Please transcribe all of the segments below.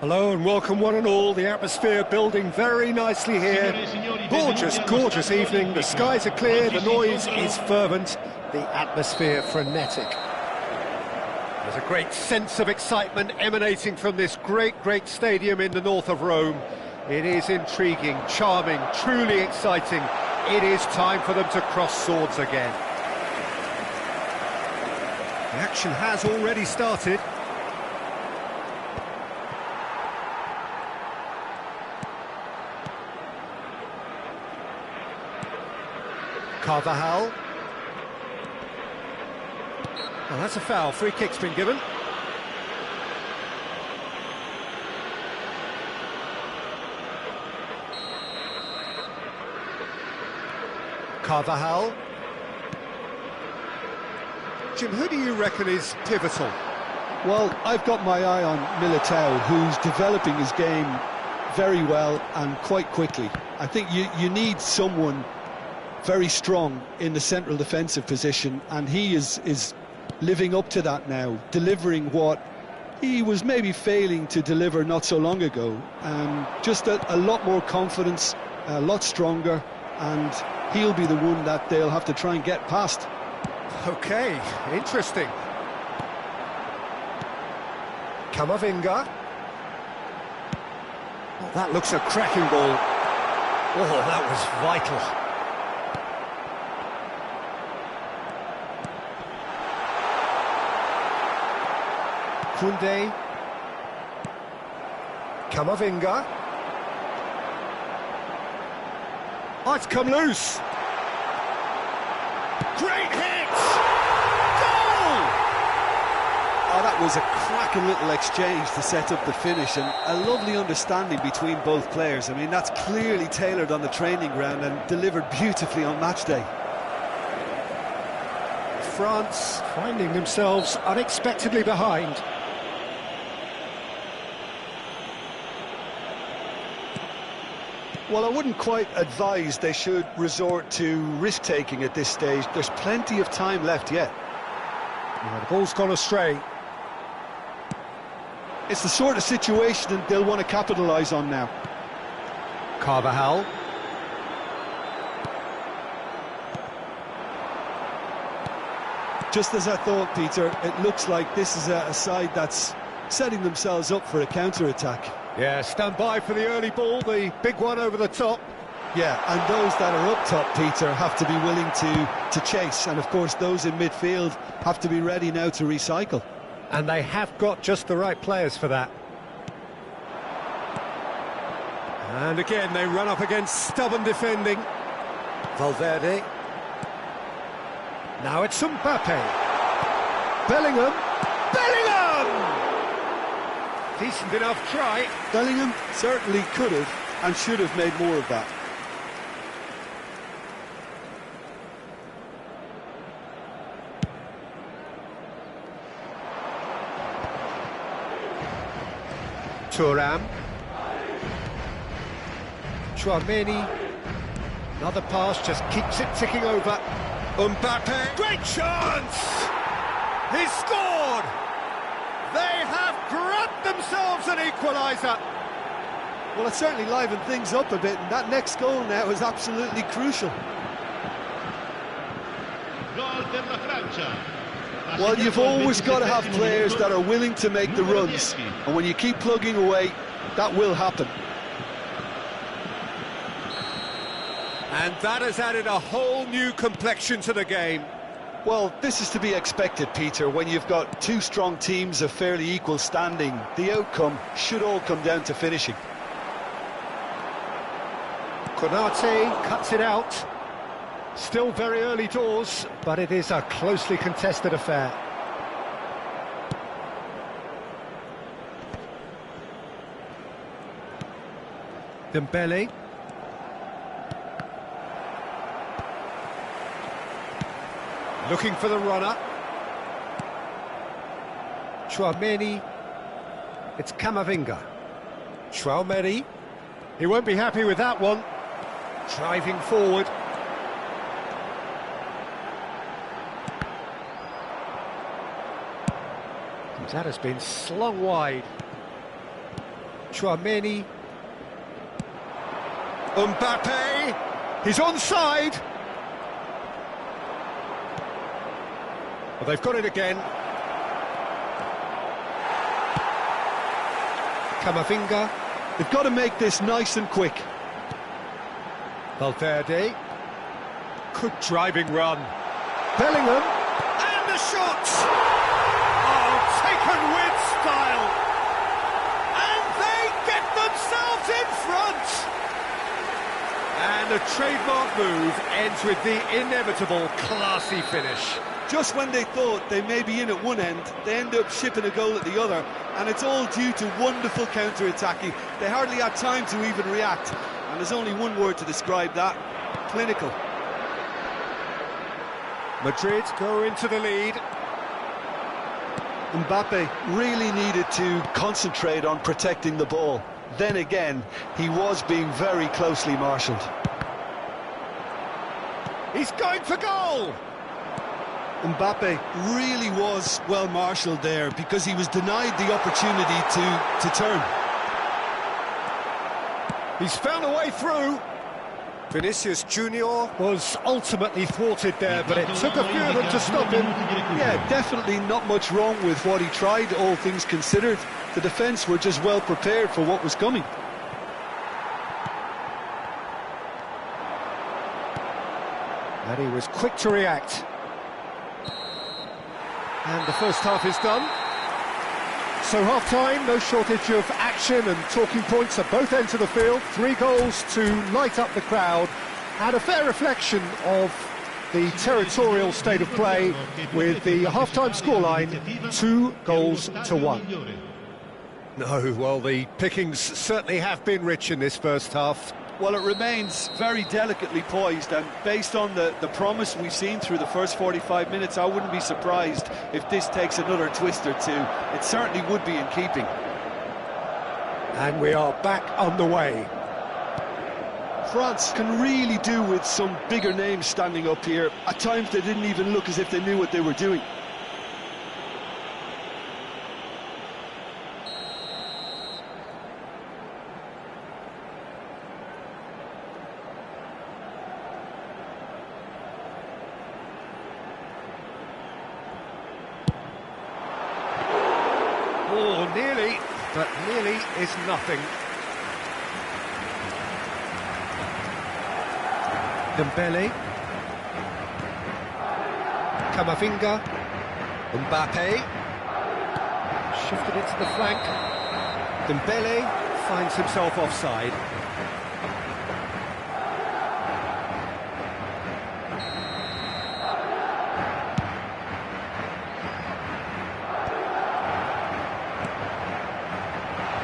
Hello and welcome one and all. The atmosphere building very nicely here. Gorgeous, gorgeous evening. The skies are clear, the noise is fervent, the atmosphere frenetic. There's a great sense of excitement emanating from this great stadium in the north of Rome. It is intriguing, charming, truly exciting. It is time for them to cross swords again. The action has already started. Carvajal. Well, that's a foul. Free kick's been given. Carvajal. Jim, who do you reckon is pivotal? Well, I've got my eye on Militao, who's developing his game very well and quite quickly. I think you need someone very strong in the central defensive position, and he is living up to that now, delivering what he was maybe failing to deliver not so long ago. Just a lot more confidence, a lot stronger, and he'll be the one that they'll have to try and get past. Okay, interesting. Camavinga. Oh, that looks a cracking ball. Oh, that was vital. Koundé. Camavinga. Oh, it's come loose. Great hit! Goal! Oh, that was a cracking little exchange to set up the finish, and a lovely understanding between both players. I mean, that's clearly tailored on the training ground and delivered beautifully on match day. France finding themselves unexpectedly behind. Well, I wouldn't quite advise they should resort to risk-taking at this stage. There's plenty of time left yet. Yeah, the ball's gone astray. It's the sort of situation that they'll want to capitalise on now. Carvajal. Just as I thought, Peter, it looks like this is a side that's setting themselves up for a counter-attack. Yeah, stand by for the early ball, the big one over the top. Yeah, and those that are up top, Peter, have to be willing to chase. And, of course, those in midfield have to be ready now to recycle. And they have got just the right players for that. And again, they run up against stubborn defending. Valverde. Now it's Mbappe. Bellingham. Bellingham! Decent enough try. Bellingham certainly could have and should have made more of that. Thuram. Chouameni. Another pass, just keeps it ticking over. Mbappe. Great chance! He's scored! They have grabbed themselves an equaliser. Well, it certainly livened things up a bit, and that next goal now is absolutely crucial. Well, you've always got to have players that are willing to make the runs, and when you keep plugging away, that will happen. And that has added a whole new complexion to the game. Well, this is to be expected, Peter. When you've got two strong teams of fairly equal standing, the outcome should all come down to finishing. Konate cuts it out. Still very early doors, but it is a closely contested affair. Dembele. Looking for the runner. Chouameni. It's Camavinga. Chouameni. He won't be happy with that one. Driving forward. That has been slung wide. Chouameni. Mbappe, he's onside. Well, they've got it again. Camavinga. They've got to make this nice and quick. Valverde. Good driving run. Bellingham. And the shot! Oh, taken with style. And they get themselves in front. And the trademark move ends with the inevitable classy finish. Just when they thought they may be in at one end, they end up shipping a goal at the other, and it's all due to wonderful counter-attacking. They hardly had time to even react, and there's only one word to describe that: clinical. Madrid go into the lead. Mbappe really needed to concentrate on protecting the ball. Then again, he was being very closely marshalled. He's going for goal! Mbappe really was well marshalled there, because he was denied the opportunity to turn. He's found a way through. Vinicius Junior was ultimately thwarted there, but it took a few of them to stop him. Yeah, definitely not much wrong with what he tried, all things considered. The defence were just well prepared for what was coming. And he was quick to react. And the first half is done. So half-time, no shortage of action and talking points at both ends of the field. 3 goals to light up the crowd, and a fair reflection of the territorial state of play, with the half-time scoreline 2-1. No, well, the pickings certainly have been rich in this first half. Well, it remains very delicately poised, and based on the promise we've seen through the first 45 minutes, I wouldn't be surprised if this takes another twist or two. It certainly would be in keeping. And we are back on the way. France can really do with some bigger names standing up here. At times they didn't even look as if they knew what they were doing. Oh, nearly, but nearly is nothing. Dembele. Camavinga. Mbappe. Shifted it to the flank. Dembele finds himself offside.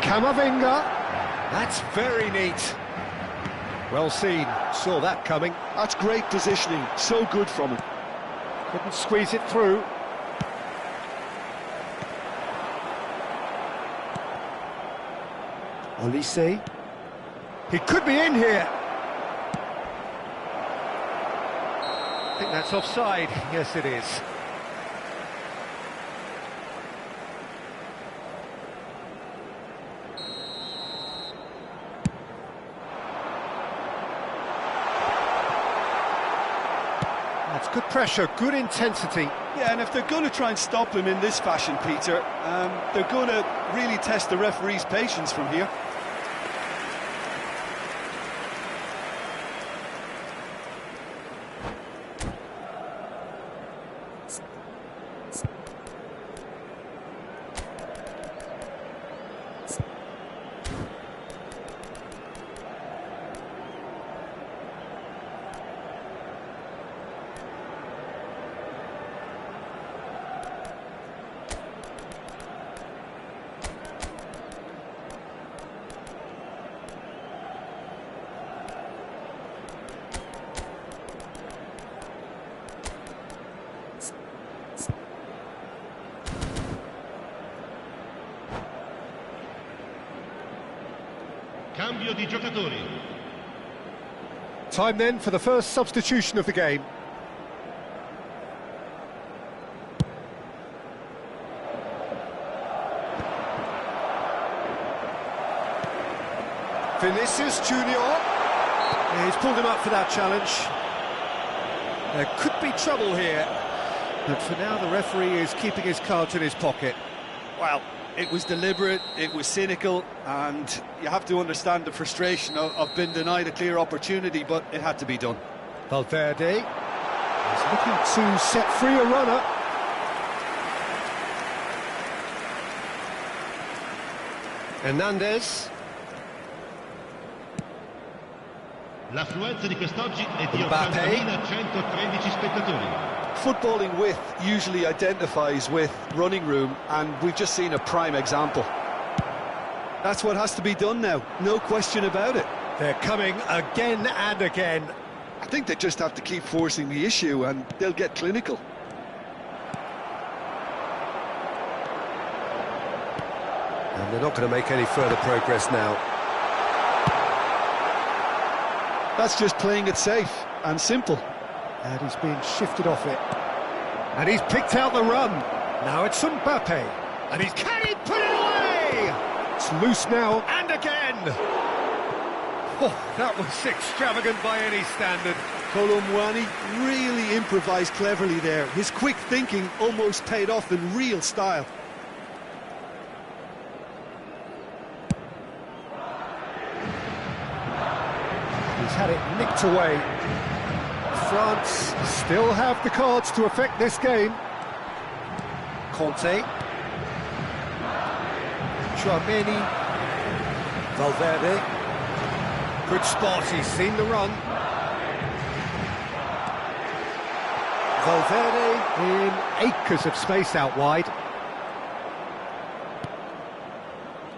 Camavinga. That's very neat. Well seen, saw that coming. That's great positioning, so good from him. Couldn't squeeze it through. Olise. He could be in here. I think that's offside. Yes, it is. That's good pressure, good intensity. Yeah, and if they're going to try and stop him in this fashion, Peter, they're going to really test the referee's patience from here. Cambio di giocatori. Time then for the first substitution of the game. Vinicius Junior. Yeah, he's pulled him up for that challenge. There could be trouble here, but for now the referee is keeping his cards in his pocket. Well, it was deliberate, it was cynical, and you have to understand the frustration of being denied a clear opportunity, but it had to be done. Valverde is looking to set free a runner. Hernandez. L'affluenza di quest'oggi è di Mbappé. 80.113 spettatori. Footballing width usually identifies with running room, and we've just seen a prime example. That's what has to be done now, no question about it. They're coming again and again. I think they just have to keep forcing the issue and they'll get clinical. And they're not going to make any further progress now. That's just playing it safe and simple. And he's been shifted off it. And he's picked out the run. Now it's Mbappé. And he's carried, put it away! It's loose now, and again! Oh, that was extravagant by any standard. Colomwani really improvised cleverly there. His quick thinking almost paid off in real style. He's had it nicked away. France still have the cards to affect this game. Conte. Tchouaméni. Valverde. Good spot, he's seen the run. Valverde in acres of space out wide.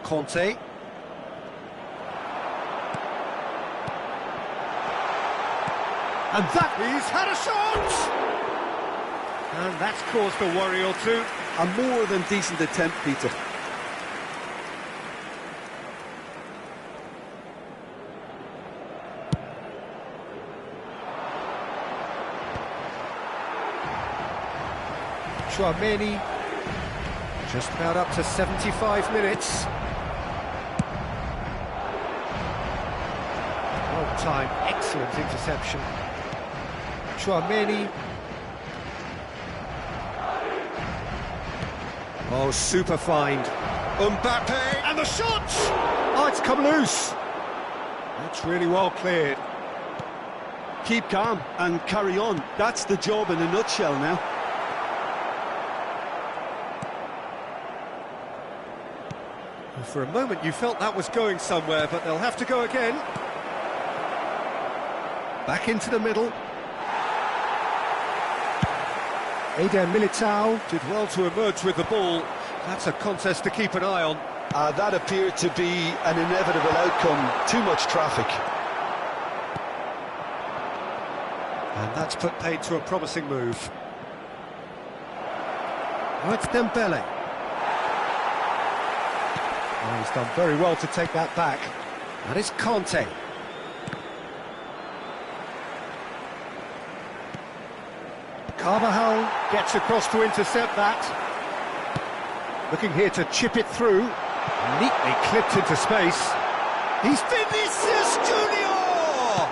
Conte. And that, he's had a shot! And that's caused a worry or two. A more than decent attempt, Peter. Tchouaméni, just about up to 75 minutes. Well timed, excellent interception. Tchouaméni. Oh, super find. Mbappé, and the shot! Oh, it's come loose. That's really well cleared. Keep calm and carry on. That's the job in a nutshell now. For a moment you felt that was going somewhere, but they'll have to go again. Back into the middle. Eder Militao did well to emerge with the ball. That's a contest to keep an eye on. That appeared to be an inevitable outcome. Too much traffic. And that's put paid to a promising move. Oh, it's Dembele. Oh, he's done very well to take that back. And it's Conte. Carvajal gets across to intercept that. Looking here to chip it through. Neatly clipped into space. He's Vinicius Junior!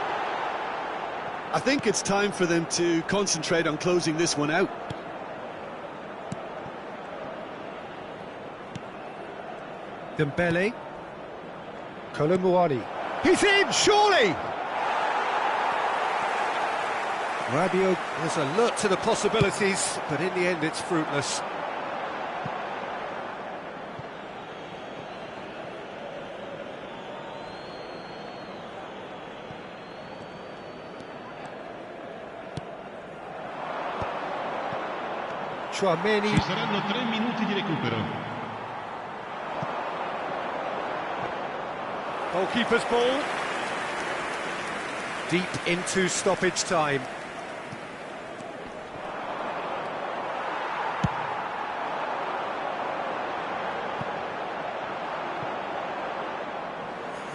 I think it's time for them to concentrate on closing this one out. Dembele. Colomwani. He's in, surely! Rabiot was alert to the possibilities, but in the end it's fruitless. Tchouaméni. Ci saranno 3 minuti di recupero. Goalkeeper's ball. Deep into stoppage time.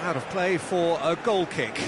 Out of play for a goal kick.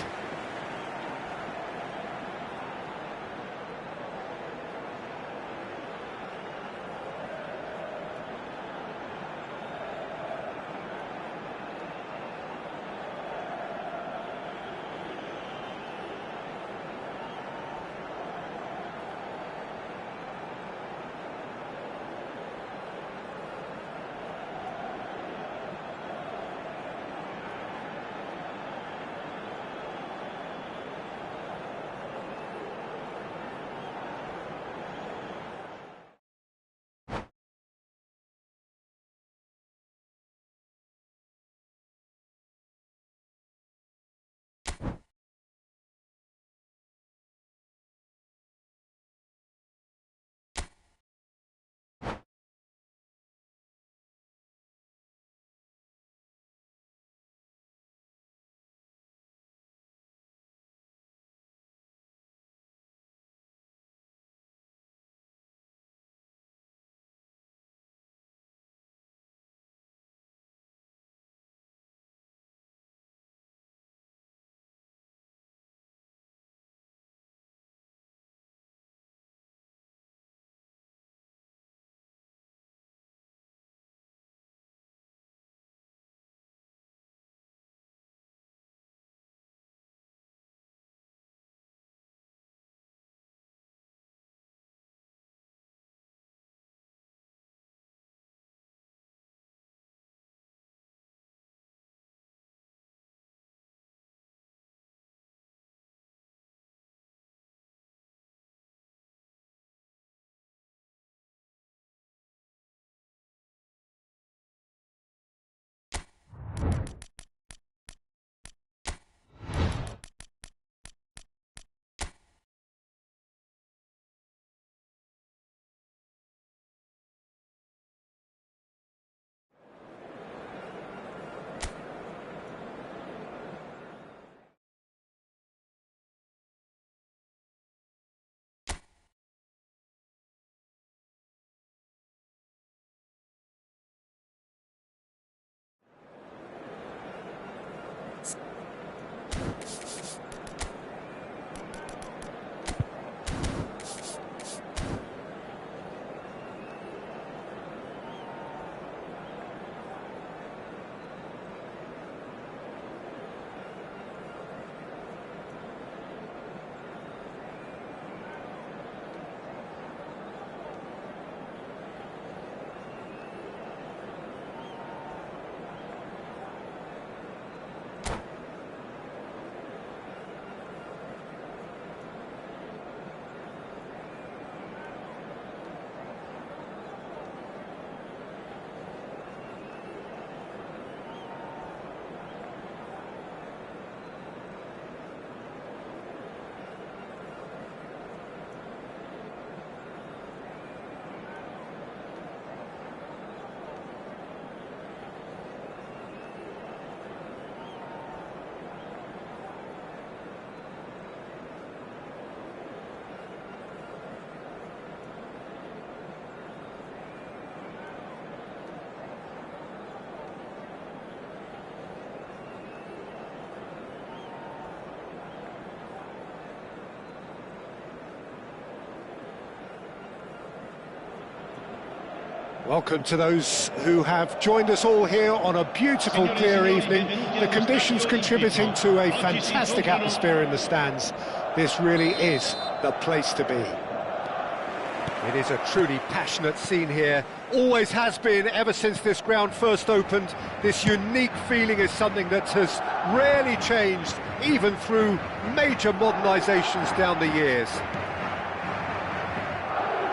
Welcome to those who have joined us all here on a beautiful, clear evening. The conditions contributing to a fantastic atmosphere in the stands. This really is the place to be. It is a truly passionate scene here. Always has been ever since this ground first opened. This unique feeling is something that has rarely changed, even through major modernisations down the years.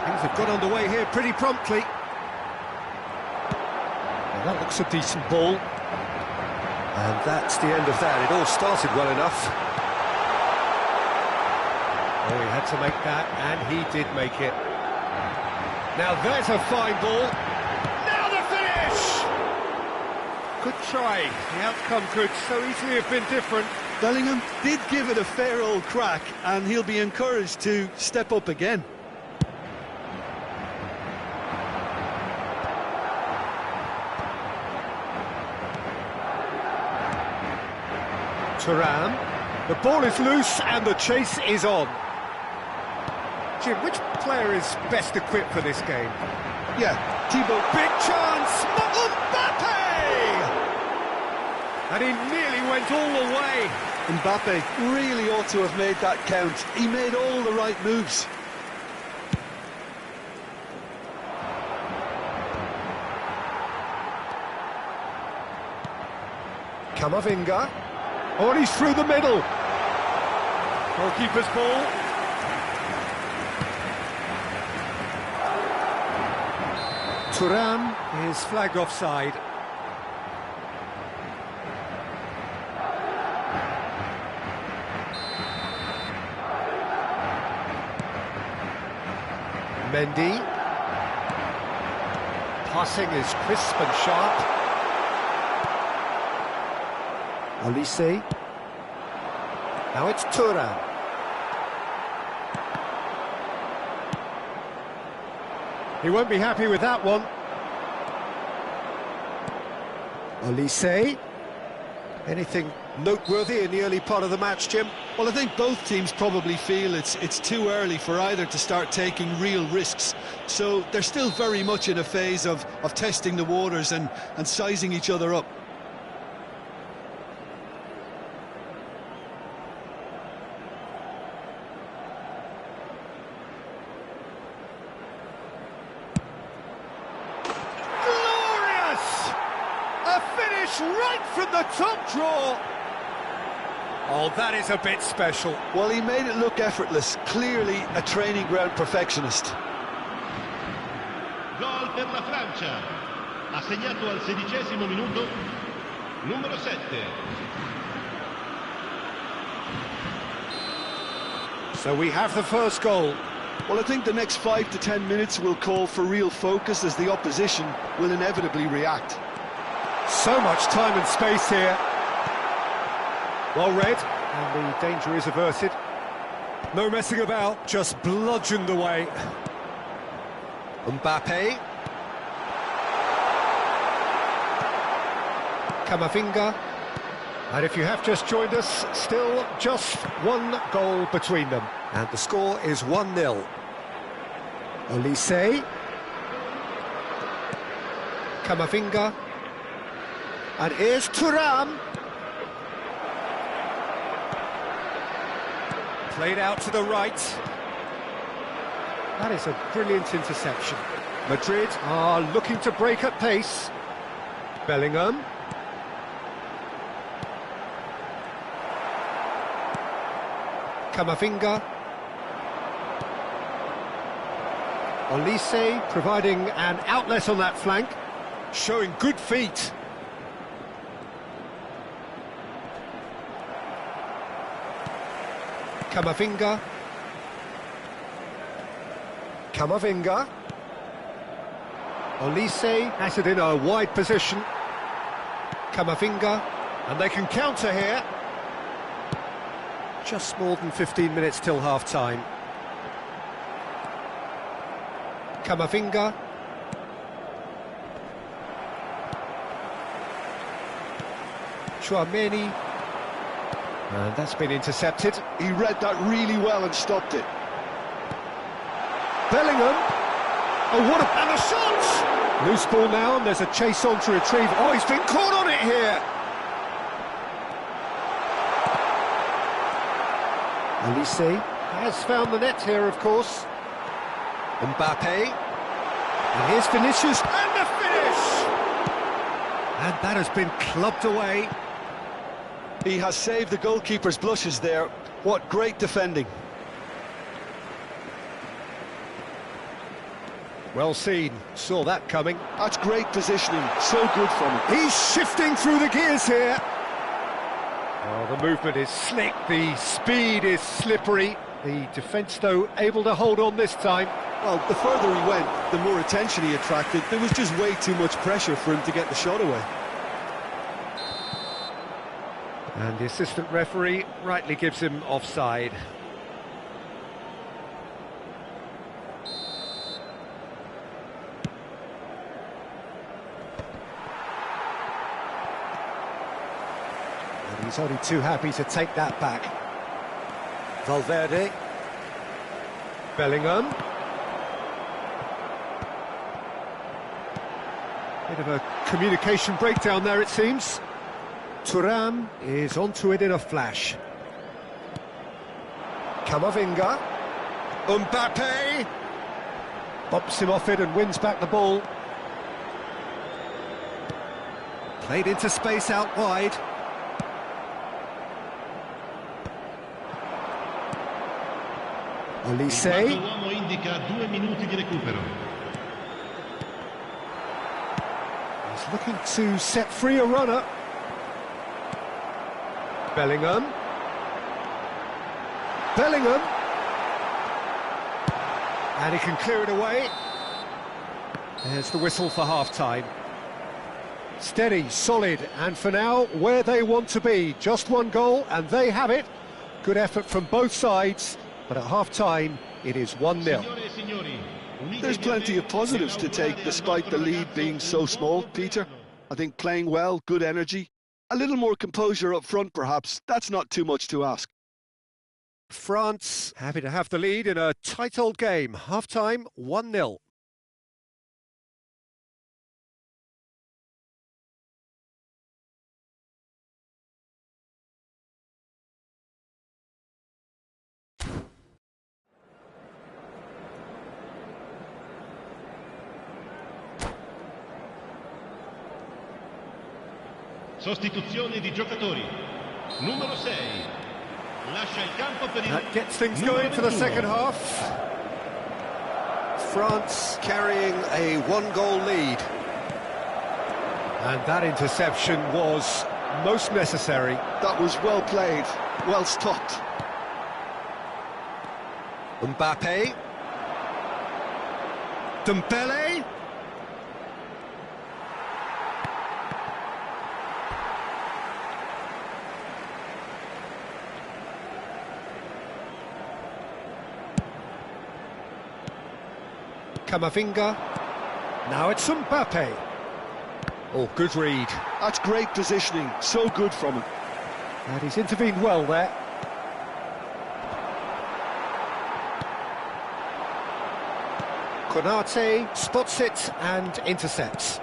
Things have got underway here pretty promptly. And that looks a decent ball. And that's the end of that. It all started well enough. Oh, he had to make that, and he did make it. Now there's a fine ball. Now the finish! Good try. The outcome could so easily have been different. Bellingham did give it a fair old crack, and he'll be encouraged to step up again. Thuram. The ball is loose and the chase is on. Jim, which player is best equipped for this game? Yeah, Thibaut. Big chance! Mbappe! And he nearly went all the way. Mbappe really ought to have made that count. He made all the right moves. Camavinga. Oh, and he's through the middle. Goalkeeper's ball. Thuram is flagged offside. Mendy. Passing is crisp and sharp. Olise. Now it's Thuram. He won't be happy with that one. Olise. Anything noteworthy in the early part of the match, Jim? Well, I think both teams probably feel it's too early for either to start taking real risks. So they're still very much in a phase of testing the waters and sizing each other up. Right from the top draw. Oh, that is a bit special. Well, he made it look effortless. Clearly a training ground perfectionist. Gol per la Francia. Ha segnato al 16° minuto numero 7. So we have the first goal. Well, I think the next 5 to 10 minutes will call for real focus, as the opposition will inevitably react. So much time and space here. Well read, and the danger is averted. No messing about, just bludgeoned away. Mbappe. Camavinga. And if you have just joined us, still just one goal between them. And the score is 1-0. Olise. Camavinga. And here's Thuram. Played out to the right. That is a brilliant interception. Madrid are looking to break at pace. Bellingham. Camavinga. Olise providing an outlet on that flank. Showing good feet. Camavinga. Camavinga. Olise has it in a wide position. Camavinga. And they can counter here. Just more than 15 minutes till half-time. Camavinga. Chouameni. And that's been intercepted. He read that really well and stopped it. Bellingham. Oh, what a... And the shot! Loose ball now, and there's a chase on to retrieve. Oh, he's been caught on it here! Elise has found the net here, of course. Mbappe. And here's Vinicius, and the finish! And that has been clubbed away. He has saved the goalkeeper's blushes there. What great defending. Well seen, saw that coming. That's great positioning, so good from him. He's shifting through the gears here. Oh, the movement is slick, the speed is slippery. The defence, though, able to hold on this time. Well, the further he went, the more attention he attracted. There was just way too much pressure for him to get the shot away. And the assistant referee rightly gives him offside. And he's only too happy to take that back. Valverde. Bellingham. Bit of a communication breakdown there, it seems. Thuram is onto it in a flash. Camavinga. Mbappe. Bumps him off it and wins back the ball. Played into space out wide. Elise. L'uomo indica 2 minuti di recupero. He's looking to set free a runner. Bellingham. Bellingham. And he can clear it away. There's the whistle for half-time. Steady, solid, and for now, where they want to be. Just one goal, and they have it. Good effort from both sides, but at half-time, it is 1-0. There's plenty of positives to take, despite the lead being so small, Peter. I think playing well, good energy. A little more composure up front, perhaps. That's not too much to ask. France happy to have the lead in a tight old game. Half-time, 1-0. Sostituzioni di giocatori. Numero 6. Lascia il campo per il That gets things going for the second half. France carrying a one-goal lead. And that interception was most necessary. That was well played, well stopped. Mbappe. Dembele. Camavinga. Now it's Mbappe. Oh, good read. That's great positioning, so good from him. And he's intervened well there. Konate spots it and intercepts.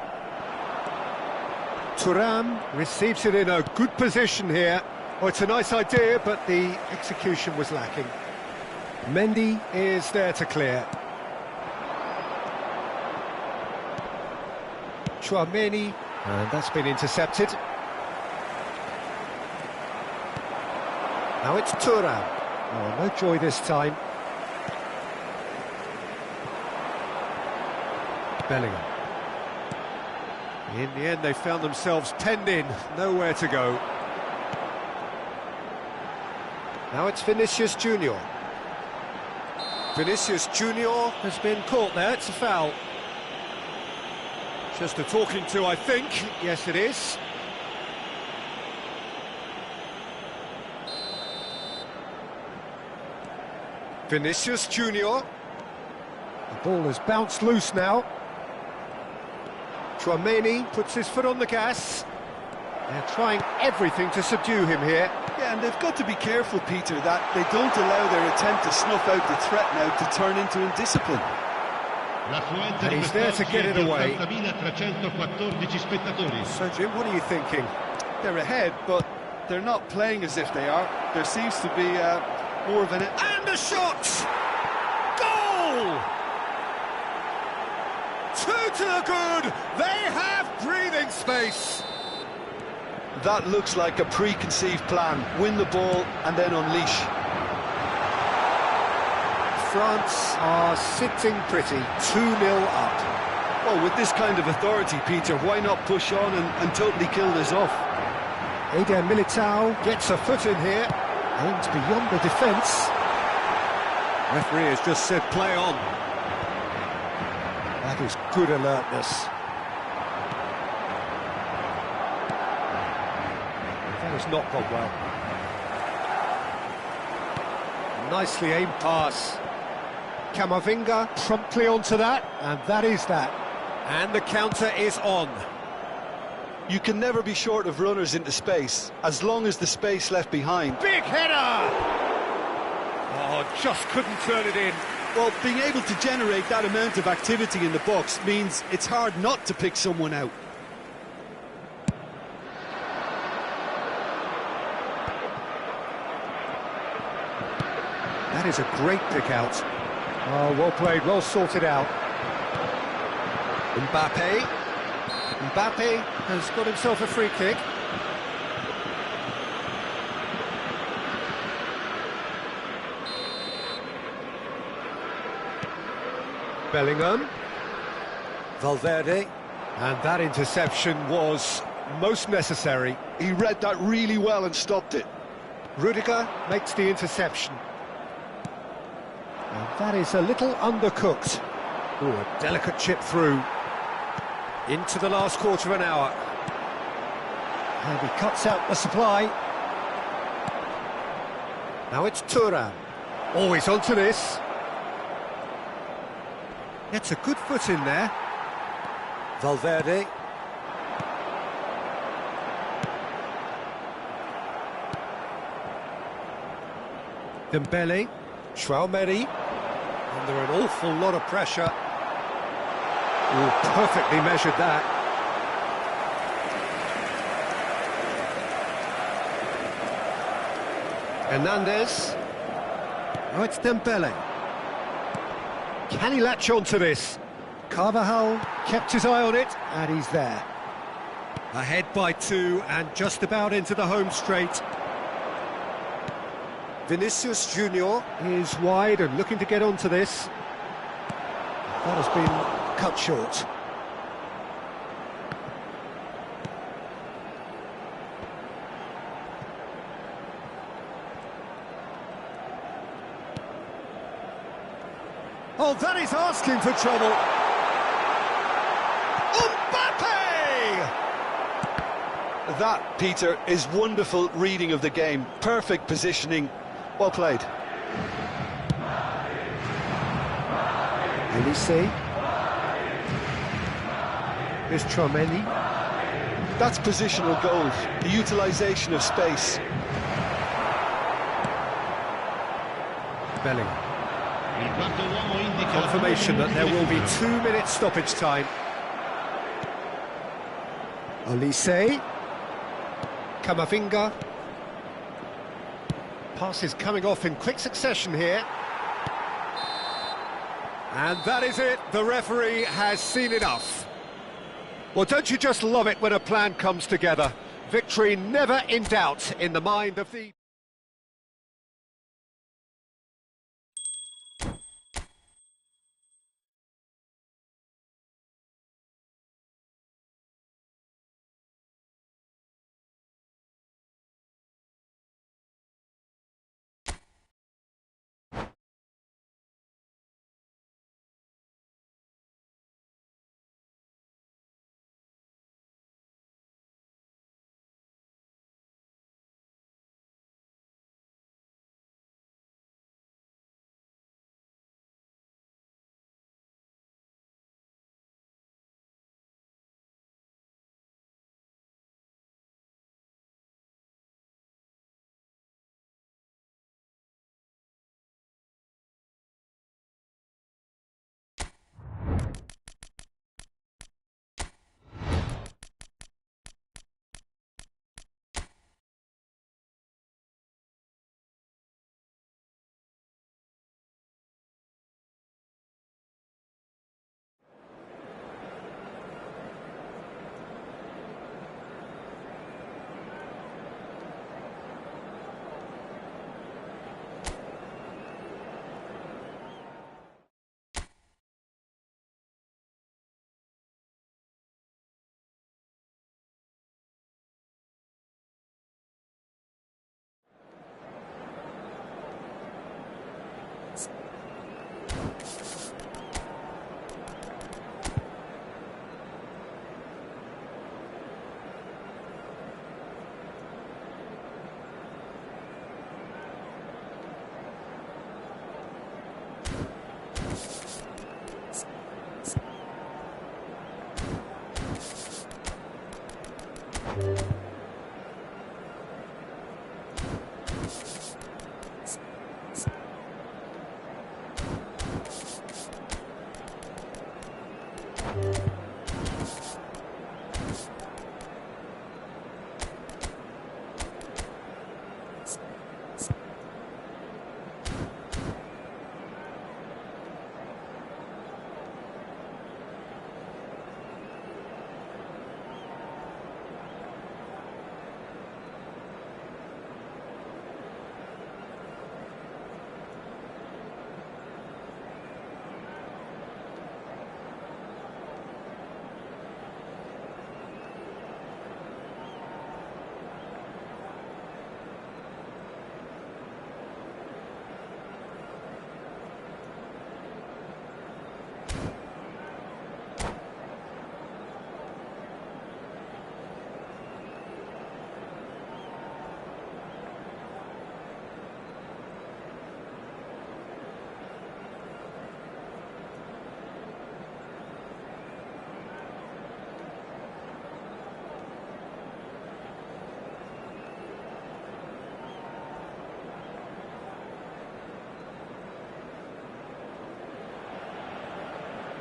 Thuram receives it in a good position here. Oh, it's a nice idea, but the execution was lacking. Mendy is there to clear. Chouameni, and that's been intercepted. Now it's Thuram. Oh, no joy this time. Bellingham. In the end, they found themselves penned in, nowhere to go. Now it's Vinicius Junior. Vinicius Junior has been caught there, it's a foul. Just a talking to, I think. Yes, it is. Vinicius Junior. The ball has bounced loose now. Chouameni puts his foot on the gas. They're trying everything to subdue him here. Yeah, and they've got to be careful, Peter, that they don't allow their attempt to snuff out the threat now to turn into indiscipline. And he's there to get it away. 80.314 spettatori. So, Jim, what are you thinking? They're ahead, but they're not playing as if they are. There seems to be more of an... And the shot! Goal! Two to the good! They have breathing space! That looks like a preconceived plan. Win the ball and then unleash. France are sitting pretty, 2-0 up. Well, with this kind of authority, Peter, why not push on and totally kill this off? Eder Militao gets a foot in here, aims beyond the defence. Referee has just said play on. That is good alertness. That has not gone well. Nicely aimed pass. Camavinga promptly onto that, and that is that. And the counter is on. You can never be short of runners into space, as long as the space left behind. Big header! Oh, just couldn't turn it in. Well, being able to generate that amount of activity in the box means it's hard not to pick someone out. That is a great pick out. Oh, well played, well sorted out. Mbappe has got himself a free kick. Bellingham. Valverde. And that interception was most necessary. He read that really well and stopped it. Rudiger makes the interception. And that is a little undercooked. Oh, a delicate chip through. Into the last quarter of an hour. And he cuts out the supply. Now it's Thuram. Always onto this. Gets a good foot in there. Valverde. Dembele. Chouameni. Under an awful lot of pressure. Oh, perfectly measured that. Hernandez. Oh, it's Dembele. Can he latch on to this? Carvajal kept his eye on it, and he's there. Ahead by 2, and just about into the home straight. Vinicius Junior is wide and looking to get onto this. That has been cut short. Oh, that is asking for trouble. Mbappe! That, Peter, is wonderful reading of the game. Perfect positioning. Well played. Elise. Here's Chouameni. That's positional goals, the utilisation of space. Bellingham. Confirmation that there will be 2 minutes stoppage time. Elise. Camavinga. Passes coming off in quick succession here. And that is it. The referee has seen enough. Well, don't you just love it when a plan comes together? Victory never in doubt in the mind of the...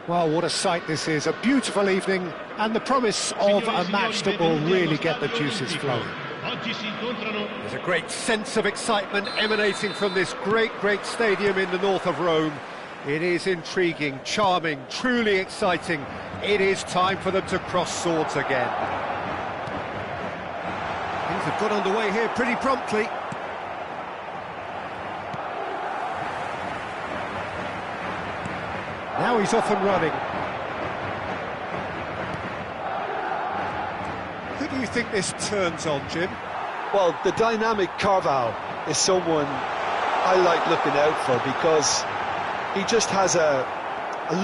Well, what a sight this is, a beautiful evening, and the promise of a match that will really get the juices flowing. There's a great sense of excitement emanating from this great stadium in the north of Rome. It is intriguing, charming, truly exciting. It is time for them to cross swords again. Things have got underway here pretty promptly. Now he's off and running. Who do you think this turns on, Jim? Well, the dynamic Carvalho is someone I like looking out for because he just has a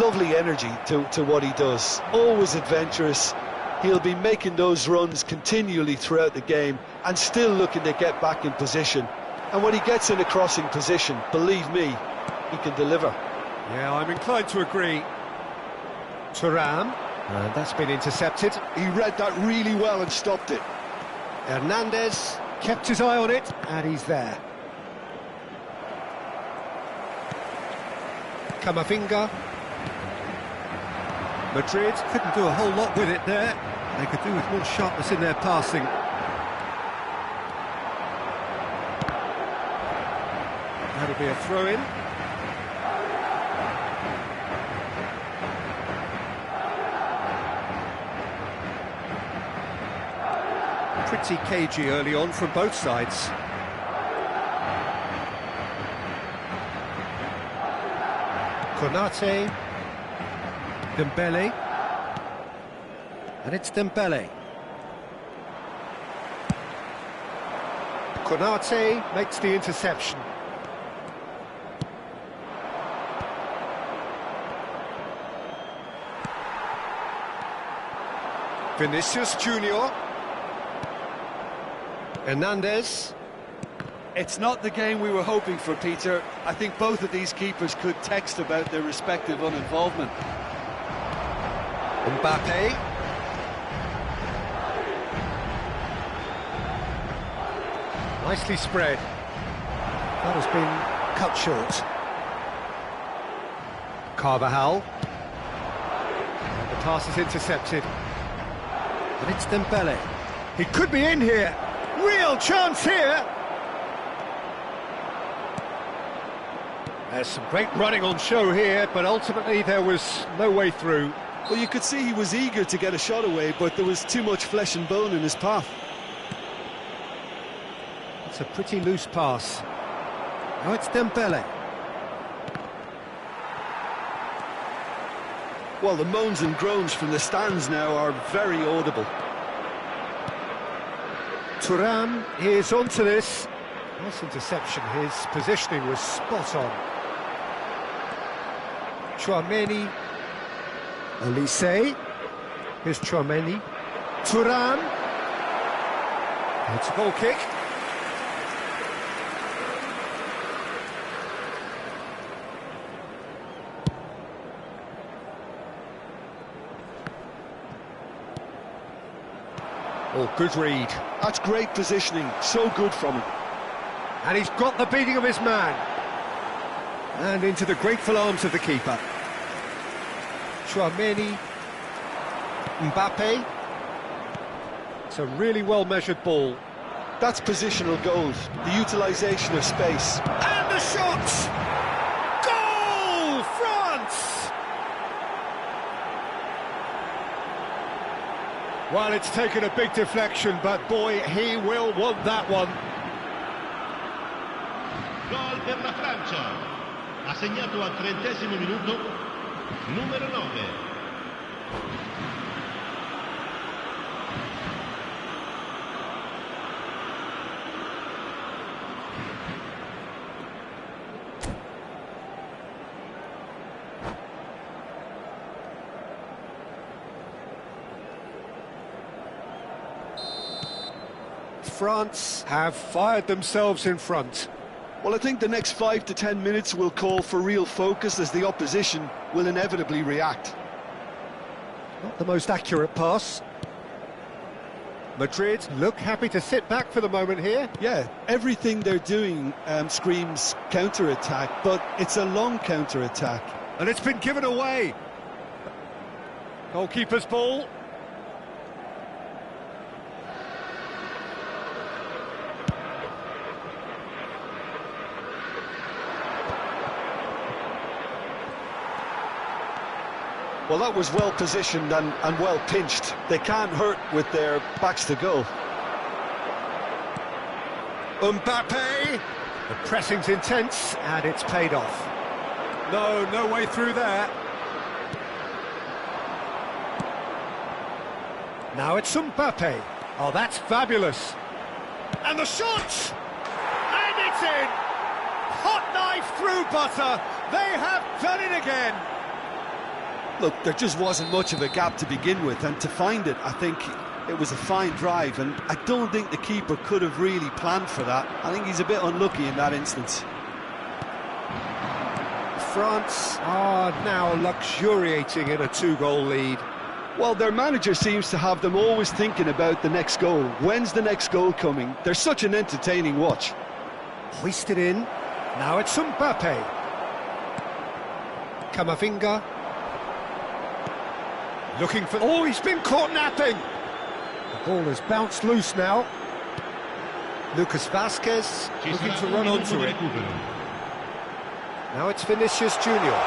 lovely energy to what he does. Always adventurous. He'll be making those runs continually throughout the game and still looking to get back in position. And when he gets in a crossing position, believe me, he can deliver. Yeah, I'm inclined to agree. Thuram, and that's been intercepted. He read that really well and stopped it. Hernandez kept his eye on it, and he's there. Camavinga. Madrid couldn't do a whole lot with it there. They could do with more sharpness in their passing. That'll be a throw-in. Pretty cagey early on from both sides. Konate, Dembele, and it's Dembele. Konate makes the interception. Vinicius Junior. Hernandez. It's not the game we were hoping for, Peter. I think both of these keepers could text about their respective uninvolvement. Mbappe. Nicely spread. That has been cut short. Carvajal. And the pass is intercepted. And it's Dembele. He could be in here. Real chance here. There's some great running on show here, but ultimately there was no way through. Well, you could see he was eager to get a shot away, but there was too much flesh and bone in his path. It's a pretty loose pass. Now it's Dembele. Well, the moans and groans from the stands now are very audible. Thuram is onto this. Nice interception. His positioning was spot on. Tchouaméni. Olise. Here's Tchouaméni. Thuram. It's a goal kick. Oh, good read. That's great positioning, so good from him. And he's got the beating of his man. And into the grateful arms of the keeper. Tchouaméni. Mbappe. It's a really well-measured ball. That's positional goals, the utilisation of space. And the shot! Goal! France! Well, it's taken a big deflection, but boy, he will want that one. Gol per la Francia. Ha segnato al 30° minuto, numero 9. France have fired themselves in front. Well, I think the next 5 to 10 minutes will call for real focus as the opposition will inevitably react. Not the most accurate pass. Madrid look happy to sit back for the moment here. Yeah, everything they're doing screams counter-attack, but it's a long counter-attack. And it's been given away. Goalkeeper's ball. Well, that was well positioned and well pinched. They can't hurt with their backs to goal. Mbappe. The pressing's intense, and it's paid off. No way through there. Now it's Mbappe. Oh, that's fabulous. And the shot! And it's in! Hot knife through butter. They have done it again. Look, there just wasn't much of a gap to begin with, and to find it, I think it was a fine drive, and I don't think the keeper could have really planned for that. I think he's a bit unlucky in that instance. France are now luxuriating in a 2-goal lead. Well, their manager seems to have them always thinking about the next goal. When's the next goal coming? They're such an entertaining watch. Hoisted in. Now it's Mbappe. Camavinga. Looking for... Oh, he's been caught napping! The ball has bounced loose now. Lucas Vazquez looking to run onto it. Now it's Vinicius Junior.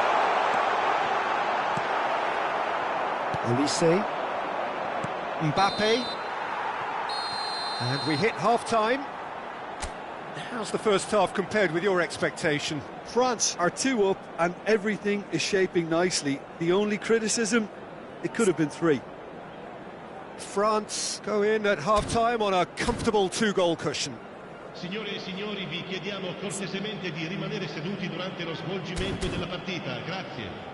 Olise. Mbappe. And we hit half-time. How's the first half compared with your expectation? France are 2 up and everything is shaping nicely. The only criticism, it could have been 3. France go in at half-time on a comfortable 2-goal cushion. Signore e signori, vi chiediamo cortesemente di rimanere seduti durante lo svolgimento della partita. Grazie.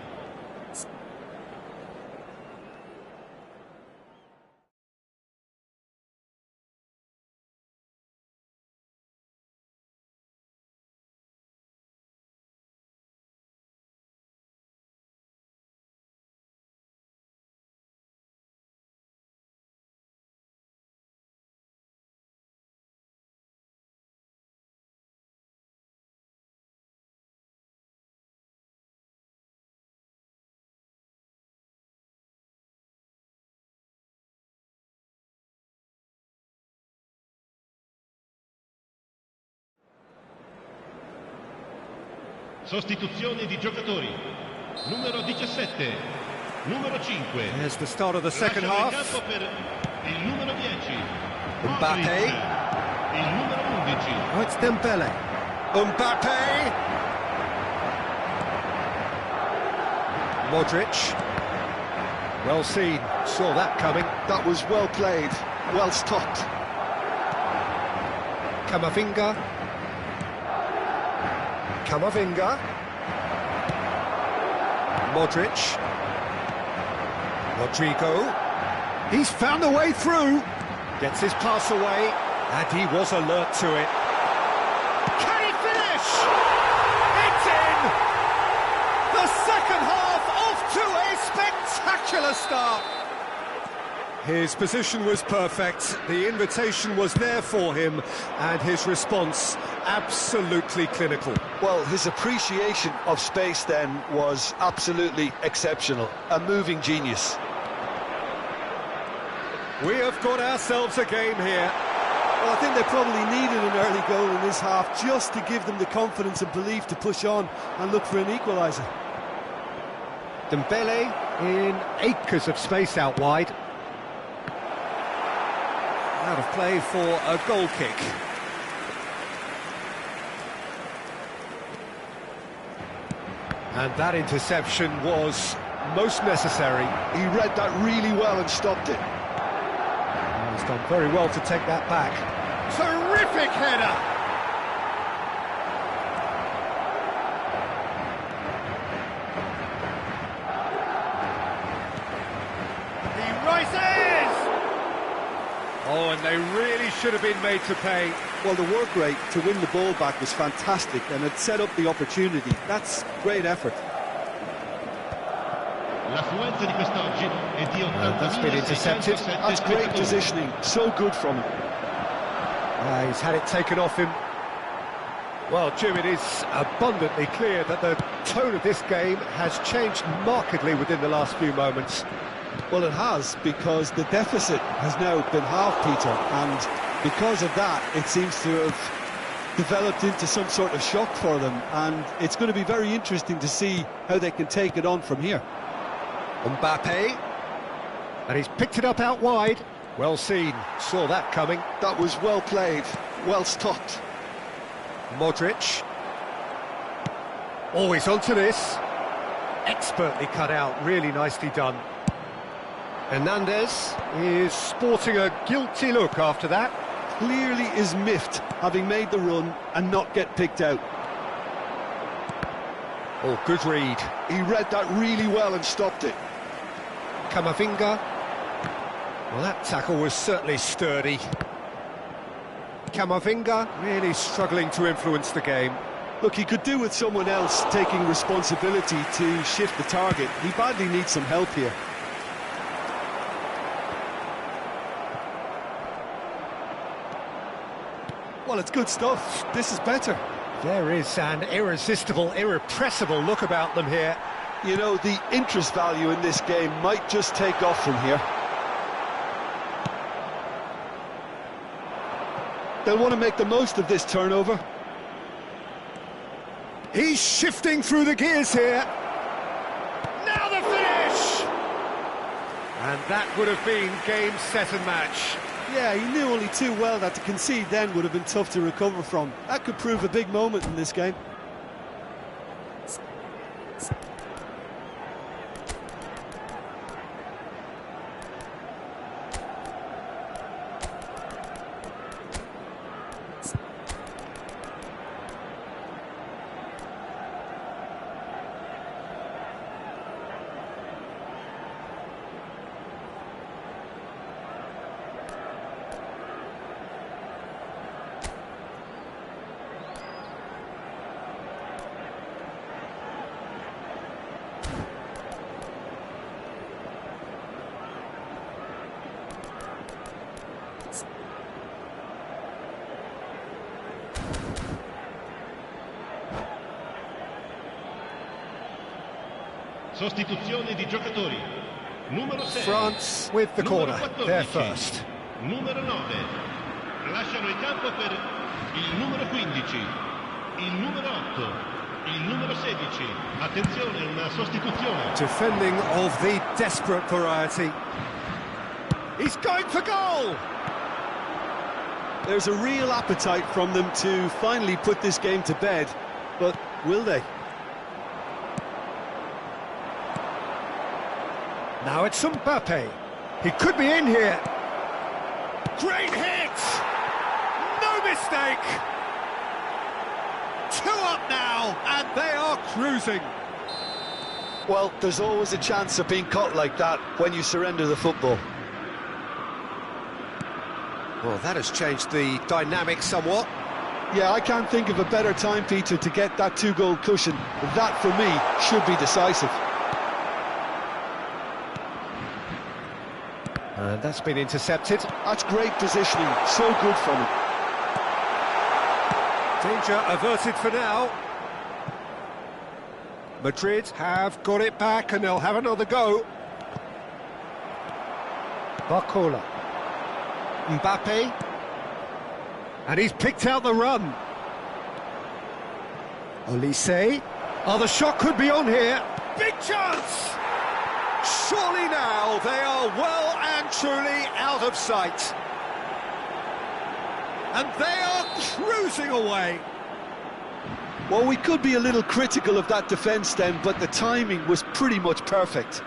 Sostituzione di giocatori. Numero 17, numero 5. There's the start of the second half. Per il numero 10. Mbappe. Il numero 11. Oh, it's Dembele. Mbappe. Modric. Well seen. Saw that coming. That was well played, well stopped. Camavinga. Camavinga. Modric. Rodrigo. He's found a way through. Gets his pass away, and he was alert to it. Can he finish? It's in! The second half off to a spectacular start. His position was perfect, the invitation was there for him, and his response absolutely clinical. Well, his appreciation of space then was absolutely exceptional. A moving genius. We have got ourselves a game here. Well, I think they probably needed an early goal in this half just to give them the confidence and belief to push on and look for an equaliser. Dembele in acres of space out wide. Out of play for a goal kick. And that interception was most necessary. He read that really well and stopped it. He's done very well to take that back. Terrific header! He rises! Oh, and they really should have been made to pay. Well, the work rate to win the ball back was fantastic, and it set up the opportunity. That's great effort. L'affluenza di quest'oggi è di 80.607. That's been intercepted. That's great positioning. So good from him. He's had it taken off him. Well, Jim, it is abundantly clear that the tone of this game has changed markedly within the last few moments. Well, it has, because the deficit has now been half, Peter, and because of that, it seems to have developed into some sort of shock for them, and it's going to be very interesting to see how they can take it on from here. Mbappe, and he's picked it up out wide. Well seen, saw that coming. That was well played, well stopped. Modric. Always onto this. Expertly cut out, really nicely done. Hernandez is sporting a guilty look after that. Clearly is miffed, having made the run and not get picked out. Oh, good read. He read that really well and stopped it. Camavinga. Well, that tackle was certainly sturdy. Camavinga really struggling to influence the game. Look, he could do with someone else taking responsibility to shift the target. He badly needs some help here. Well, it's good stuff. This is better. There is an irresistible, irrepressible look about them here. You know, the interest value in this game might just take off from here. They'll want to make the most of this turnover. He's shifting through the gears here. Now the finish! And that would have been game, set and match. Yeah, he knew only too well that to concede then would have been tough to recover from. That could prove a big moment in this game. Sostituzione di giocatori. Numero 6. France with the corner. 14, They're first. Numero 9. Lasciano il campo per il numero 15, il numero 8, il numero 16. Attenzione, una sostituzione. Defending of the desperate variety. He's going for goal! There's a real appetite from them to finally put this game to bed, but will they? Now it's Mbappe. He could be in here. Great hit! No mistake! 2 up now, and they are cruising. Well, there's always a chance of being caught like that when you surrender the football. Well, that has changed the dynamic somewhat. Yeah, I can't think of a better time, Peter, to get that 2-goal cushion. That, for me, should be decisive. And that's been intercepted. That's great positioning, so good from him. Danger averted for now. Madrid have got it back and they'll have another go. Barcola. Mbappe. And he's picked out the run. Olise. Oh, the shot could be on here. Big chance! Surely now they are well and truly out of sight. And they are cruising away. Well, we could be a little critical of that defence then, but the timing was pretty much perfect.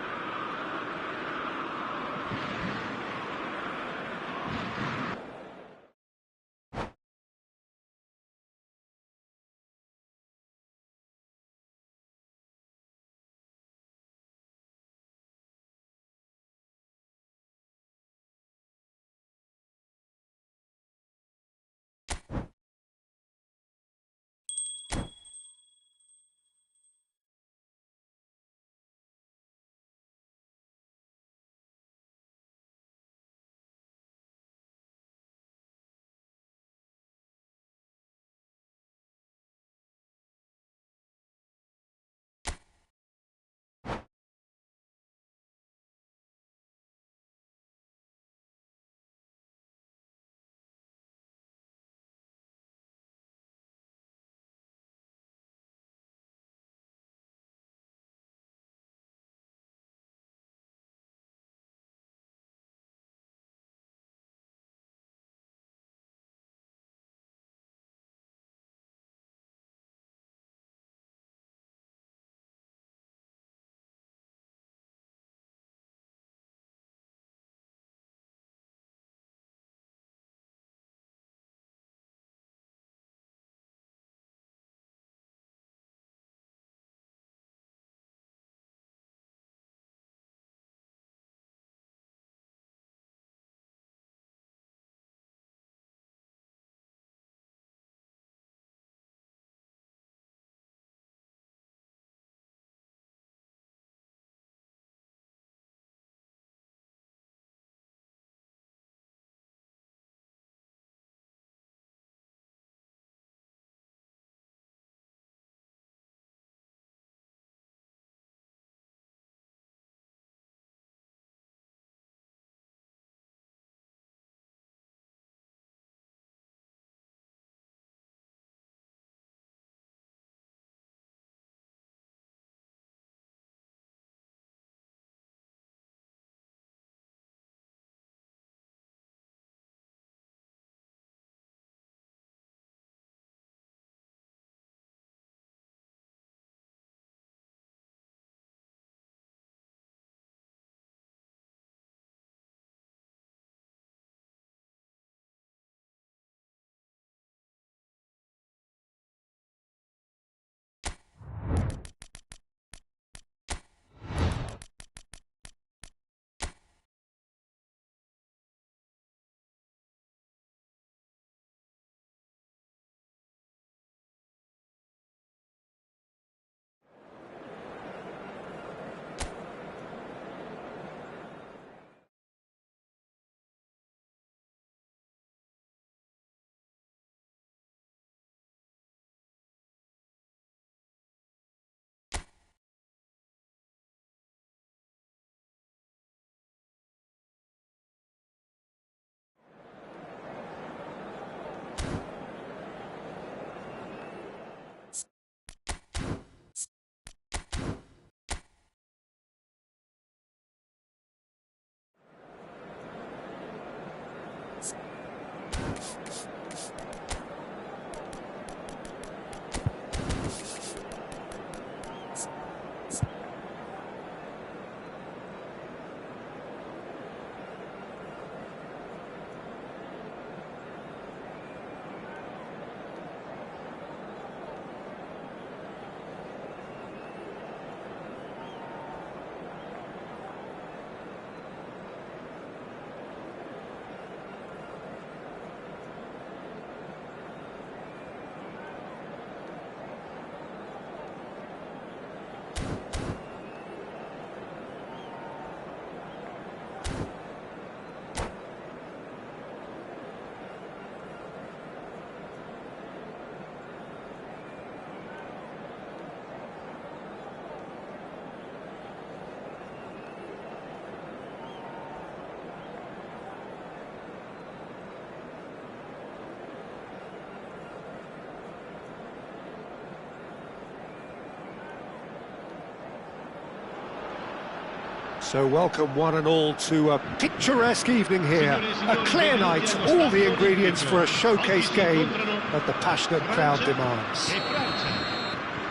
So welcome one and all to a picturesque evening here. A clear night, all the ingredients for a showcase game that the passionate crowd demands.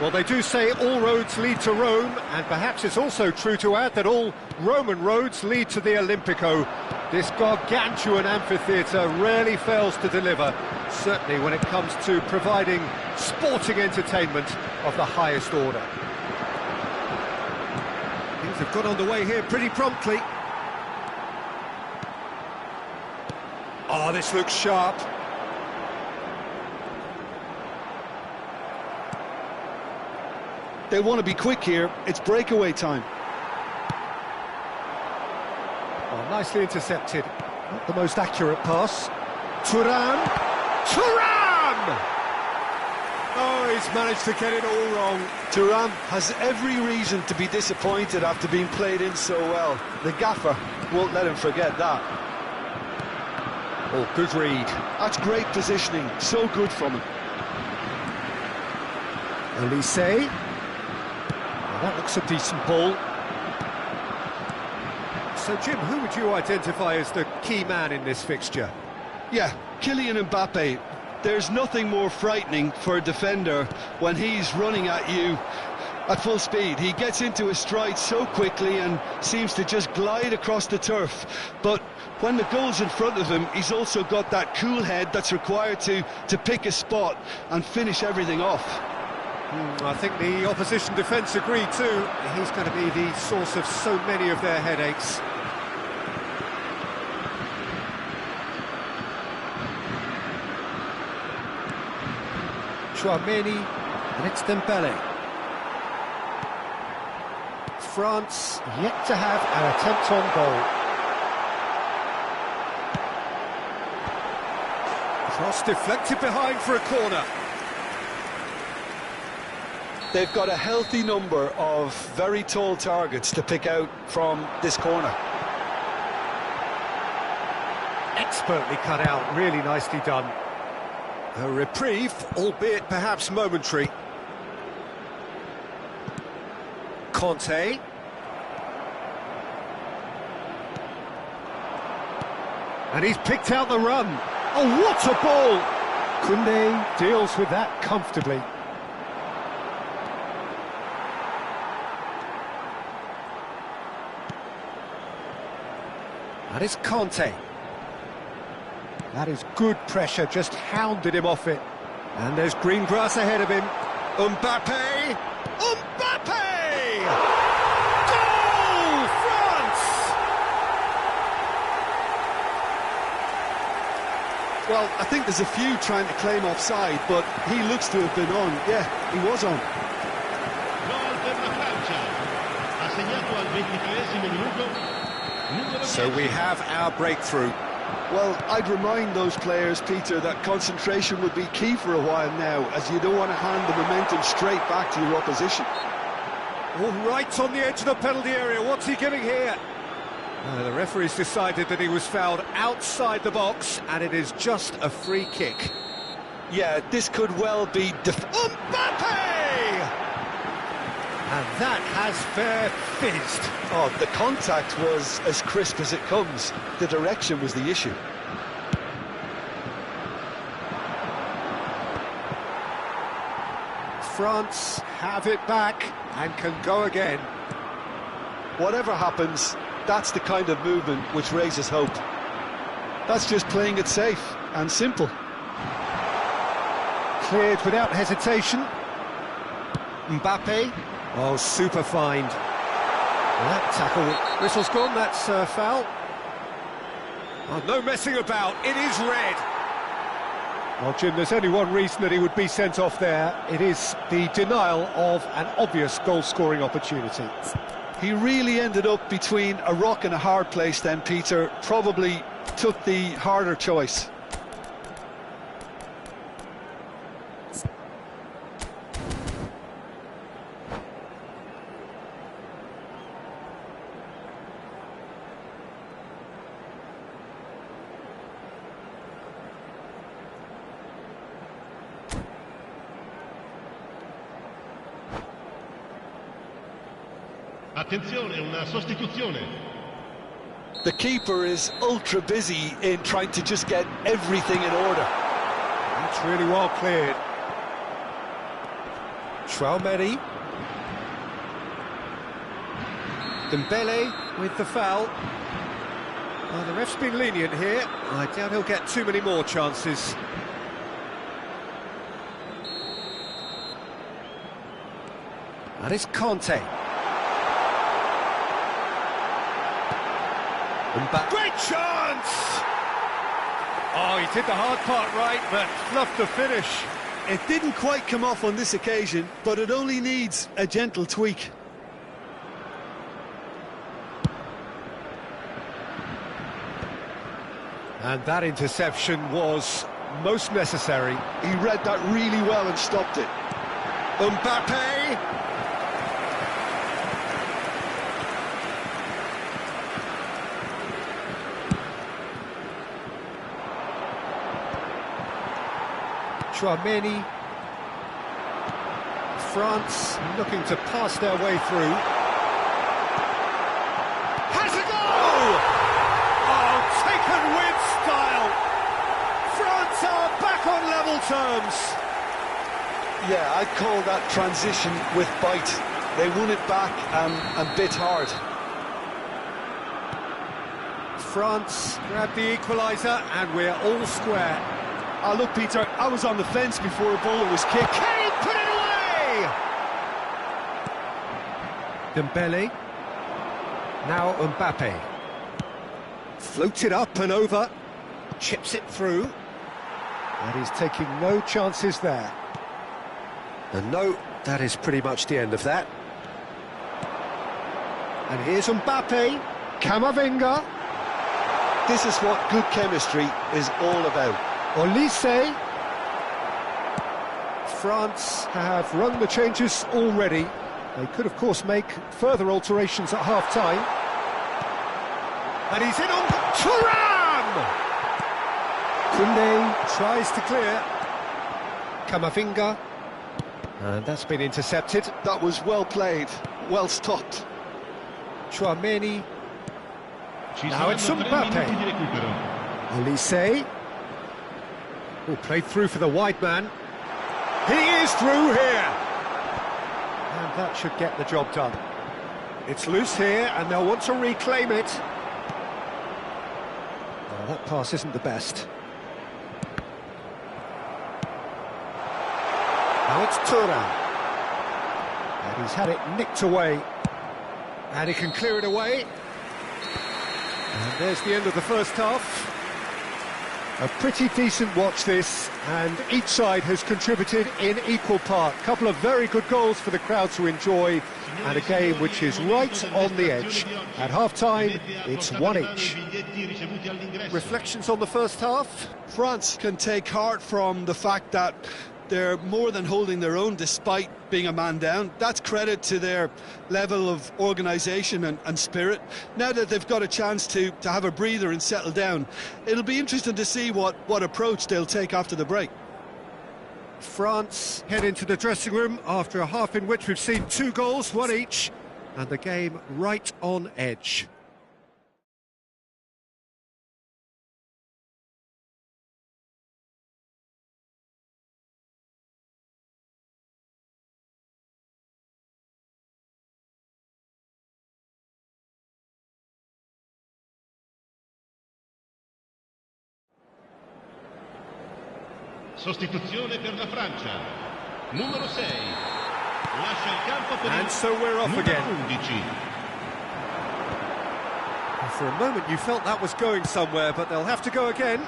Well, they do say all roads lead to Rome, and perhaps it's also true to add that all Roman roads lead to the Olimpico. This gargantuan amphitheatre rarely fails to deliver, certainly when it comes to providing sporting entertainment of the highest order. Things have got underway here pretty promptly. Oh, this looks sharp. They want to be quick here. It's breakaway time. Oh, nicely intercepted. Not the most accurate pass. Thuram! Thuram! Oh, he's managed to get it all wrong. Thuram has every reason to be disappointed after being played in so well. The gaffer won't let him forget that. Oh, good read. That's great positioning. So good from him. Elise. That looks a decent ball. So, Jim, who would you identify as the key man in this fixture? Yeah, Kylian Mbappe. There's nothing more frightening for a defender when he's running at you at full speed. He gets into his stride so quickly and seems to just glide across the turf. But when the goal's in front of him, he's also got that cool head that's required to pick a spot and finish everything off. I think the opposition defence agreed too. He's going to be the source of so many of their headaches. Chouameni, and it's Dembele. France yet to have an attempt on goal. Cross deflected behind for a corner. They've got a healthy number of very tall targets to pick out from this corner. Expertly cut out, really nicely done. A reprieve, albeit perhaps momentary. Conte. And he's picked out the run. Oh, what a ball! Koundé deals with that comfortably. That is Conte. That is good pressure, just hounded him off it. And there's green grass ahead of him. Mbappe! Mbappe! Goal! France! Well, I think there's a few trying to claim offside, but he looks to have been on. Yeah, he was on. Gol per la Francia. Assegnato al 23esimo minuto. So we have our breakthrough. Well, I'd remind those players, Peter, that concentration would be key for a while now, as you don't want to hand the momentum straight back to your opposition. All right on the edge of the penalty area. What's he giving here? The referee's decided that he was fouled outside the box, and it is just a free kick. Yeah, this could well be Mbappe! And that has fair fizzed. Oh, the contact was as crisp as it comes. The direction was the issue. France have it back and can go again. Whatever happens, that's the kind of movement which raises hope. That's just playing it safe and simple. Cleared without hesitation. Mbappe. Oh, super find. That tackle, whistle's gone, that's foul. Oh, no messing about, it is red. Well, Jim, there's only one reason that he would be sent off there. It is the denial of an obvious goal-scoring opportunity. He really ended up between a rock and a hard place then, Peter. Probably took the harder choice. Attenzione, una sostituzione. The keeper is ultra busy in trying to just get everything in order. That's really well cleared. Traumeri. Dembele with the foul. Well, the ref's been lenient here. I doubt he'll get too many more chances. That is Conte. Great chance! Oh, he did the hard part right, but fluffed the finish. It didn't quite come off on this occasion, but it only needs a gentle tweak. And that interception was most necessary. He read that really well and stopped it. Mbappe! Chouameni. France looking to pass their way through. Has a goal! Oh, taken with style! France are back on level terms. Yeah, I'd call that transition with bite. They won it back and bit hard. France grabbed the equaliser and we're all square. Oh, look, Peter, I was on the fence before a ball was kicked. Can he put it away? Dembele. Now Mbappe. Floats it up and over. Chips it through. And he's taking no chances there. And no, that is pretty much the end of that. And here's Mbappe. Camavinga. This is what good chemistry is all about. Olise. France have run the changes already. They could, of course, make further alterations at half-time. And he's in on Thuram! Koundé tries to clear. Camavinga. And that's been intercepted. That was well played, well stopped. Chouameni. Now it's Mbappe. Olise. Oh, played through for the wide man. He is through here! And that should get the job done. It's loose here, and they'll want to reclaim it. Well, that pass isn't the best. Now it's Thuram. And he's had it nicked away. And he can clear it away. And there's the end of the first half. A pretty decent watch this, and each side has contributed in equal part. A couple of very good goals for the crowd to enjoy, and a game which is right on the edge. At half-time, it's one each. Reflections on the first half? France can take heart from the fact that they're more than holding their own despite being a man down. That's credit to their level of organisation and spirit. Now that they've got a chance to have a breather and settle down, it'll be interesting to see what approach they'll take after the break. France head into the dressing room after a half in which we've seen 2 goals, one each, and the game right on edge. Sostituzione per la Francia. Numero 6. Lascia il campo per And so we're off again. 11. For a moment you felt that was going somewhere, but they'll have to go again.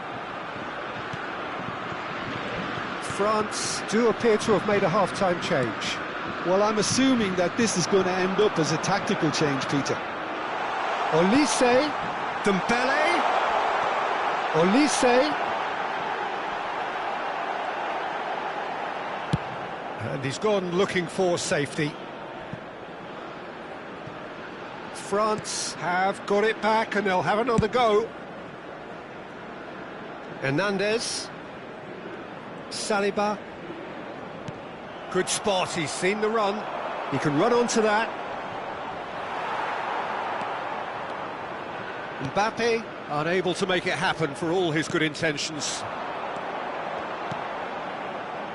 France do appear to have made a half-time change. Well, I'm assuming that this is going to end up as a tactical change, Peter. Olise. Dembele. Olise. And he's gone looking for safety. France have got it back and they'll have another go. Hernandez. Saliba. Good spot, he's seen the run. He can run onto that. Mbappe unable to make it happen for all his good intentions.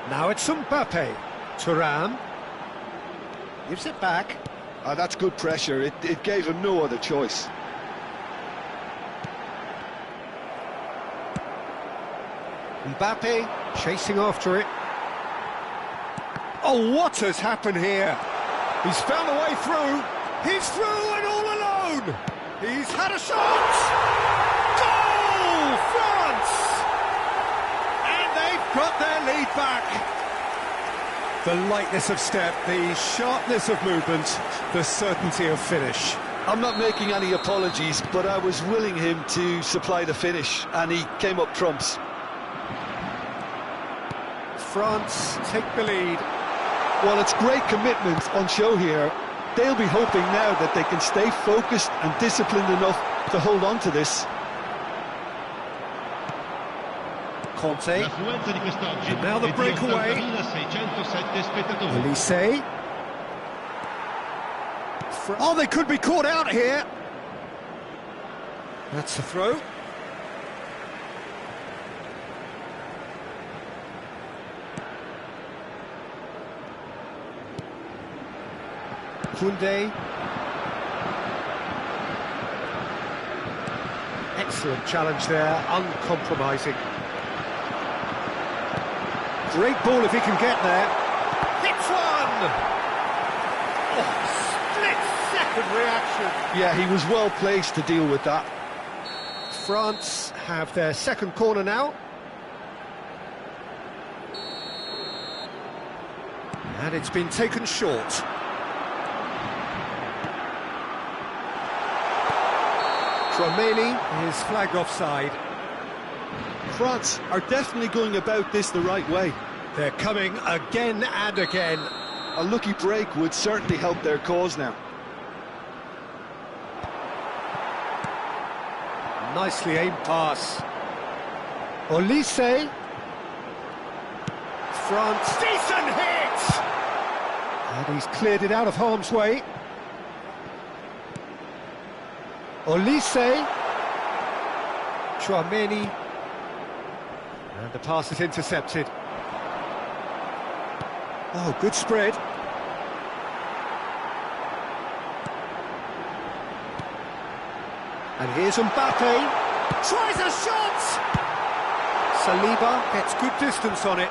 Now it's Mbappe. Thuram gives it back. That's good pressure. It gave him no other choice. Mbappe chasing after it. Oh, what has happened here? He's found a way through. He's through and all alone. He's had a shot. Goal, France! And they've got their lead back. The lightness of step, the sharpness of movement, the certainty of finish. I'm not making any apologies, but I was willing him to supply the finish, and he came up trumps. France take the lead. Well, it's great commitment on show here. They'll be hoping now that they can stay focused and disciplined enough to hold on to this. Conte. L'affluenza di quest'oggi And now the è di breakaway. 80.607 spettatori. Elise. Oh, they could be caught out here. That's a throw. Koundé. Excellent challenge there, uncompromising. Great ball if he can get there. Hits one! Oh, split-second reaction. Yeah, he was well placed to deal with that. France have their second corner now. And it's been taken short. Tchouaméni is flagged offside. France are definitely going about this the right way. They're coming again and again. A lucky break would certainly help their cause now. Nicely aimed pass. Olise. France. Decent hit! And he's cleared it out of harm's way. Olise. Tchouaméni. And the pass is intercepted. Oh, good spread. And here's Mbappe. Tries a shot! Saliba gets good distance on it.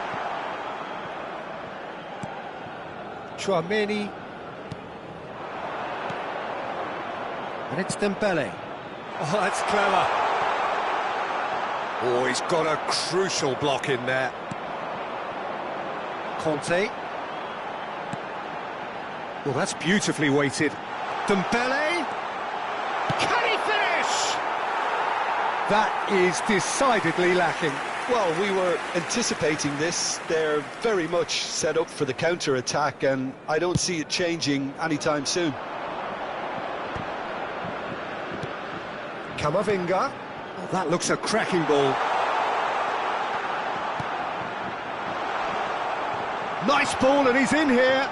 Tchouaméni. And it's Dembele. Oh, that's clever. Oh, he's got a crucial block in there. Conte. Well, that's beautifully weighted. Dembele. Can he finish? That is decidedly lacking. Well, we were anticipating this. They're very much set up for the counter-attack, and I don't see it changing anytime soon. Camavinga. Oh, that looks a cracking ball. Nice ball, and he's in here.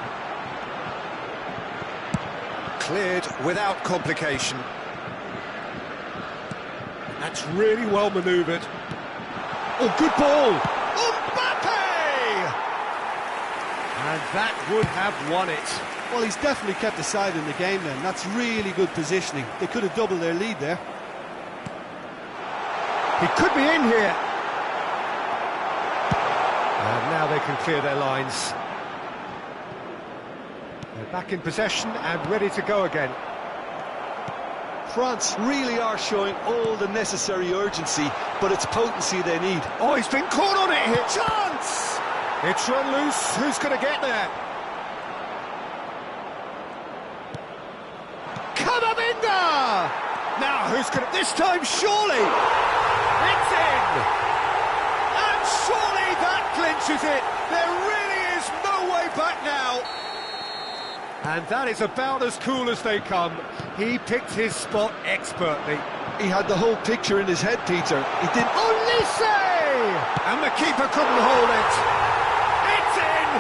Cleared without complication. That's really well manoeuvred. Oh, good ball! Mbappe! And that would have won it. Well, he's definitely kept the side in the game then. That's really good positioning. They could have doubled their lead there. He could be in here. And now they can clear their lines. They're back in possession and ready to go again. France really are showing all the necessary urgency, but it's potency they need. Oh, he's been caught on it here. Chance! It's run loose. Who's going to get there? Camavinga! Now, who's going to... This time, surely! It's in! And surely that clinches it! There really is no way back now! And that is about as cool as they come. He picked his spot expertly. He had the whole picture in his head, Peter. He didn't... Olise! And the keeper couldn't hold it. It's in!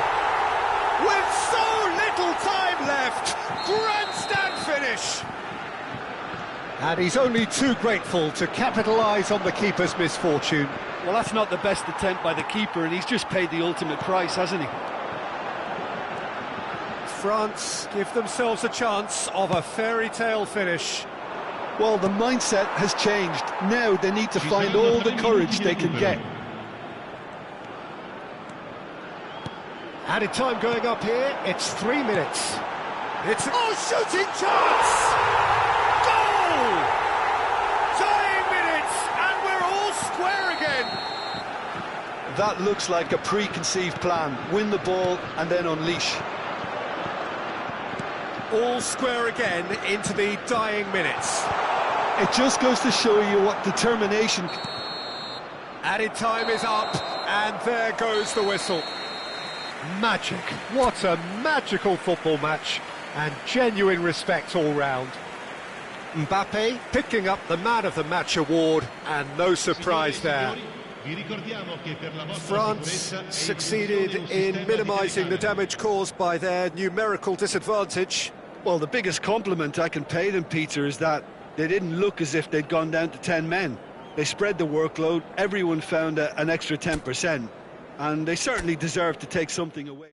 With so little time left. Grandstand finish. And he's only too grateful to capitalise on the keeper's misfortune. Well, that's not the best attempt by the keeper, and he's just paid the ultimate price, hasn't he? France give themselves a chance of a fairy tale finish. Well, the mindset has changed. Now they need to find all the courage they can get. Added time going up here, it's 3 minutes. It's a shooting chance! Goal! Tying minutes, and we're all square again. That looks like a preconceived plan. Win the ball and then unleash. All square again into the dying minutes. It just goes to show you what determination... Added time is up, and there goes the whistle. Magic. What a magical football match, and genuine respect all round. Mbappe picking up the Man of the Match award, and no surprise there. France succeeded in minimising the damage caused by their numerical disadvantage. Well, the biggest compliment I can pay them, Peter, is that they didn't look as if they'd gone down to 10 men. They spread the workload, everyone found an extra 10%, and they certainly deserve to take something away.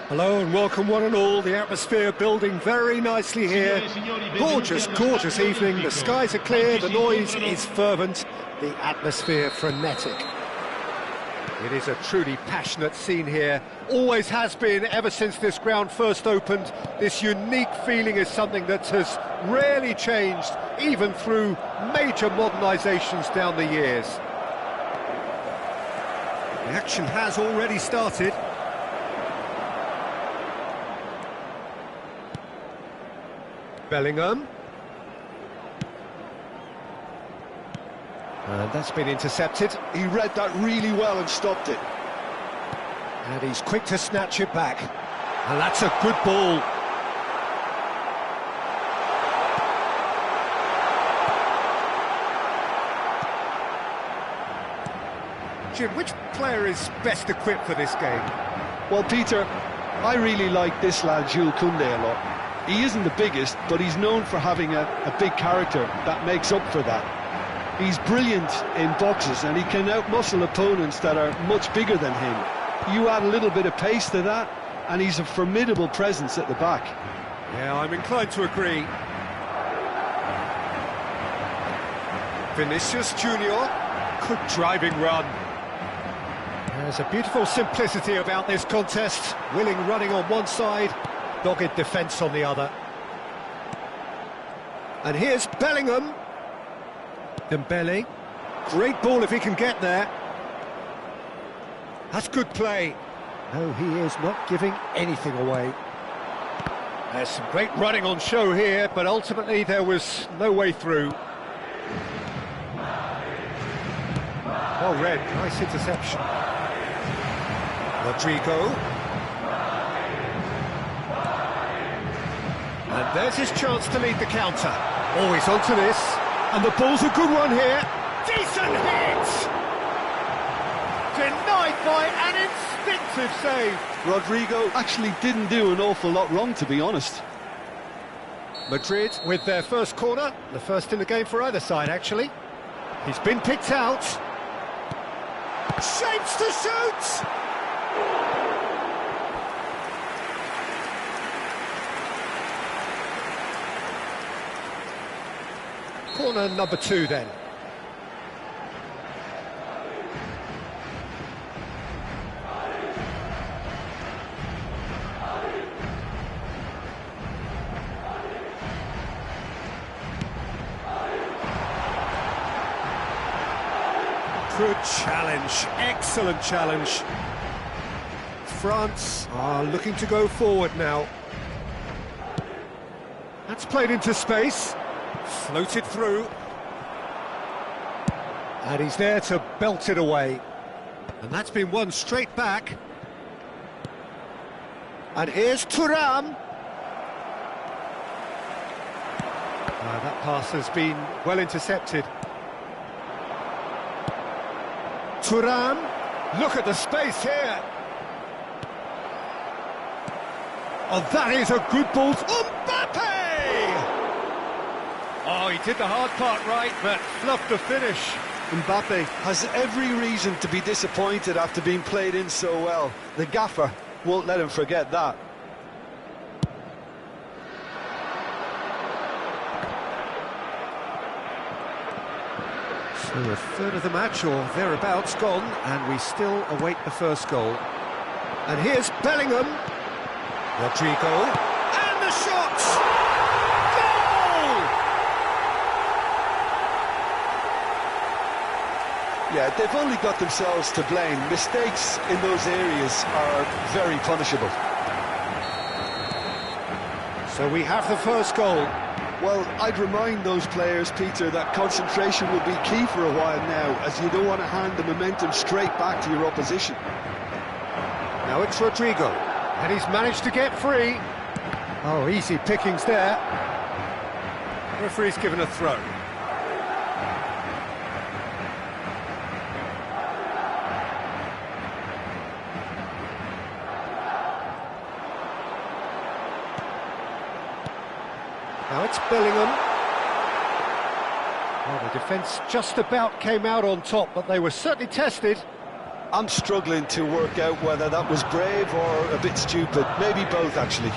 Hello and welcome one and all, the atmosphere building very nicely here. Gorgeous, gorgeous evening, the skies are clear, the noise is fervent, the atmosphere frenetic. It is a truly passionate scene here, always has been ever since this ground first opened. This unique feeling is something that has rarely changed, even through major modernisations down the years. The action has already started. Bellingham. And that's been intercepted. He read that really well and stopped it. And he's quick to snatch it back. And that's a good ball. Jim, which player is best equipped for this game? Well, Peter, I really like this lad, Jules Koundé, a lot. He isn't the biggest, but he's known for having a big character that makes up for that. He's brilliant in boxes, and he can outmuscle opponents that are much bigger than him. You add a little bit of pace to that, and he's a formidable presence at the back. Yeah, I'm inclined to agree. Vinicius Junior, good driving run. There's a beautiful simplicity about this contest. Willing running on one side, dogged defence on the other. And here's Bellingham. Dembele. Great ball if he can get there. That's good play. No, he is not giving anything away. There's some great running on show here, but ultimately there was no way through. Well read, nice interception. Rodrigo. And there's his chance to lead the counter. Always onto this. And the ball's a good one here. Decent hit! Denied by an instinctive save. Rodrigo actually didn't do an awful lot wrong, to be honest. Madrid with their first corner. The first in the game for either side, actually. He's been picked out. Shapes to shoot! Corner number 2 then. Good challenge, excellent challenge. France are looking to go forward now. That's played into space. Floated through. And he's there to belt it away. And that's been won straight back. And here's Thuram. That pass has been well intercepted. Thuram. Look at the space here. Oh, that is a good ball. Mbappe! Oh, he did the hard part right, but fluffed the finish. Mbappe has every reason to be disappointed after being played in so well. The gaffer won't let him forget that. So a third of the match, or thereabouts, gone, and we still await the first goal. And here's Bellingham. Rodrigo. And the shot! Goal! Yeah, they've only got themselves to blame. Mistakes in those areas are very punishable. So we have the first goal. Well, I'd remind those players, Peter, that concentration will be key for a while now, as you don't want to hand the momentum straight back to your opposition. Now it's Rodrigo, and he's managed to get free. Oh, easy pickings there. Referee's given a throw. Now it's Bellingham. Well, the defence just about came out on top, but they were certainly tested. I'm struggling to work out whether that was brave or a bit stupid. Maybe both, actually.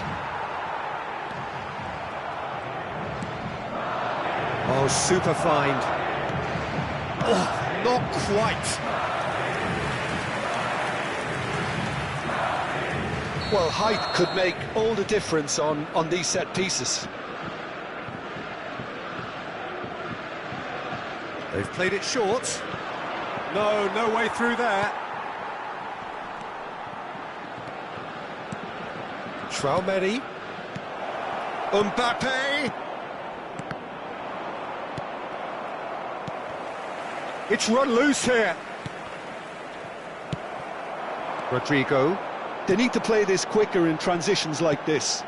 Oh, super find. Oh, not quite. Well, height could make all the difference on these set pieces. They've played it short. No way through there. Traumeri. Mbappe! It's run loose here. Rodrigo. They need to play this quicker in transitions like this.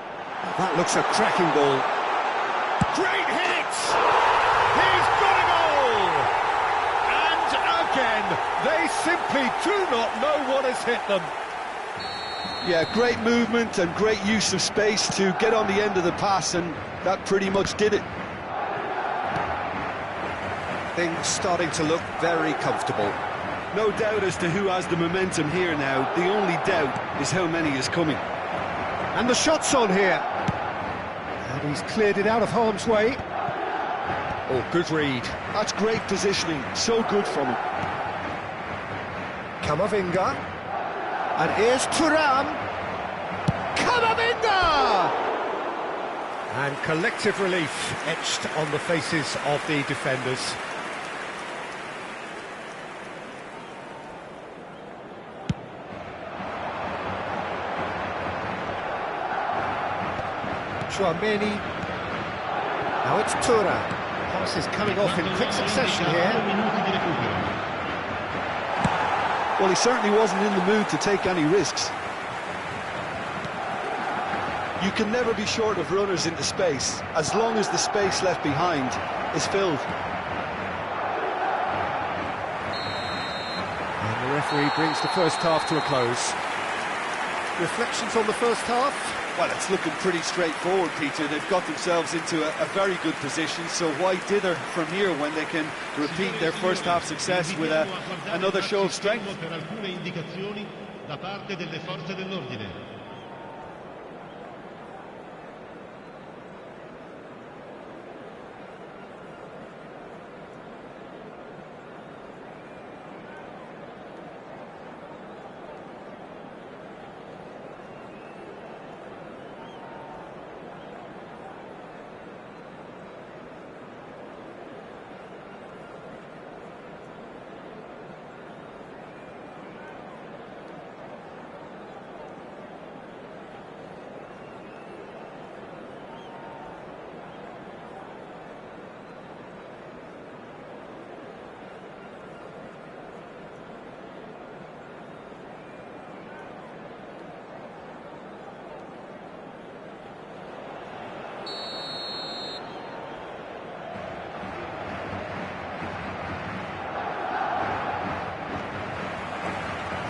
That looks a cracking ball. Great hit! He's got a goal! And again, they simply do not know what has hit them. Yeah, great movement and great use of space to get on the end of the pass, and that pretty much did it. Things starting to look very comfortable. No doubt as to who has the momentum here now. The only doubt is how many is coming. And the shot's on here. And he's cleared it out of harm's way. Oh, good read. That's great positioning. So good from him. Camavinga. And here's Thuram. Camavinga! And collective relief etched on the faces of the defenders. Chouameni. Now it's Thuram. Passes coming off in quick succession here. Well, he certainly wasn't in the mood to take any risks. You can never be short of runners into space, as long as the space left behind is filled. And the referee brings the first half to a close. Reflections on the first half? Well, it's looking pretty straightforward, Peter. They've got themselves into a very good position, so why dither from here when they can repeat their first half success with another show of strength?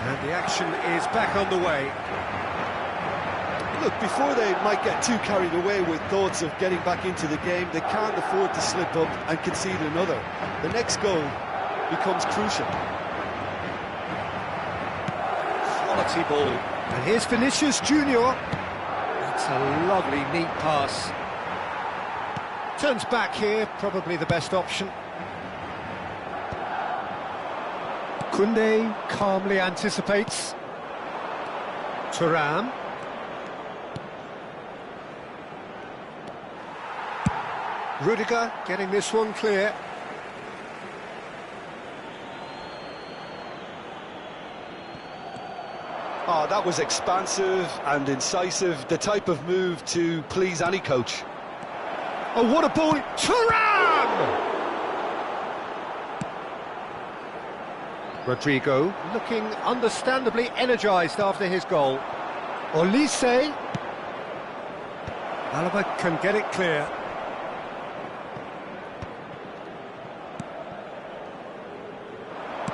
And the action is back on the way. Look, before they might get too carried away with thoughts of getting back into the game, they can't afford to slip up and concede another. The next goal becomes crucial. Quality ball. And here's Vinicius Junior. That's a lovely, neat pass. Turns back here, probably the best option. Koundé calmly anticipates. Thuram. Rudiger getting this one clear. Oh, that was expansive and incisive, the type of move to please any coach. Oh, what a ball! Thuram! Rodrigo looking understandably energised after his goal. Olise. Alaba can get it clear.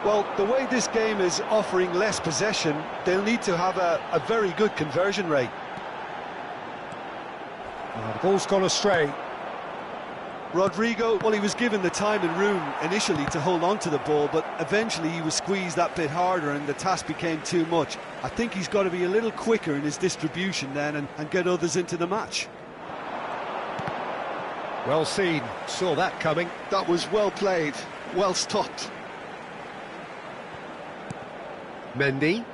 Well, the way this game is offering less possession, they'll need to have a very good conversion rate. Oh, the ball's gone astray. Rodrigo, well, he was given the time and room initially to hold on to the ball, but eventually he was squeezed that bit harder and the task became too much. I think he's got to be a little quicker in his distribution then and get others into the match. Well seen, saw that coming. That was well played, well stopped. Mendy.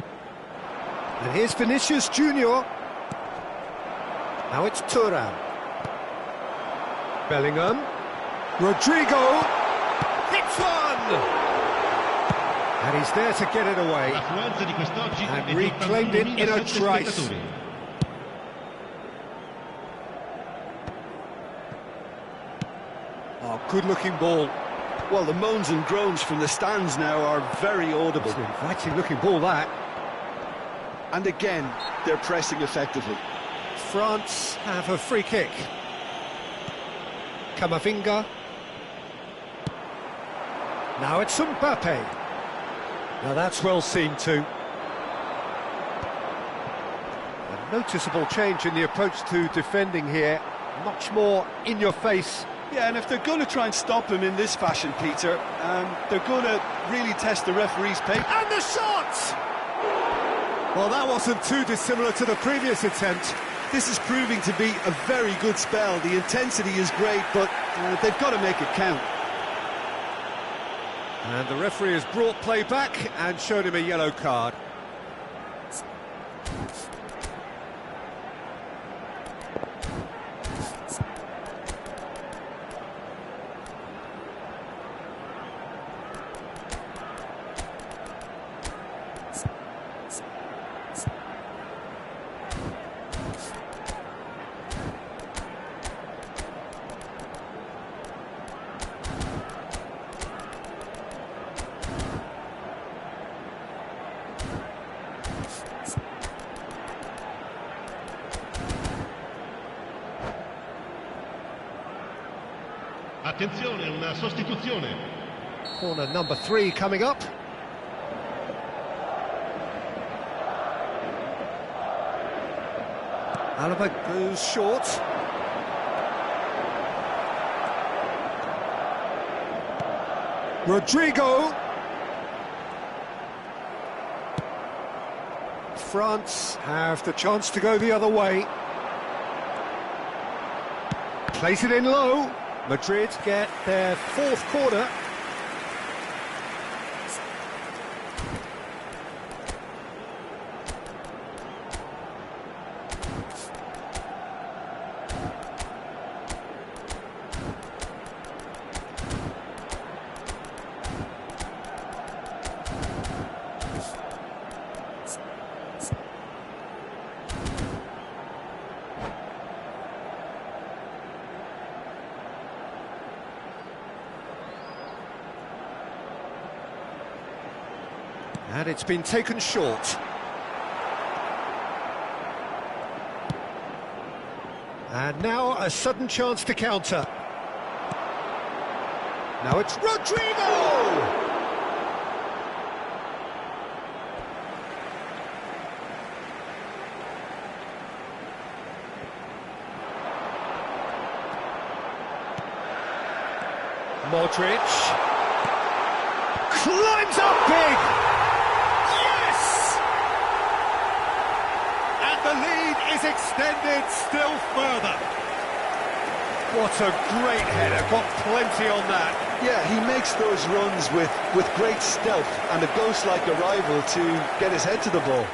And here's Vinicius Junior. Now it's Thuram. Bellingham. Rodrigo. Hits one! And he's there to get it away. And reclaimed it in a trice. Oh, good-looking ball. Well, the moans and groans from the stands now are very audible. It's an inviting-looking ball, that. And again, they're pressing effectively. France have a free kick. Camavinga. Now it's Mbappe. Now that's well seen too. A noticeable change in the approach to defending here. Much more in your face. Yeah, and if they're going to try and stop him in this fashion, Peter, they're going to really test the referee's patience. And the shot! Well, that wasn't too dissimilar to the previous attempt. This is proving to be a very good spell. The intensity is great, but they've got to make it count. And the referee has brought play back and shown him a yellow card. Attenzione, una sostituzione. Corner number 3 coming up. Alaba goes short. Rodrigo. France have the chance to go the other way. Place it in low. Madrid get their 4th corner. And it's been taken short. And now a sudden chance to counter. Now it's Rodrigo! Modric. Climbs up big! The lead is extended still further. What a great header, got plenty on that. Yeah, he makes those runs with great stealth and a ghost-like arrival to get his head to the ball.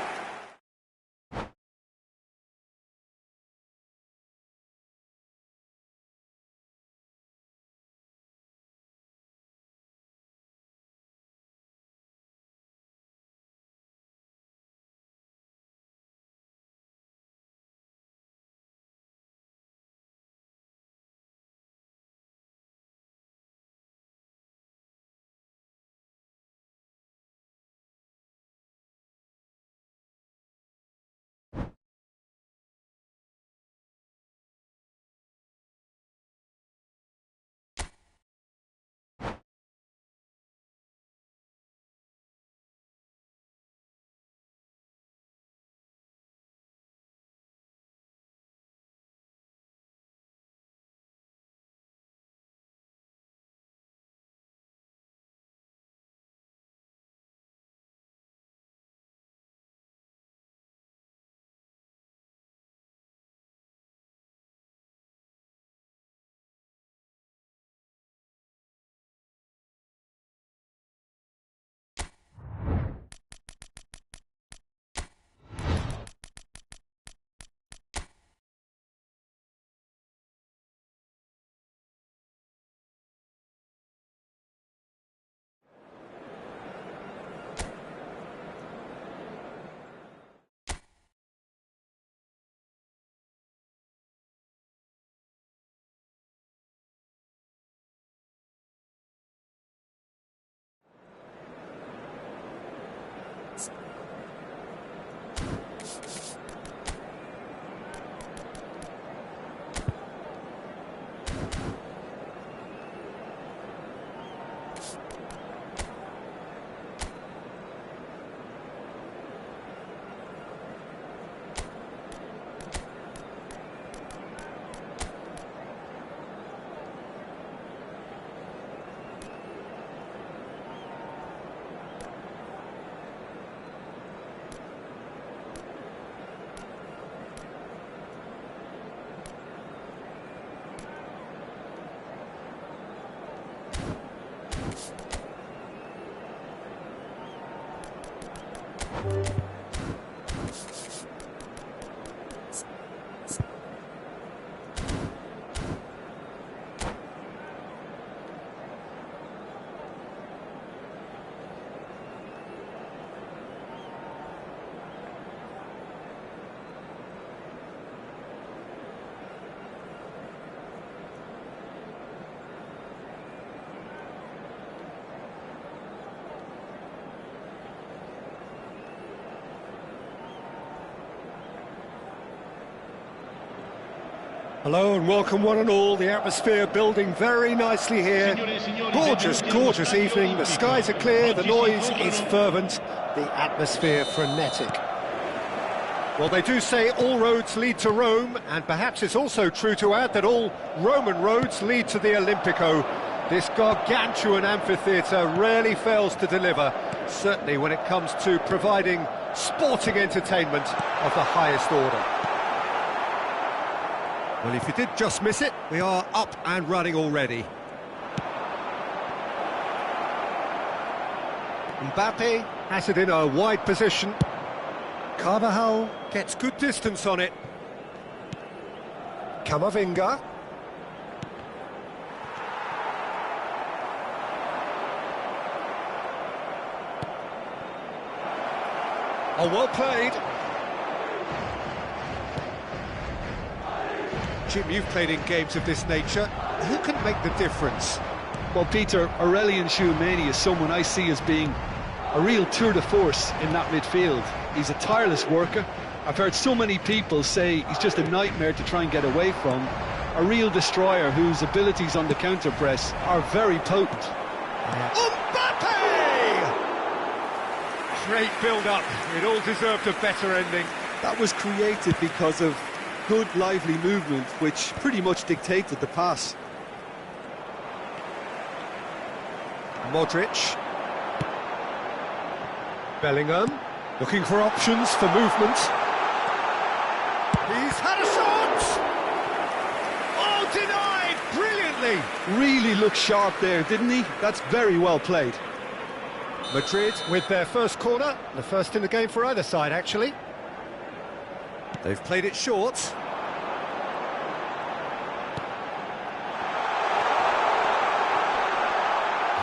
Hello and welcome one and all. The atmosphere building very nicely here. Gorgeous, gorgeous evening. The skies are clear, the noise is fervent, the atmosphere frenetic. Well, they do say all roads lead to Rome, and perhaps it's also true to add that all Roman roads lead to the Olimpico. This gargantuan amphitheatre rarely fails to deliver, certainly when it comes to providing sporting entertainment of the highest order. Well, if you did just miss it, we are up and running already. Mbappe has it in a wide position. Carvajal gets good distance on it. Camavinga. Oh, well played. Jim, you've played in games of this nature. Who can make the difference? Well, Peter, Aurelian Tchouameni is someone I see as being a real tour de force in that midfield. He's a tireless worker. I've heard so many people say he's just a nightmare to try and get away from. A real destroyer whose abilities on the counter-press are very potent. Mbappe! Great build-up. It all deserved a better ending. That was created because of good, lively movement, which pretty much dictated the pass. Modric. Bellingham, looking for options for movement. He's had a shot! Oh, denied! Brilliantly! Really looked sharp there, didn't he? That's very well played. Madrid with their first corner, the first in the game for either side, actually. They've played it short.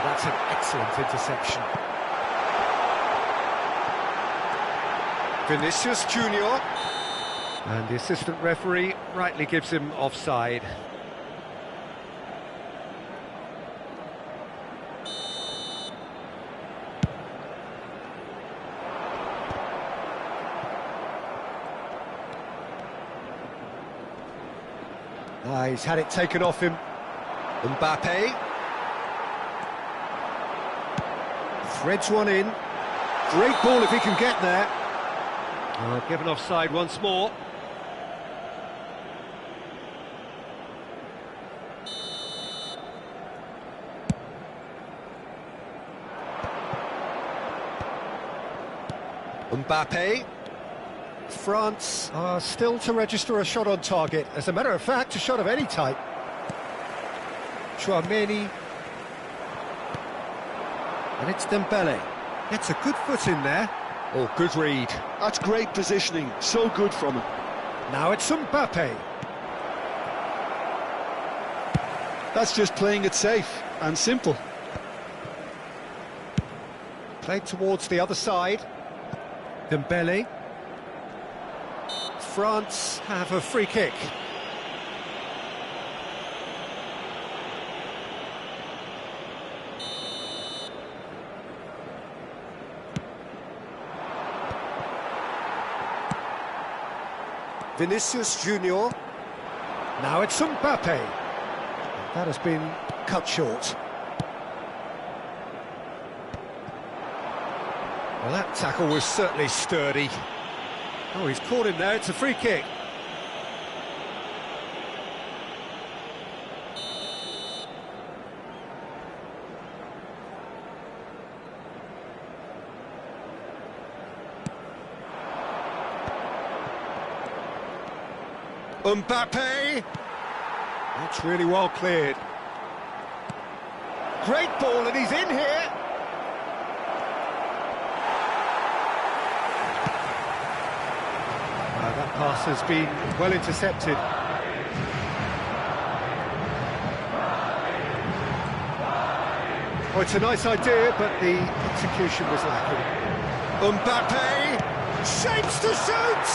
That's an excellent interception. Vinicius Junior. And the assistant referee rightly gives him offside. He's had it taken off him. Mbappe. Threads one in. Great ball if he can get there. Given offside once more. Mbappe. France are still to register a shot on target. As a matter of fact, a shot of any type. Tchouameni. And it's Dembele. Gets a good foot in there. Oh, good read. That's great positioning. So good from him. Now it's Mbappe. That's just playing it safe and simple. Played towards the other side. Dembele. France have a free kick. Vinicius Junior. Now it's Mbappe. That has been cut short. Well, that tackle was certainly sturdy. Oh, he's caught him there. It's a free kick. Mbappe! That's really well cleared. Great ball, and he's in here. That pass has been well intercepted. Oh, it's a nice idea, but the execution was lacking. Mbappe shapes to shoot!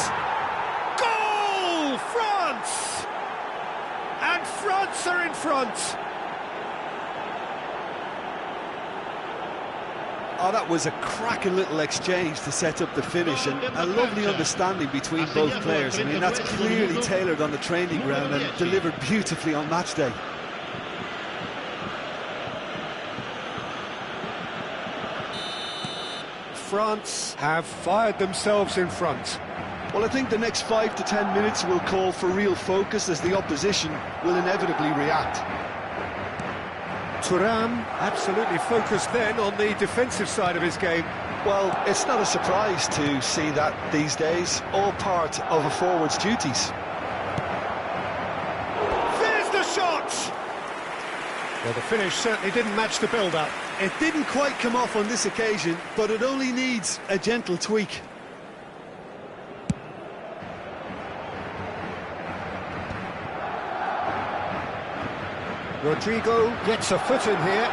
Goal! France! And France are in front. Oh, that was a cracking little exchange to set up the finish, and a lovely understanding between both players. I mean, that's clearly tailored on the training ground and delivered beautifully on match day. France have fired themselves in front. Well, I think the next 5 to 10 minutes will call for real focus, as the opposition will inevitably react. Thuram absolutely focused then on the defensive side of his game. Well, it's not a surprise to see that these days, all part of a forward's duties. There's the shot! Well, the finish certainly didn't match the build-up. It didn't quite come off on this occasion, but it only needs a gentle tweak. Rodrigo gets a foot in here.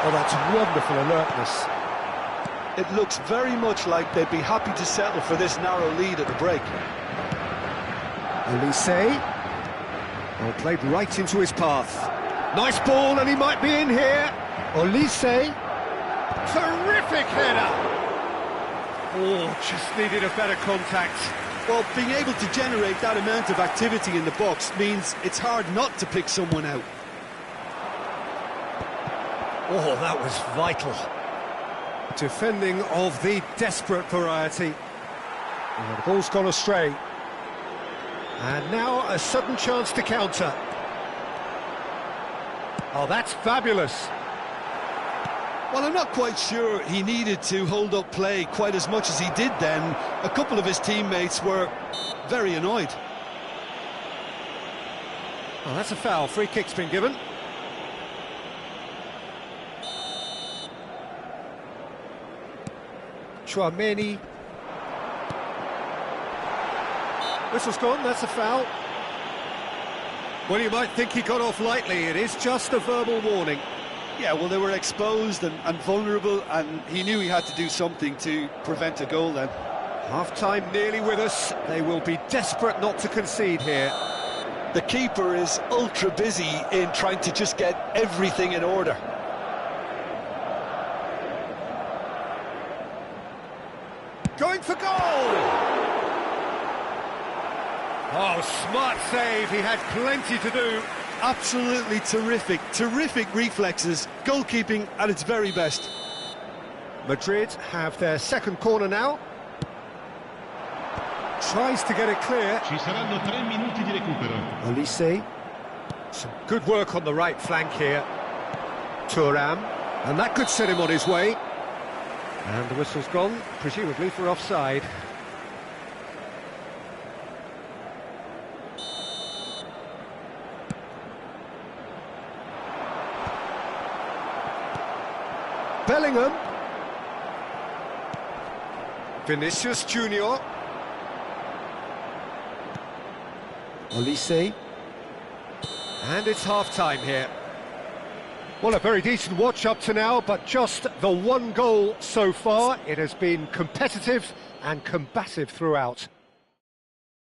Oh, that's wonderful alertness. It looks very much like they'd be happy to settle for this narrow lead at the break. Olise. Well, played right into his path. Nice ball, and he might be in here. Olise. Terrific header. Oh, just needed a better contact. Well, being able to generate that amount of activity in the box means it's hard not to pick someone out. Oh, that was vital. Defending of the desperate variety. Oh, the ball's gone astray. And now a sudden chance to counter. Oh, that's fabulous. Well, I'm not quite sure he needed to hold up play quite as much as he did then. A couple of his teammates were very annoyed. Oh, that's a foul. Free kick's been given. Chouameni. Whistle's gone, that's a foul. Well, you might think he got off lightly. It is just a verbal warning. Yeah, well, they were exposed and vulnerable, and he knew he had to do something to prevent a goal then. Half-time nearly with us. They will be desperate not to concede here. The keeper is ultra busy in trying to just get everything in order. Going for goal! Oh, smart save. He had plenty to do. Absolutely terrific reflexes, goalkeeping at its very best. Madrid have their second corner now. Tries to get it clear. Ci saranno 3 minuti di recupero. Olise. Some good work on the right flank here. Thuram. And that could set him on his way. And the whistle's gone, presumably for offside. Bellingham. Vinicius Junior. Olise. And it's half-time here. Well, a very decent watch up to now, but just the one goal so far. It has been competitive and combative throughout.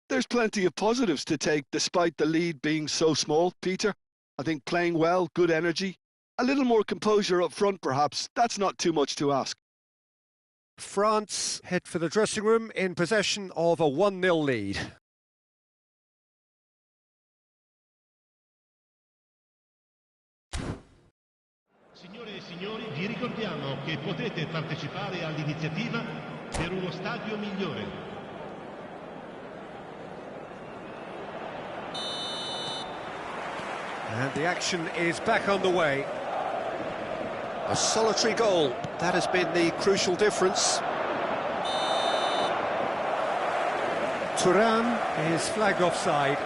There's plenty of positives to take despite the lead being so small, Peter. I think playing well, good energy. A little more composure up front, perhaps. That's not too much to ask. France head for the dressing room in possession of a 1-0 lead. Signore e signori, vi ricordiamo che potete partecipare all'iniziativa per uno stadio migliore. And the action is back underway. A solitary goal, that has been the crucial difference. Thuram is flagged offside.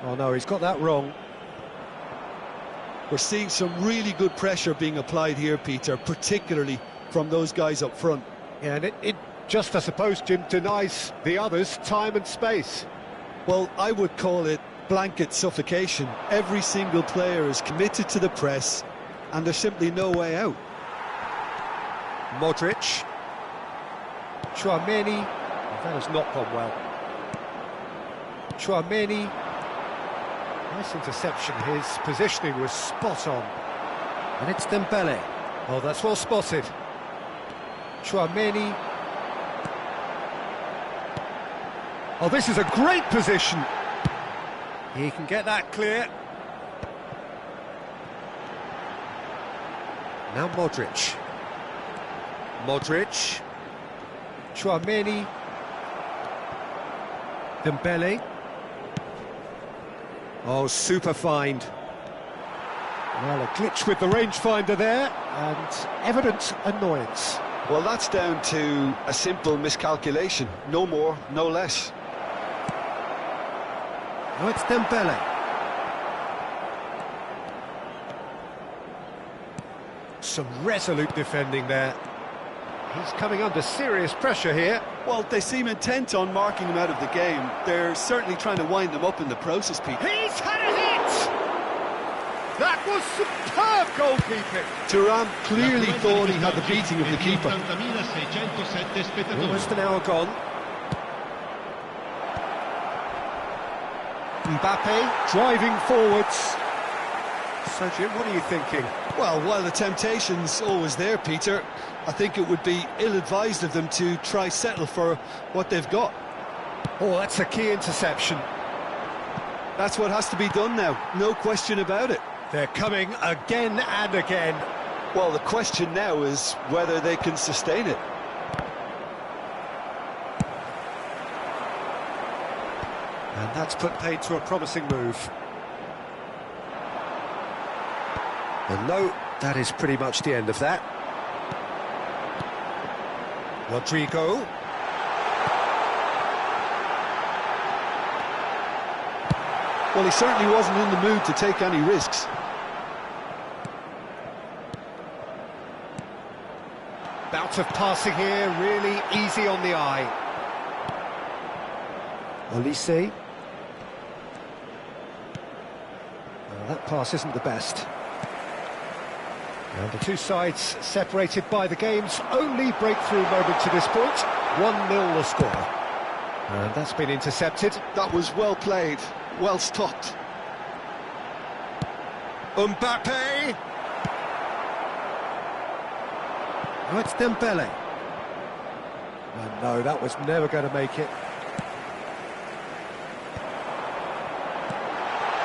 Oh no, he's got that wrong. We're seeing some really good pressure being applied here, Peter, particularly from those guys up front. Yeah, and it just, I suppose, Jim, denies the others time and space. Well, I would call it blanket suffocation. Every single player is committed to the press, and there's simply no way out. Modric. Chouameni. That has not gone well. Chouameni. Nice interception, his positioning was spot on. And it's Dembele. Oh, that's well spotted. Chouameni. Oh, this is a great position. He can get that clear. Now Modric. Modric. Chouameni. Dembele. Oh, super find. Well, a glitch with the rangefinder there, and evident annoyance. Well, that's down to a simple miscalculation. No more, no less. Now it's Dembele. Some resolute defending there. He's coming under serious pressure here. Well, they seem intent on marking him out of the game. They're certainly trying to wind them up in the process, Pete. He's had a hit! That was superb goalkeeping. Thuram clearly thought he had the beating of the keeper. Almost an hour gone. Mbappe driving forwards. So, Jim, what are you thinking? Well, while the temptation's always there, Peter, I think it would be ill-advised of them to try settle for what they've got. Oh, that's a key interception. That's what has to be done now, no question about it. They're coming again and again. Well, the question now is whether they can sustain it. And that's put paid to a promising move. And no, that is pretty much the end of that. Rodrigo. Well, he certainly wasn't in the mood to take any risks. Bout of passing here, really easy on the eye. Olise. Well, that pass isn't the best. And the two sides separated by the game's only breakthrough moment to this point. 1-0 the score. And that's been intercepted. That was well played, well stopped. Mbappe! Oh, it's Dembele. And no, that was never going to make it.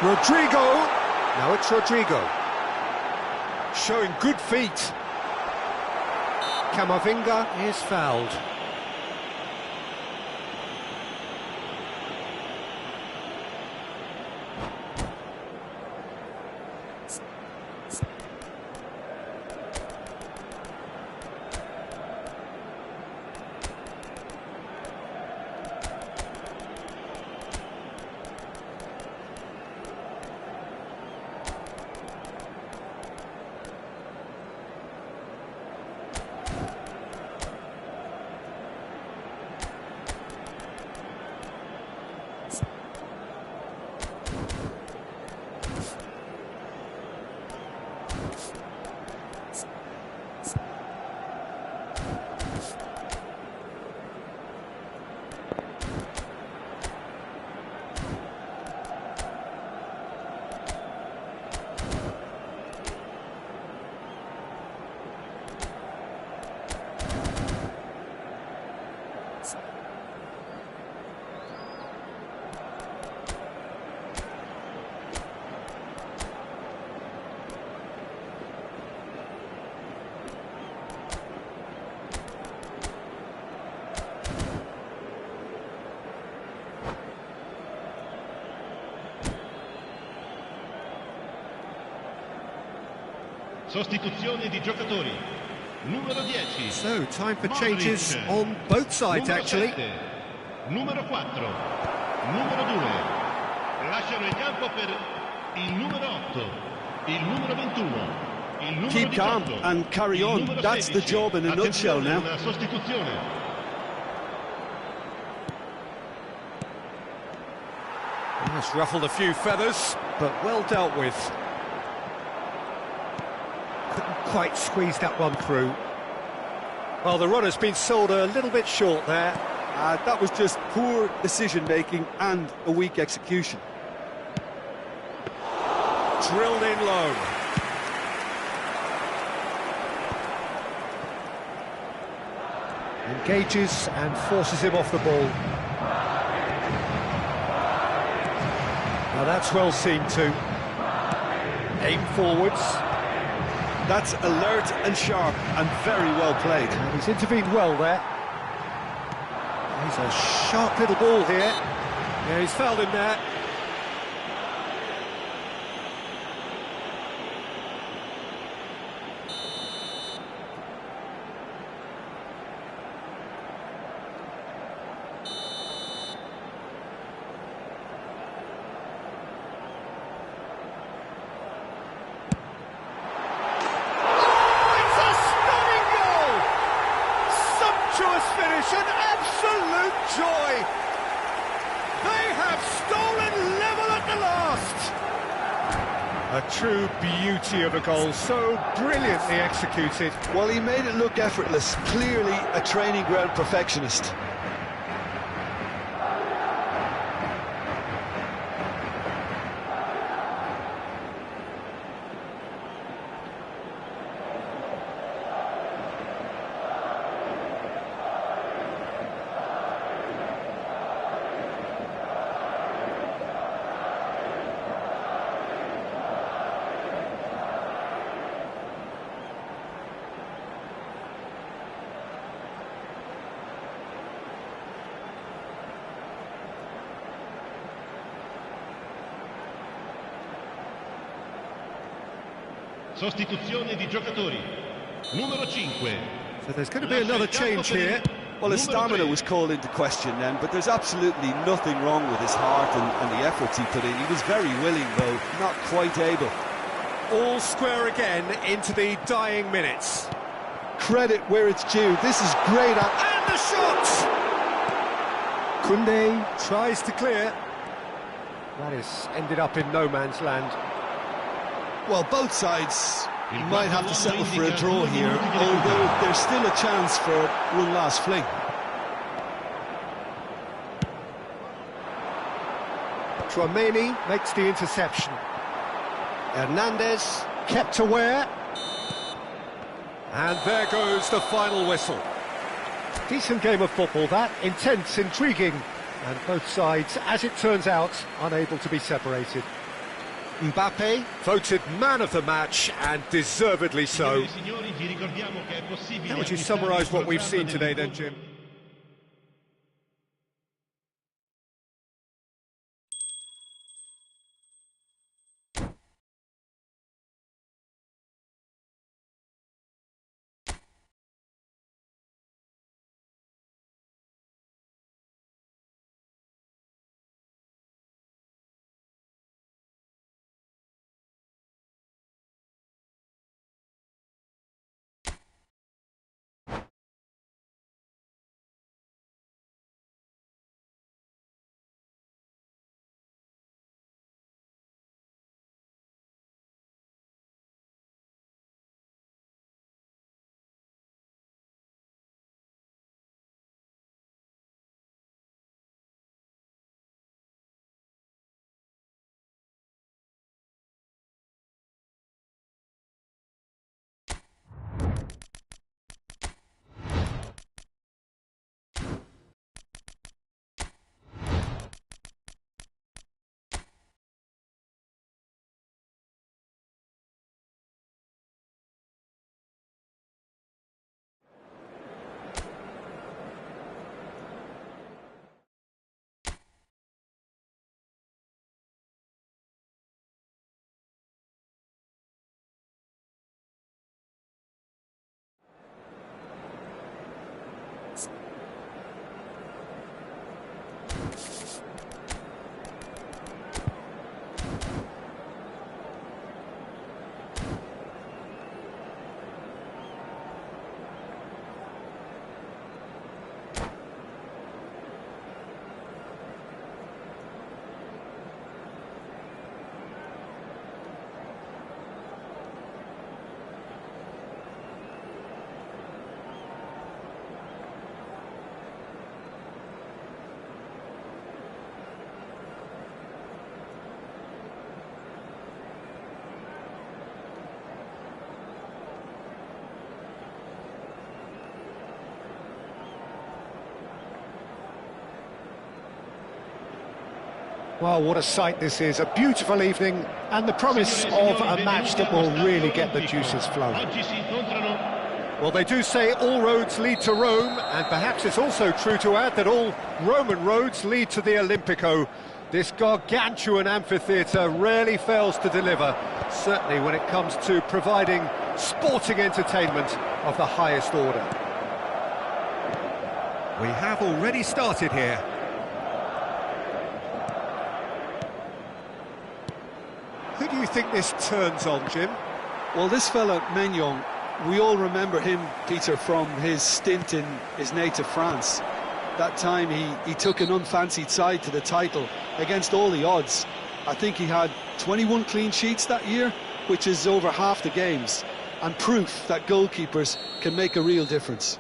Rodrigo! Now it's Rodrigo. Showing good feet. Camavinga is fouled. Sostituzione di giocatori. Numero 10. So, time for changes on both sides, actually. 7. Numero 4. Numero 2. Lasciano il campo per il numero 8. Il numero 21. Il numero Keep 18, calm and carry on. That's the job in a nutshell now. Una sostituzione. Has ruffled a few feathers, but well dealt with. Couldn't quite squeeze that one through. Well, the runner's been sold a little bit short there. That was just poor decision-making and a weak execution. drilled in low. Engages and forces him off the ball. Now that's well seen too. Aim forwards. That's alert and sharp and very well played. And he's intervened well there. He's a sharp little ball here. Yeah, he's fouled him there. Finish, an absolute joy. They have stolen level at the last. A true beauty of a goal, so brilliantly executed. Well, he made it look effortless, clearly a training ground perfectionist. Sostituzione di giocatori. Numero 5. So there's going to be another change here. Well, his stamina was called into question then, but there's absolutely nothing wrong with his heart and the efforts he put in. He was very willing, though, not quite able. All square again into the dying minutes. Credit where it's due. This is great. And the shot! Koundé tries to clear. That is ended up in no man's land. Well, both sides might have to settle for a draw here, although there's still a chance for one last fling. Tchouaméni makes the interception. Hernandez kept aware. And there goes the final whistle. Decent game of football, that. Intense, intriguing. And both sides, as it turns out, unable to be separated. Mbappe voted man of the match, and deservedly so. How would you summarise what we've seen today then, Jim? Well, what a sight this is, a beautiful evening, and the promise of a match that will really get the juices flowing. Well, they do say all roads lead to Rome, and perhaps it's also true to add that all Roman roads lead to the Olimpico. This gargantuan amphitheatre rarely fails to deliver, certainly when it comes to providing sporting entertainment of the highest order. We have already started here. Who do you think this turns on, Jim? Well, this fella, Maignan, we all remember him, Peter, from his stint in his native France. That time he took an unfancied side to the title against all the odds. I think he had 21 clean sheets that year, which is over half the games, and proof that goalkeepers can make a real difference.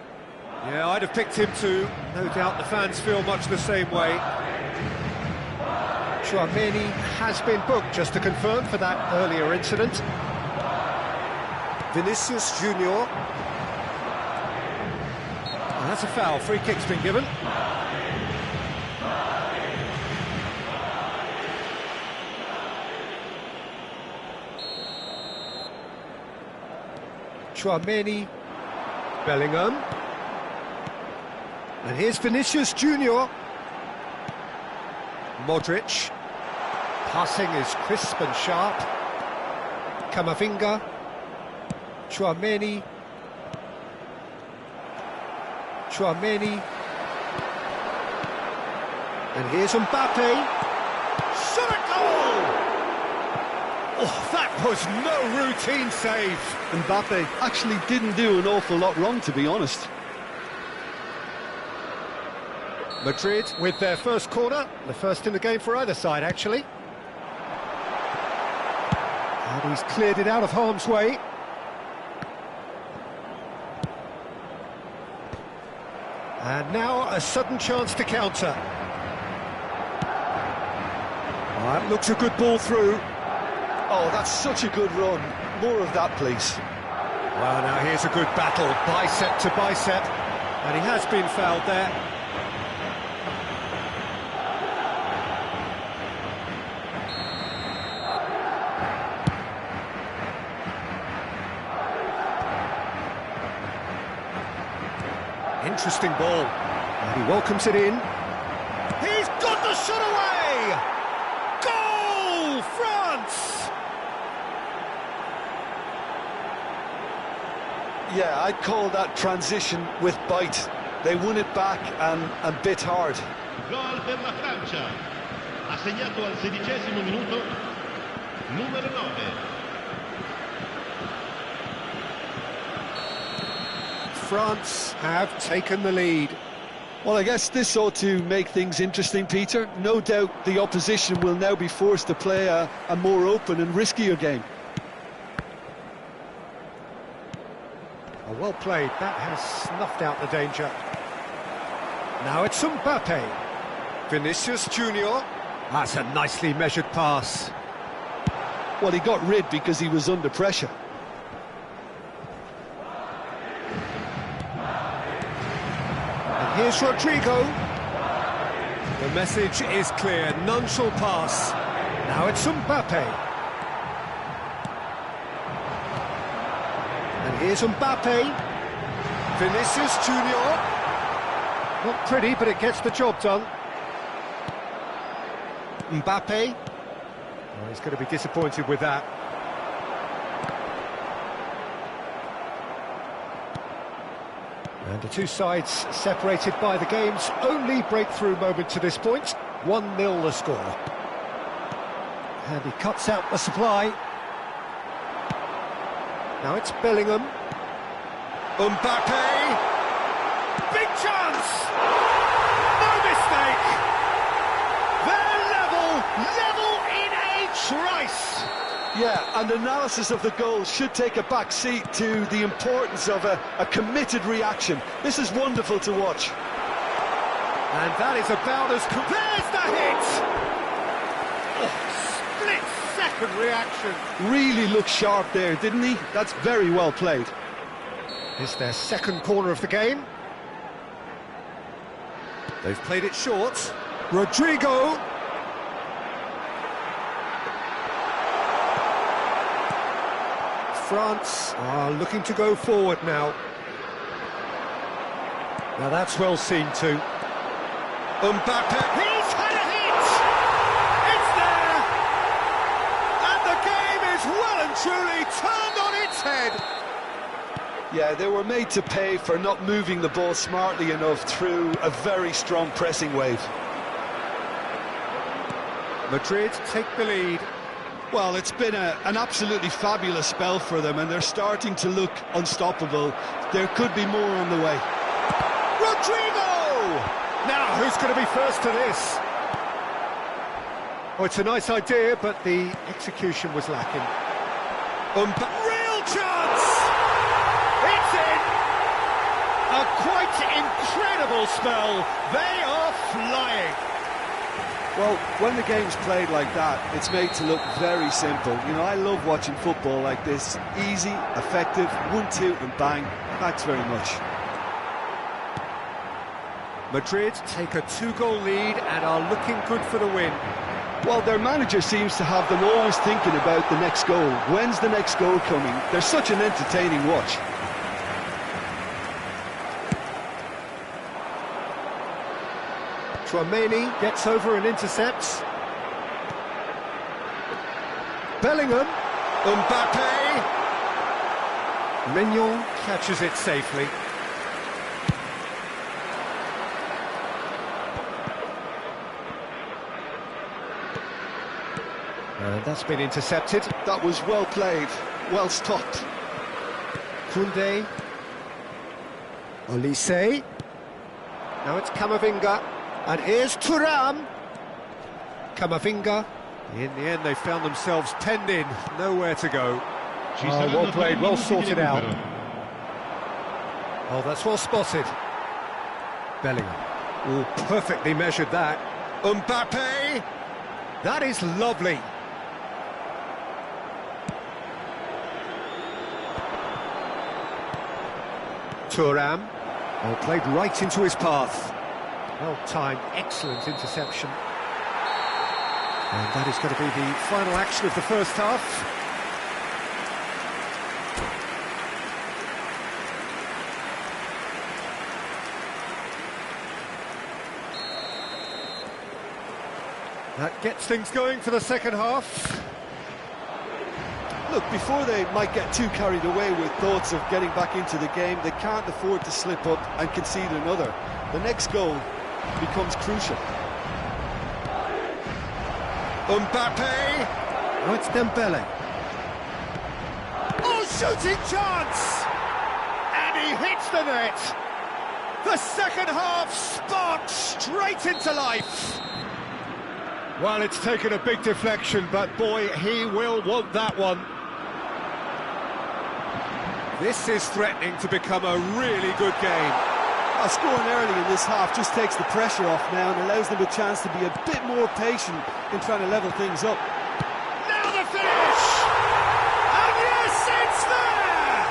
Yeah, I'd have picked him too. No doubt the fans feel much the same way. Chouameni has been booked, just to confirm, for that earlier incident. Vinicius Junior. And that's a foul. Free kick's been given. Chouameni. Bellingham. And here's Vinicius Junior. Modric. Passing is crisp and sharp. Camavinga. Chouameni. Chouameni. And here's Mbappe. Shot a goal! Oh, that was no routine save. Mbappe actually didn't do an awful lot wrong, to be honest. Madrid with their first corner, the first in the game for either side, actually. And he's cleared it out of harm's way. And now a sudden chance to counter. Oh, that looks a good ball through. Oh, that's such a good run. More of that, please. Well, now here's a good battle, bicep to bicep. And he has been fouled there. Interesting ball, and he welcomes it in. He's got the shot away! Goal, France! Yeah, I'd call that transition with bite. They won it back and bit hard. Gol per la Francia. Ha segnato al 16° minuto numero 9. France have taken the lead. Well, I guess this ought to make things interesting, Peter. No doubt the opposition will now be forced to play a more open and riskier game. Oh, well played, that has snuffed out the danger. Now it's Mbappe. Vinicius Junior. That's a nicely measured pass. Well, he got rid because he was under pressure. Here's Rodrigo. The message is clear, none shall pass. Now it's Mbappe. And here's Mbappe. Vinicius Junior. Not pretty, but it gets the job done. Mbappe. Oh, he's going to be disappointed with that. And the two sides separated by the game's only breakthrough moment to this point. 1-0 the score. And he cuts out the supply. Now it's Bellingham. Mbappe! Big chance! No mistake! They're level in a trice! Yeah, and analysis of the goal should take a back seat to the importance of a committed reaction. This is wonderful to watch. And that is about as... There's the hit! Oh, split-second reaction. Really looked sharp there, didn't he? That's very well played. It's their second corner of the game. They've played it short. Rodrigo. France are looking to go forward now. Now that's well seen too. Mbappe, he's had a hit! It's there! And the game is well and truly turned on its head! Yeah, they were made to pay for not moving the ball smartly enough through a very strong pressing wave. Madrid take the lead. Well, it's been an absolutely fabulous spell for them, and they're starting to look unstoppable. There could be more on the way. Rodrigo! Now, who's going to be first to this? Oh, it's a nice idea, but the execution was lacking. Real chance! It's in! A quite incredible spell. They are flying. Well, when the game's played like that, it's made to look very simple. You know, I love watching football like this. Easy, effective, 1-2 and bang. Thanks very much. Madrid take a 2-goal lead and are looking good for the win. Well, their manager seems to have them always thinking about the next goal. When's the next goal coming? They're such an entertaining watch. Tchouaméni gets over and intercepts. Bellingham. Mbappe. Mignon catches it safely. And that's been intercepted. That was well played, well stopped. Koundé. Olise. Now it's Camavinga. And here's Thuram. Camavinga. In the end, they found themselves penned in. Nowhere to go. Oh, well played, well sorted out. Oh, that's well spotted. Bellingham. Oh, perfectly measured that. Mbappe. That is lovely. Thuram. Oh, played right into his path. Well timed, excellent interception. And that is going to be the final action of the first half. That gets things going for the second half. Look, before they might get too carried away with thoughts of getting back into the game, they can't afford to slip up and concede another. The next goal becomes crucial. Mbappe! Oh, it's Dembele. Oh, shooting chance! And he hits the net! The second half sparks straight into life! Well, it's taken a big deflection, but boy, he will want that one. This is threatening to become a really good game. Scoring early in this half just takes the pressure off now and allows them a chance to be a bit more patient in trying to level things up. Now the finish! And yes, it's there!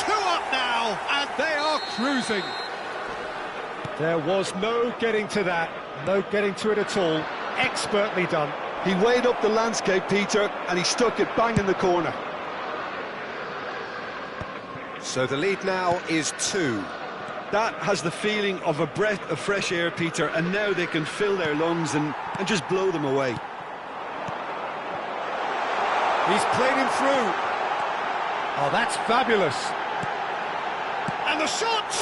2 up now, and they are cruising. There was no getting to that, no getting to it at all. Expertly done. He weighed up the landscape, Peter, and he stuck it bang in the corner. So the lead now is 2. That has the feeling of a breath of fresh air, Peter, and now they can fill their lungs and just blow them away. He's played him through. Oh, that's fabulous. And the shot!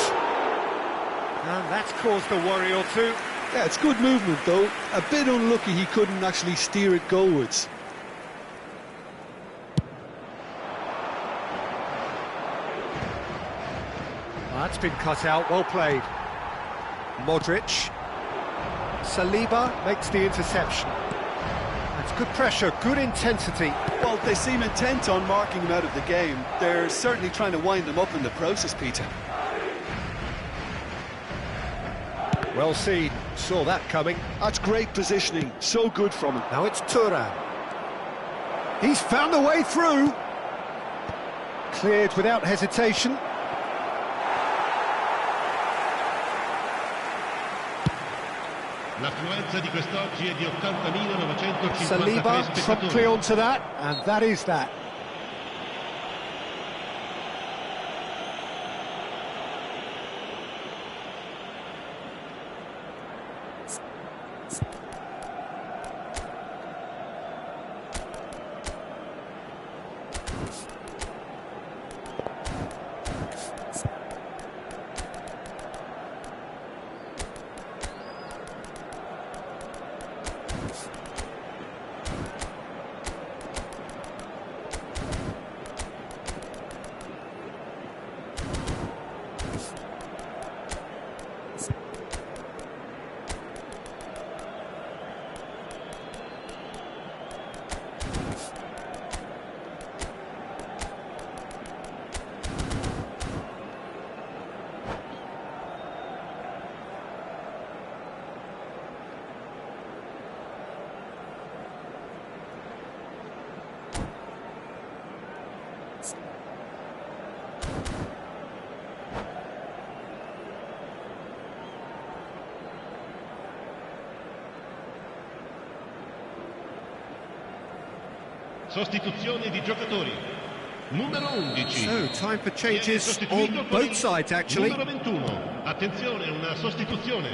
And that's caused a worry or two. Yeah, it's good movement, though. A bit unlucky he couldn't actually steer it goalwards. That's been cut out, well played. Modric. Saliba makes the interception. That's good pressure, good intensity. Well, they seem intent on marking him out of the game. They're certainly trying to wind him up in the process, Peter. Well seen, saw that coming. That's great positioning, so good from him. Now it's Thuram. He's found a way through. Cleared without hesitation. L'affluenza di quest'oggi è di 80.953 Saliba spettatori. promptly onto that, and that is that. Sostituzione di giocatori. Numero 11. So, time for changes Viene sostituito on con both il sides, actually. Numero 21. Attenzione, una sostituzione.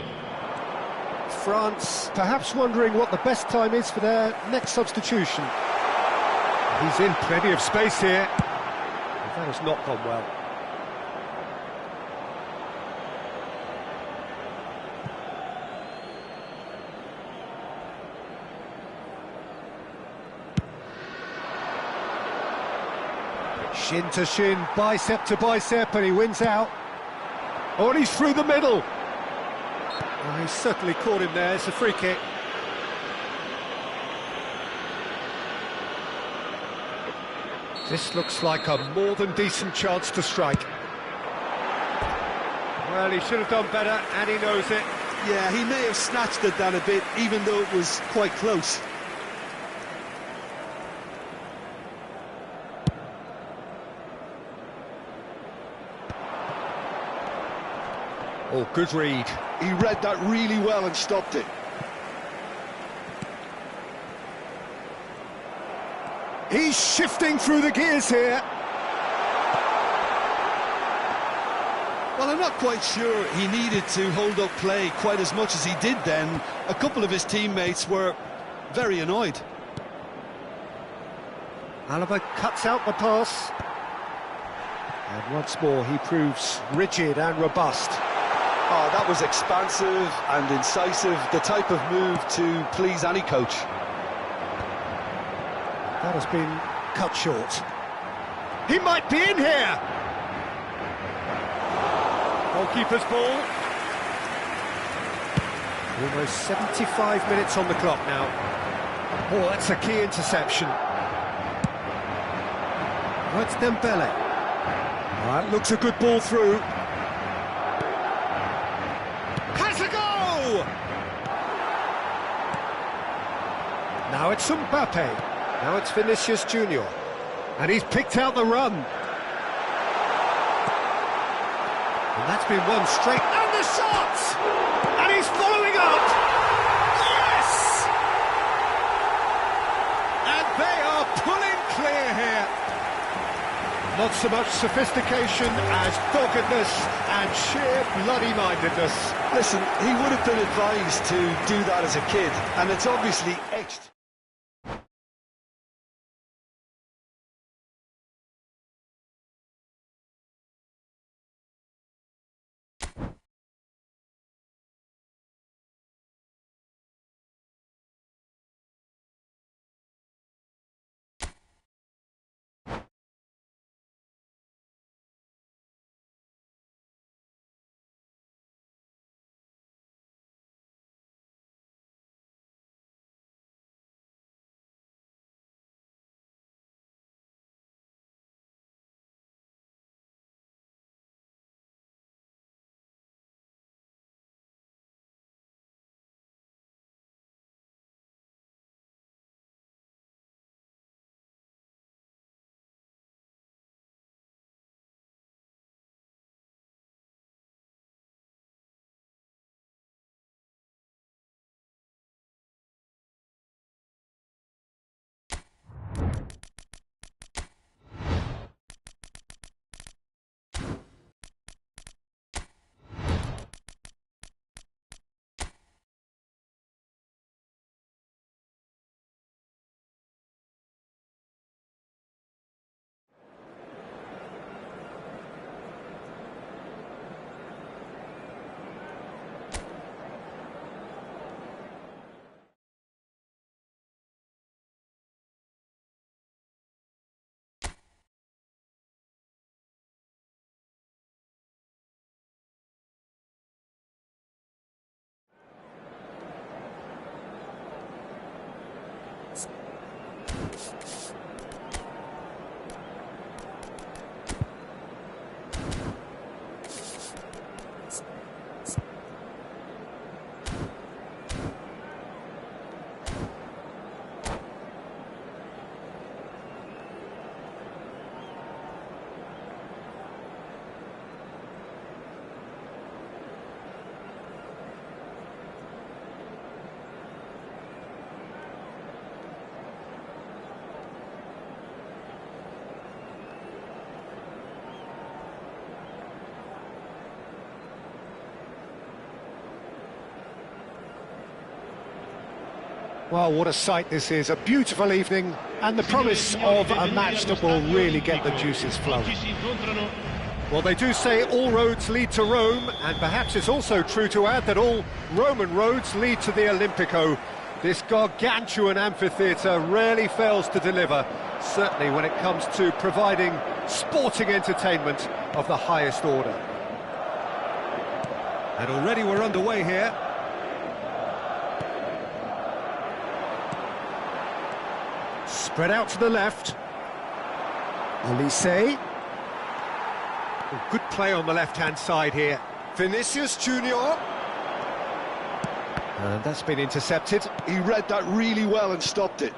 France perhaps wondering what the best time is for their next substitution. He's in plenty of space here. That has not gone well. Shin to shin, bicep to bicep, and he wins out. Oh, and he's through the middle. Oh, he's certainly caught him there. It's a free kick. This looks like a more than decent chance to strike. Well, he should have done better, and he knows it. Yeah, he may have snatched it down a bit, even though it was quite close. Oh, good read. He read that really well and stopped it. He's shifting through the gears here. Well, I'm not quite sure he needed to hold up play quite as much as he did then. A couple of his teammates were very annoyed. Alaba cuts out the pass. And once more, he proves rigid and robust. Oh, that was expansive and incisive, the type of move to please any coach. That has been cut short. He might be in here! Goalkeeper's ball. Almost 75 minutes on the clock now. Oh, that's a key interception. Oh, it's Dembele. That looks a good ball through. Has a go! Now it's Mbappe. Now it's Vinicius Junior. And he's picked out the run. And that's been one straight. And the shot! And he's following up! Yes! And they are pulling clear here. Not so much sophistication as doggedness and sheer bloody-mindedness. Listen, he would have been advised to do that as a kid, and it's obviously etched. Well, what a sight this is, a beautiful evening, and the promise of a match that will really get the juices flowing. Well, they do say all roads lead to Rome, and perhaps it's also true to add that all Roman roads lead to the Olimpico. This gargantuan amphitheatre rarely fails to deliver, certainly when it comes to providing sporting entertainment of the highest order. And already we're underway here. Spread out to the left. Olise. Good play on the left-hand side here. Vinicius Junior. And that's been intercepted. He read that really well and stopped it.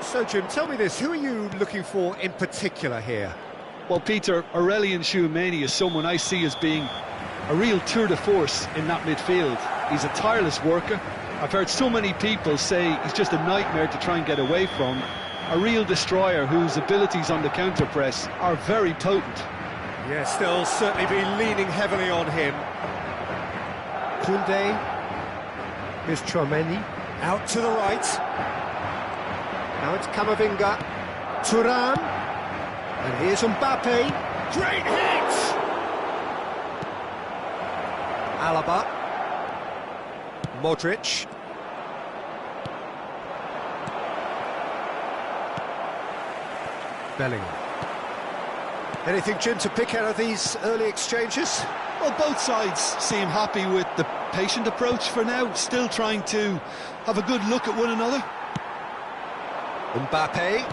So, Jim, tell me this, who are you looking for in particular here? Well, Peter, Aurelian Tchouameni is someone I see as being a real tour de force in that midfield. He's a tireless worker. I've heard so many people say he's just a nightmare to try and get away from. A real destroyer whose abilities on the counter-press are very potent. Yes, they'll certainly be leaning heavily on him. Koundé. Here's Tchouameni. Out to the right. Now it's Camavinga. Thuram. And here's Mbappe. Great hit! Alaba. Modric. Bellingham. Anything, Jim, to pick out of these early exchanges? Well, both sides seem happy with the patient approach for now, still trying to have a good look at one another. Mbappe.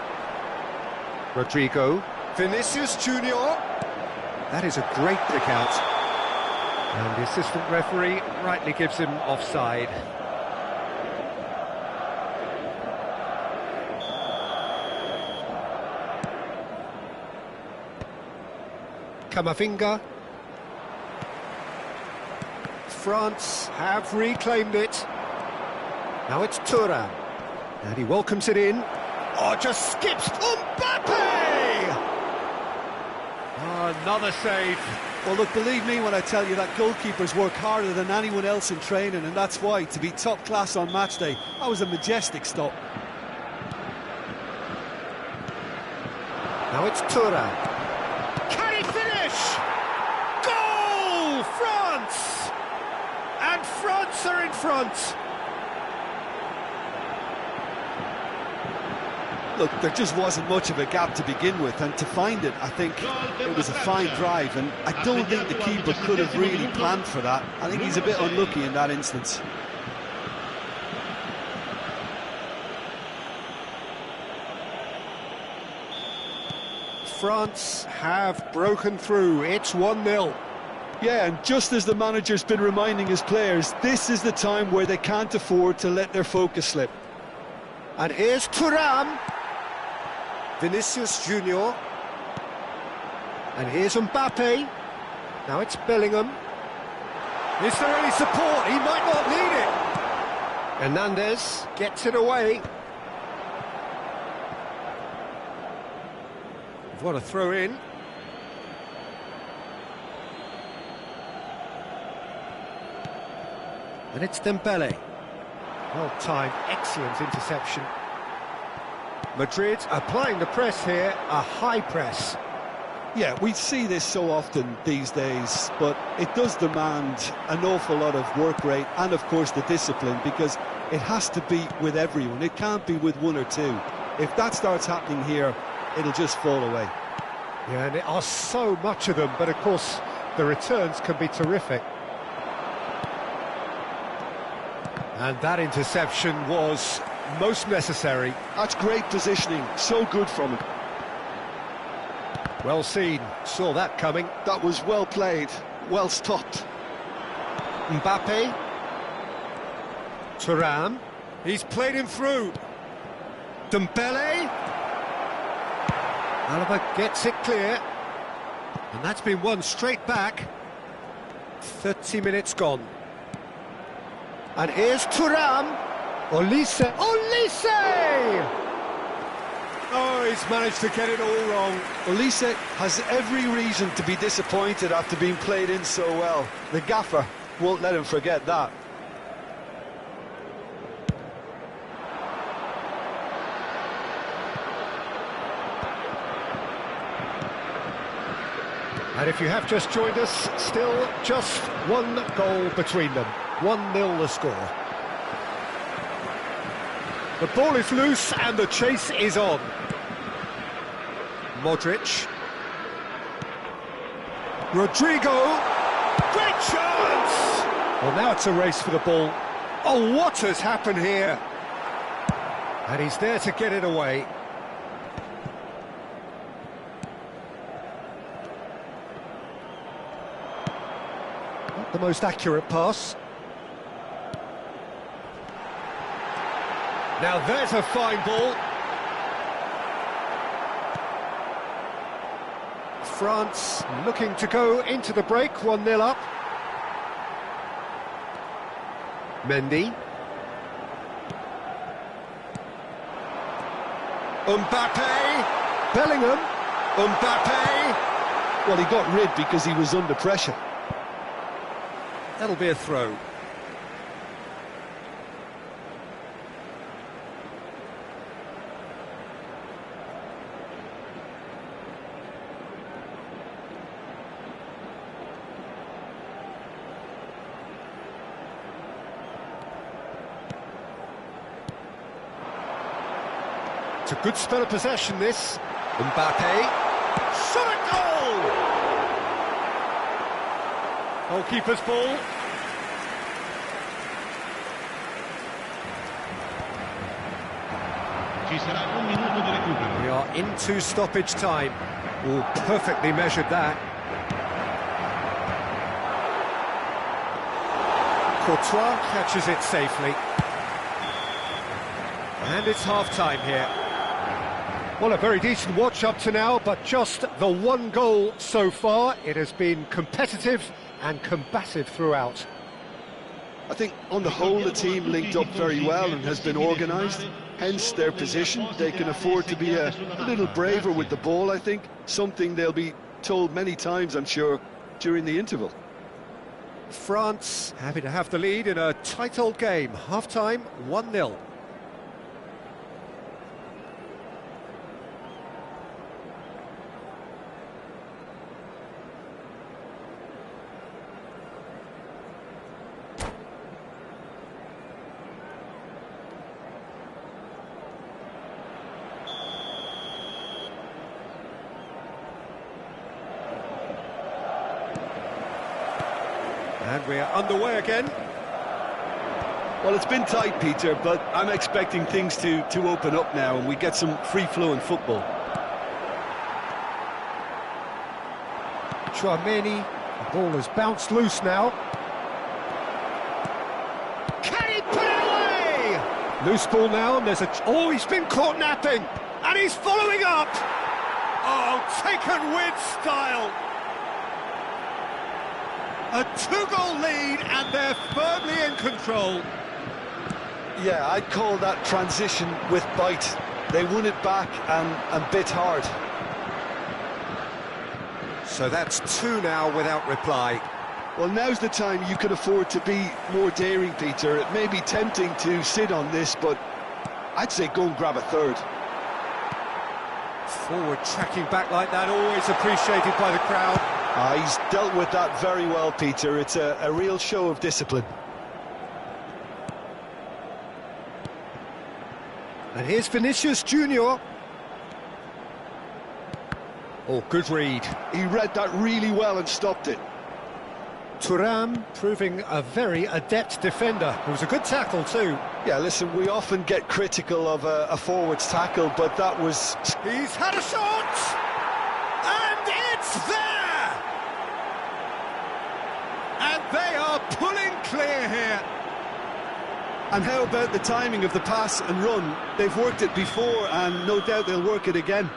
Rodrigo. Vinicius Junior. That is a great pick out. And the assistant referee rightly gives him offside. Camavinga. France have reclaimed it. Now it's Thuram. And he welcomes it in. Oh, just skips Mbappe! Oh, another save. Well, look, believe me when I tell you that goalkeepers work harder than anyone else in training, and that's why, to be top class on match day, that was a majestic stop. Now it's Thuram. Can he finish? Goal! France! And France are in front. Look, there just wasn't much of a gap to begin with, and to find it, I think it was a fine drive, and I don't think the keeper could have really planned for that. I think he's a bit unlucky in that instance. France have broken through. It's 1-0. Yeah, and just as the manager's been reminding his players, this is the time where they can't afford to let their focus slip. And here's Thuram. Vinicius Junior. And here's Mbappe. Now it's Bellingham. Is there any support? He might not need it. Hernandez gets it away. What a throw in. And it's Dembele. Well timed, excellent interception. Madrid applying the press here, a high press. Yeah, we see this so often these days, but it does demand an awful lot of work rate and, of course, the discipline, because it has to be with everyone. It can't be with one or two. If that starts happening here, it'll just fall away. Yeah, and there are so much of them, but, of course, the returns can be terrific. And that interception was most necessary. That's great positioning, so good from him. Well seen, saw that coming. That was well played, well stopped. Mbappe. Thuram. He's played him through. Dembele. Alaba gets it clear. And that's been won straight back. 30 minutes gone. And here's Thuram. Olise. Olise! Oh, he's managed to get it all wrong. Olise has every reason to be disappointed after being played in so well. The gaffer won't let him forget that. And if you have just joined us, still just one goal between them. 1-0 the score. The ball is loose and the chase is on. Modric. Rodrigo. Great chance! Well, now it's a race for the ball. Oh, what has happened here? And he's there to get it away. Not the most accurate pass. Now there's a fine ball. France looking to go into the break, 1-0 up. Mendy. Mbappe. Bellingham. Mbappe. Well, he got rid because he was under pressure. That'll be a throw. It's a good spell of possession, this. Mbappe. Shot at goal! Goalkeeper's ball. Ci sarà un minuto di recupero. We are into stoppage time. Oh, perfectly measured that. Courtois catches it safely. And it's half-time here. Well, a very decent watch up to now, but just the one goal so far. It has been competitive and combative throughout. I think on the whole the team linked up very well and has been organised, hence their position. They can afford to be a little braver with the ball, I think, something they'll be told many times, I'm sure, during the interval. France happy to have the lead in a tight old game. Half-time, 1-0. And we are underway again. Well, it's been tight, Peter, but I'm expecting things to open up now and we get some free-flowing football. Chouameni, the ball has bounced loose now. Can he put it away? Loose ball now, and there's a... Oh, he's been caught napping, and he's following up! Oh, taken with style! A two-goal lead, and they're firmly in control. Yeah, I'd call that transition with bite. They won it back and bit hard. So that's two now without reply. Well, now's the time you can afford to be more daring, Peter. It may be tempting to sit on this, but I'd say go and grab a third. Forward tracking back like that, always appreciated by the crowd. He's dealt with that very well, Peter. It's a real show of discipline. And here's Vinicius Junior. Oh, good read. He read that really well and stopped it. Thuram proving a very adept defender. It was a good tackle too. Yeah, listen, we often get critical of a forward's tackle, but that was... He's had a shot! And it's there! And they are pulling clear here. And how about the timing of the pass and run? They've worked it before, and no doubt they'll work it again.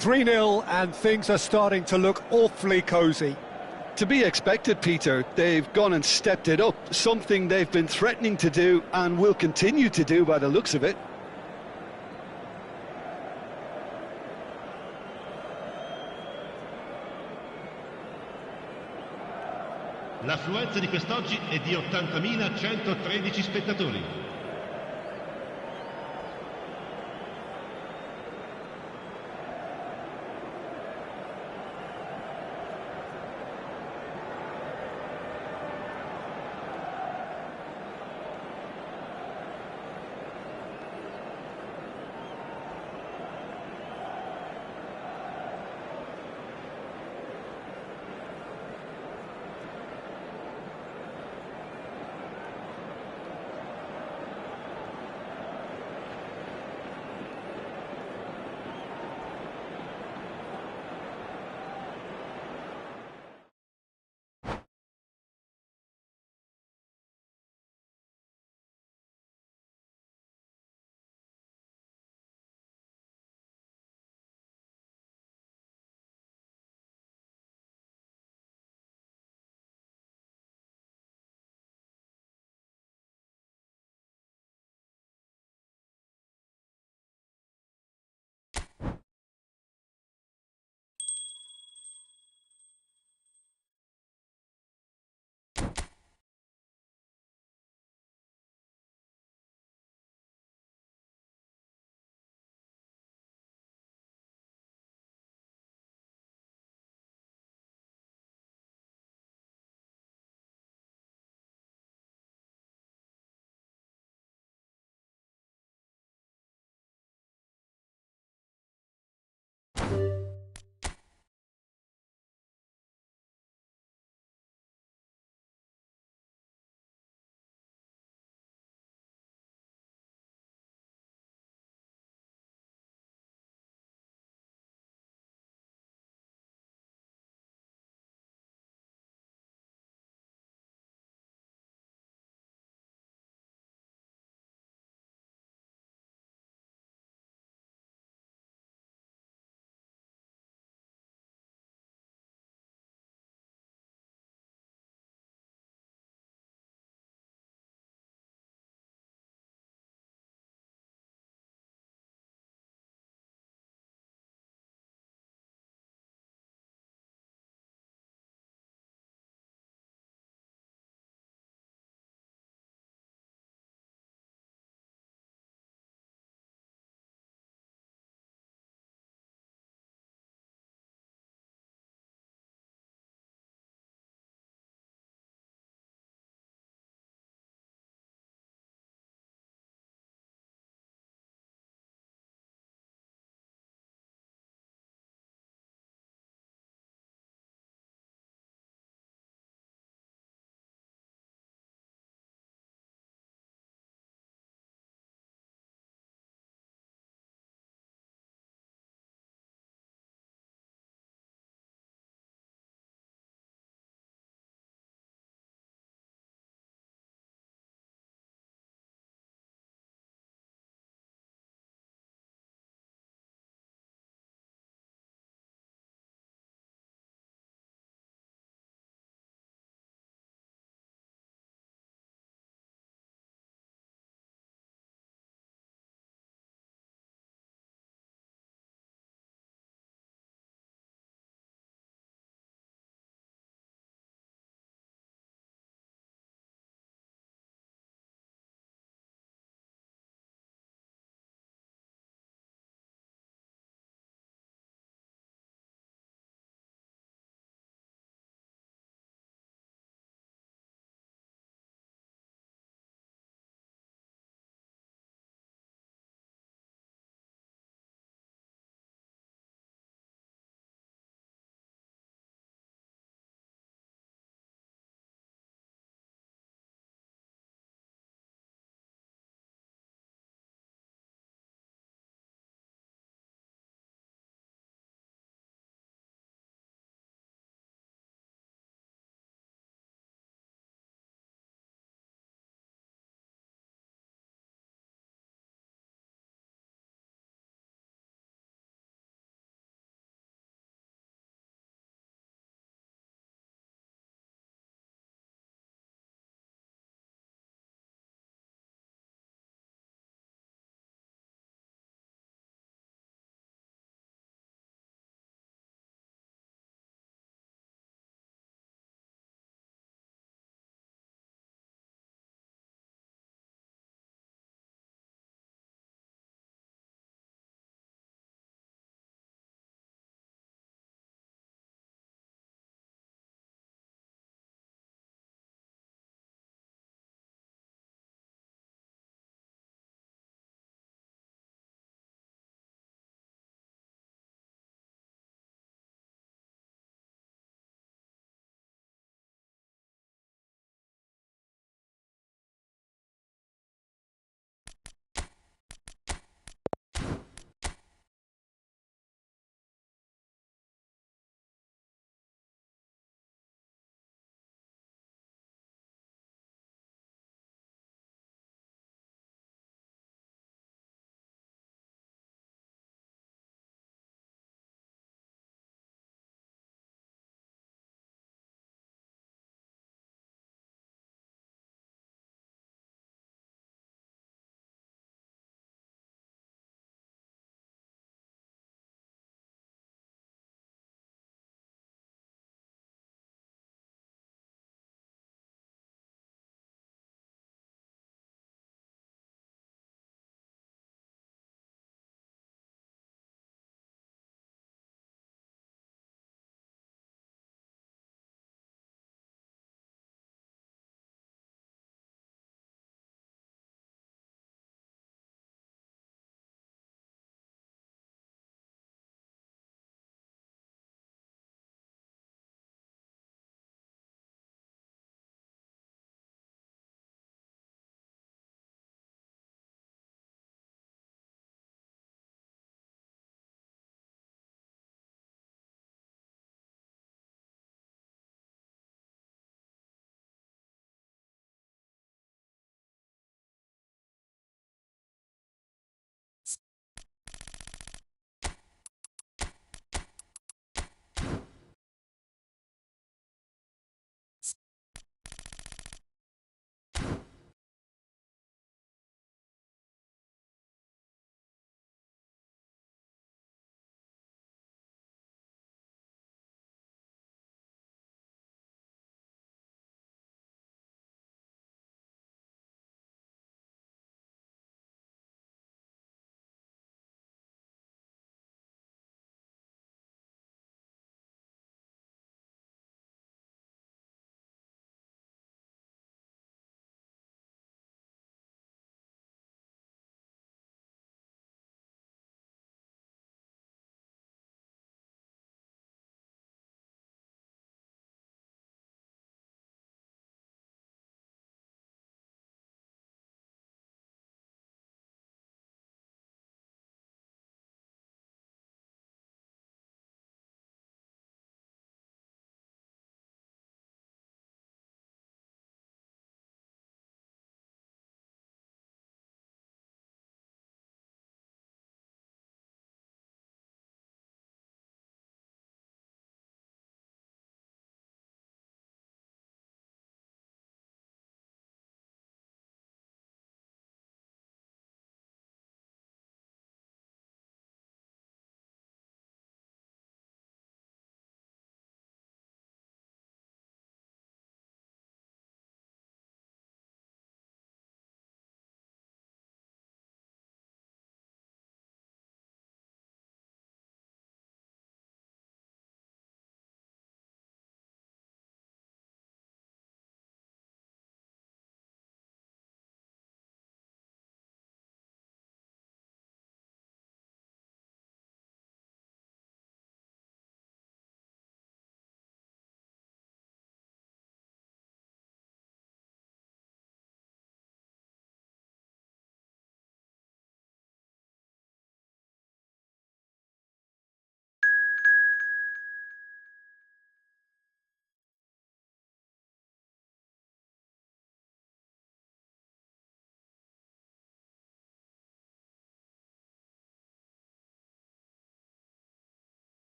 "3-0 and things are starting to look awfully cosy. To be expected, Peter. They've gone and stepped it up, something they've been threatening to do and will continue to do by the looks of it. L'affluenza di quest'oggi è di 80.113 spettatori.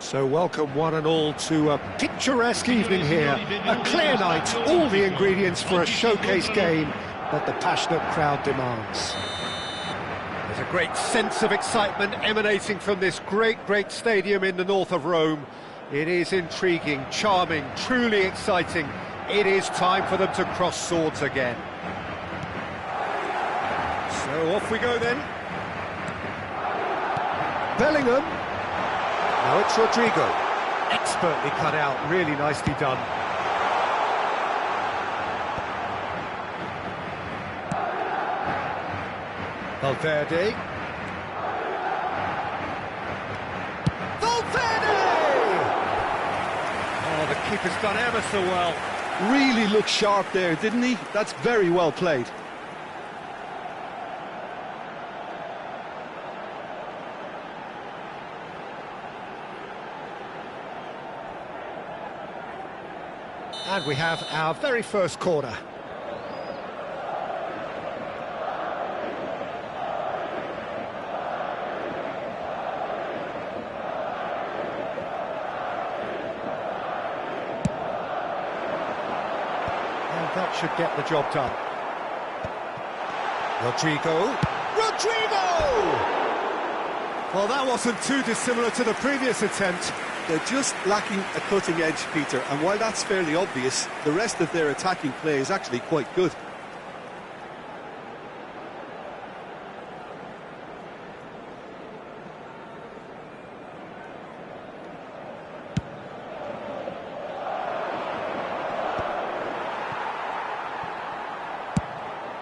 So welcome one and all to a picturesque evening here, a clear night, all the ingredients for a showcase game that the passionate crowd demands. There's a great sense of excitement emanating from this great stadium in the north of Rome. It is intriguing, charming, truly exciting. It is time for them to cross swords again. So off we go then. Bellingham. Now it's Rodrigo. Expertly cut out, really nicely done. Valverde. Oh, the keeper's done ever so well. Really looked sharp there, didn't he? That's very well played. And we have our very first corner. And that should get the job done. Rodrigo. Well, that wasn't too dissimilar to the previous attempt. They're just lacking a cutting edge, Peter, and while that's fairly obvious, the rest of their attacking play is actually quite good.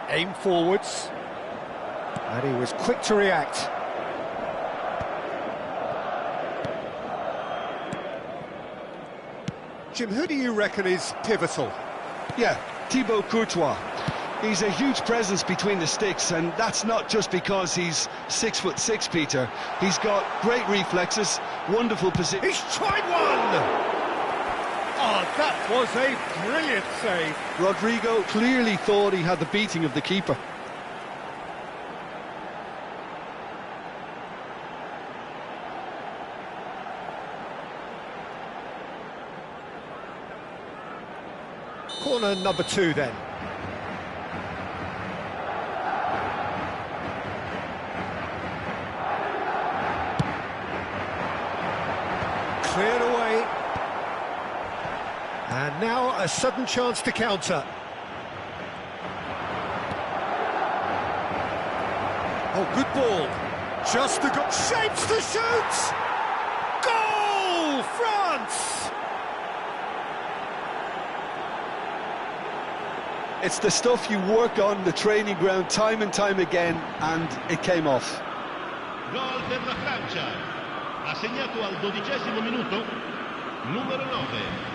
Aim forwards. And he was quick to react. Jim, who do you reckon is pivotal? Yeah, Thibaut Courtois. He's a huge presence between the sticks, and that's not just because he's 6'6", Peter. He's got great reflexes, wonderful position. He's tried one! Oh, that was a brilliant save. Rodrigo clearly thought he had the beating of the keeper. Corner number 2 then. Cleared away. And now a sudden chance to counter. Oh, good ball. Just the goal. Shapes to shoot! Goal! France! It's the stuff you work on the training ground time and time again, and it came off. Gol per la Francia. Ha segnato al 12° minuto, numero 9.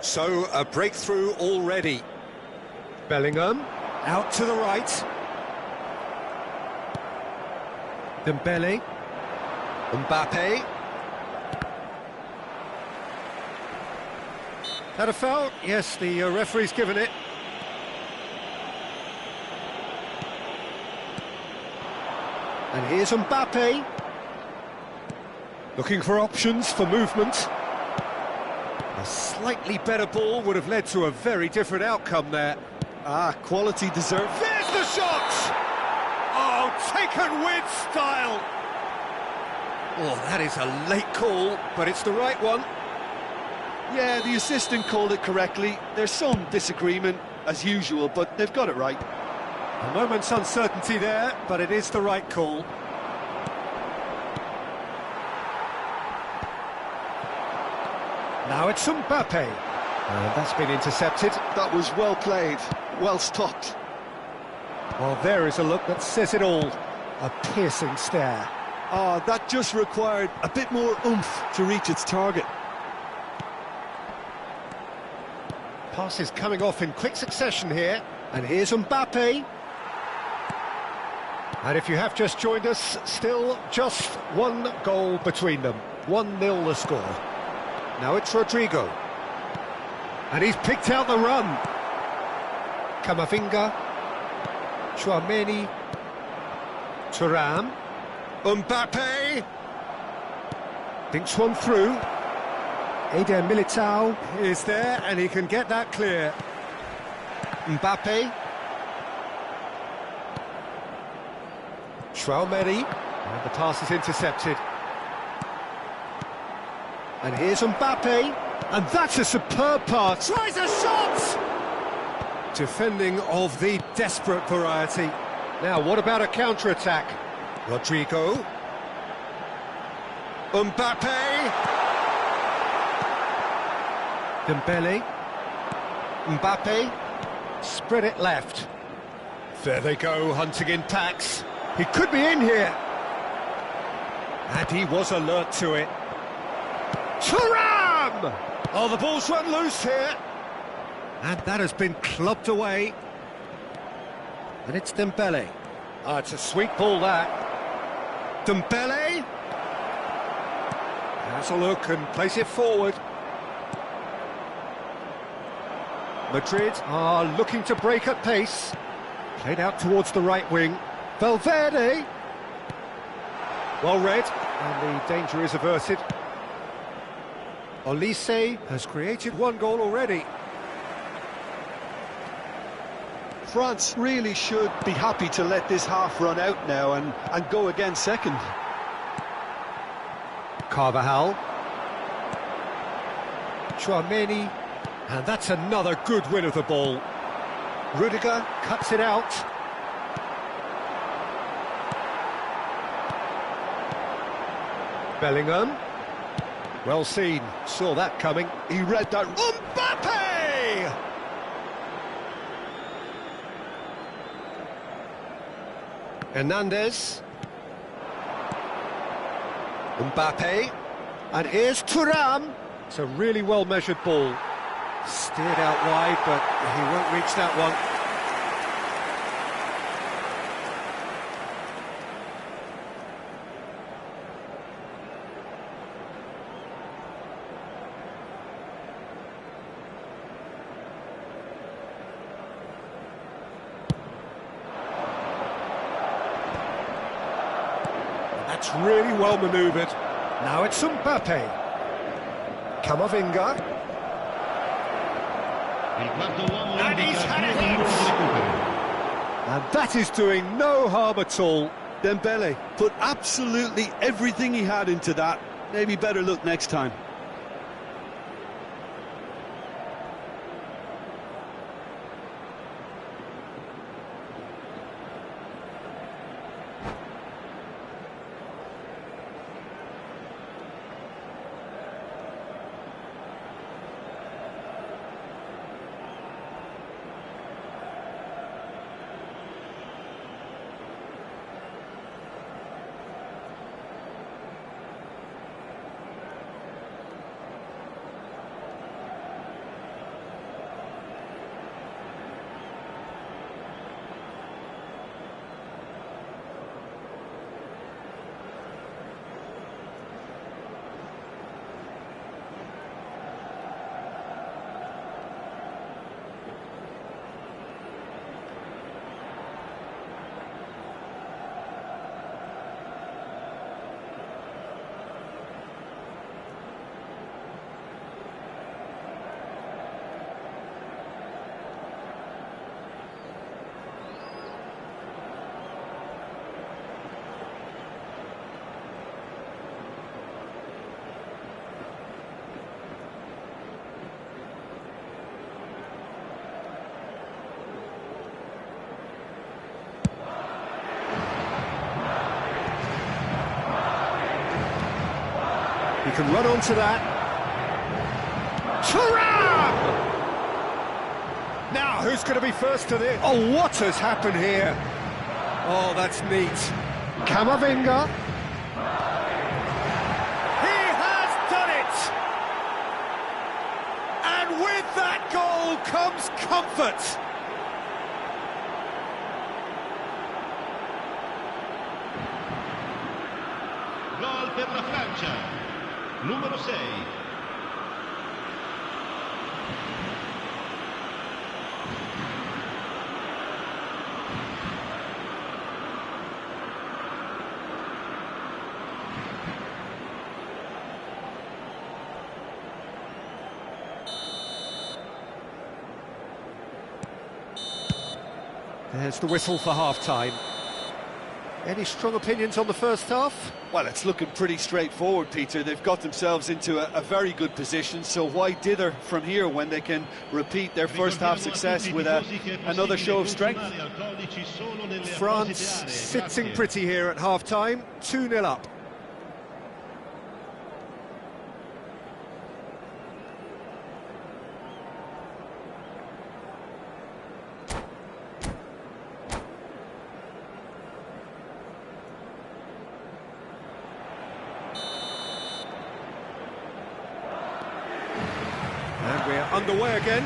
So, a breakthrough already. Bellingham, out to the right. Dembele. Mbappe. Had a foul? Yes, the referee's given it. And here's Mbappe. Looking for options for movement. A slightly better ball would have led to a very different outcome there. Ah, quality deserved. There's the shot! Oh, taken with style! Oh, that is a late call, but it's the right one. Yeah, the assistant called it correctly. There's some disagreement, as usual, but they've got it right. A moment's uncertainty there, but it is the right call. Now it's Mbappe. And that's been intercepted. That was well played, well stopped. Well, there is a look that says it all. A piercing stare. Ah, that just required a bit more oomph to reach its target. Passes coming off in quick succession here. And here's Mbappe. And if you have just joined us, still just one goal between them. 1-0 the score. Now it's Rodrigo. And he's picked out the run. Camavinga, Tchouaméni, Thuram, Mbappe, thinks one through. Eder Militao is there and he can get that clear. Mbappe, Tchouaméni, and the pass is intercepted. And here's Mbappe, and that's a superb pass. Tries a shot! Defending of the desperate variety. Now, what about a counter-attack? Rodrigo. Mbappe. Dembele. Mbappe. Spread it left. There they go, hunting in packs. He could be in here. And he was alert to it. Thuram! Oh, the ball's run loose here. And that has been clubbed away. And it's Dembele. Oh, it's a sweet ball, that. Dembele. Has a look and plays it forward. Madrid are looking to break at pace. Played out towards the right wing. Valverde. Well read, and the danger is averted. Olise has created one goal already. France really should be happy to let this half run out now and go again second. Carvajal. Tchouaméni. And that's another good win of the ball. Rudiger cuts it out. Bellingham. Well seen, saw that coming. He read that. Mbappe! Hernandez. Mbappe. And here's Thuram. It's a really well-measured ball. Steered out wide, but he won't reach that one. That's really well manoeuvred. Now it's Mbappe. Camavinga. And he's had it! And that is doing no harm at all. Dembele put absolutely everything he had into that. Maybe better look next time. He can run onto that. Thuram! Now, who's going to be first to this? Oh, what has happened here? Oh, that's neat. Camavinga. He has done it! And with that goal comes comfort. Gol per la Francia. Numero 6. There's the whistle for half-time. Any strong opinions on the first half? Well, it's looking pretty straightforward, Peter. They've got themselves into a very good position, so why dither from here when they can repeat their first half success with another show of strength? France sitting pretty here at half-time, 2-0 up. And we're underway again.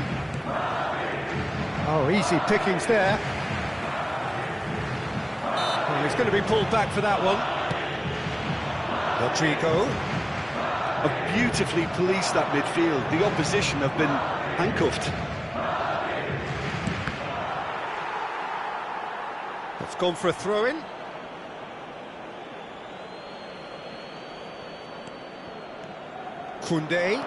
Oh, easy pickings there. Well, he's going to be pulled back for that one. Rodrigo. Have beautifully policed that midfield. The opposition have been handcuffed. It's gone for a throw-in. Koundé.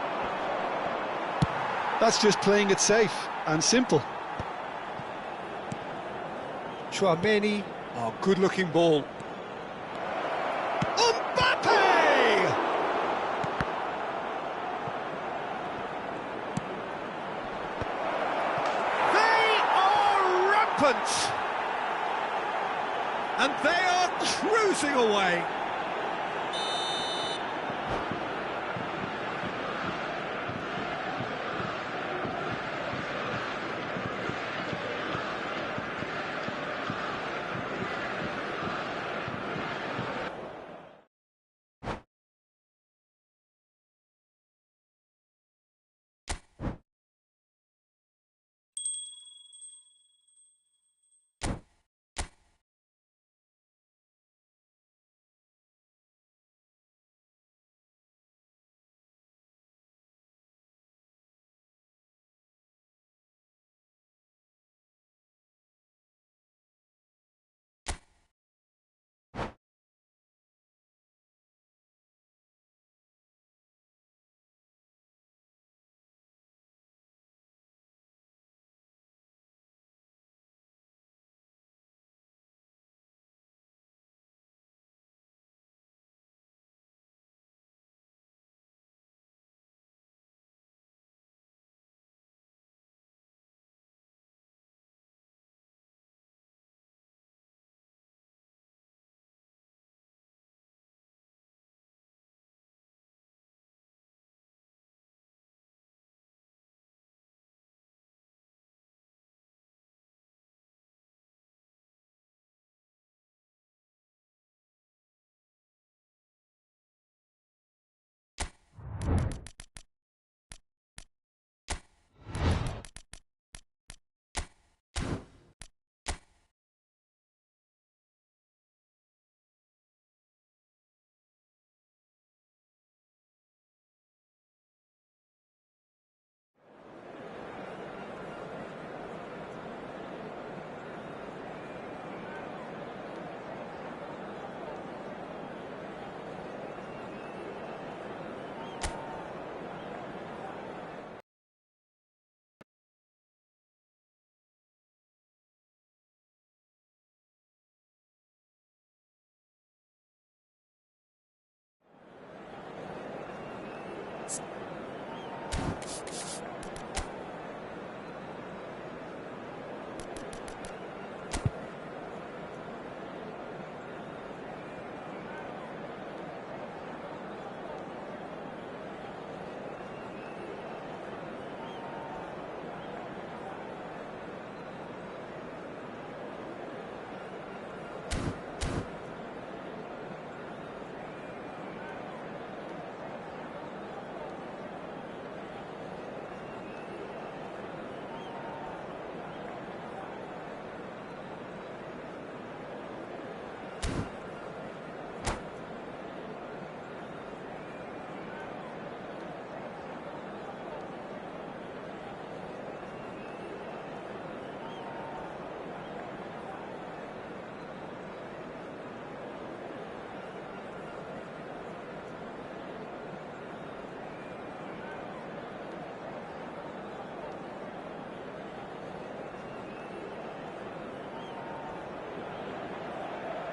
That's just playing it safe and simple. Chouameni. Oh, good-looking ball. Mbappe! They are rampant! And they are cruising away.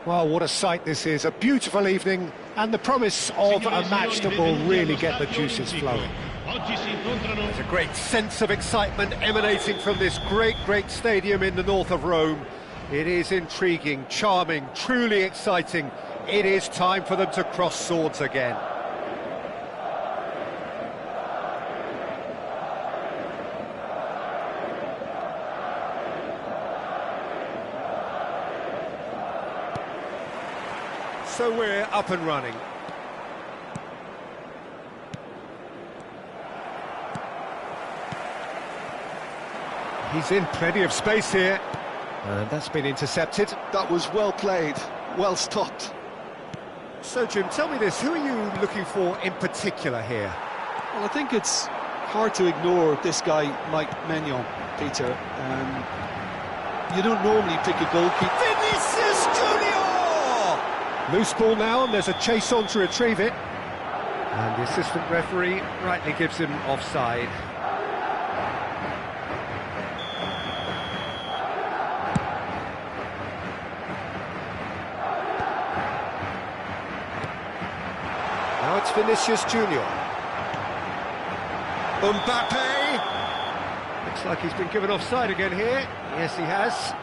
Well, what a sight this is, a beautiful evening, and the promise of a match that will really get the juices flowing. There's a great sense of excitement emanating from this great stadium in the north of Rome. It is intriguing, charming, truly exciting. It is time for them to cross swords again. So we're up and running. He's in plenty of space here. And that's been intercepted. That was well played, well stopped. So, Jim, tell me this, who are you looking for in particular here? Well, I think it's hard to ignore this guy, Mike Maignan, Peter. You don't normally pick a goalkeeper. Vinicius Junior! Loose ball now, and there's a chase on to retrieve it. And the assistant referee rightly gives him offside. Now it's Vinicius Junior. Mbappe! Looks like he's been given offside again here. Yes, he has.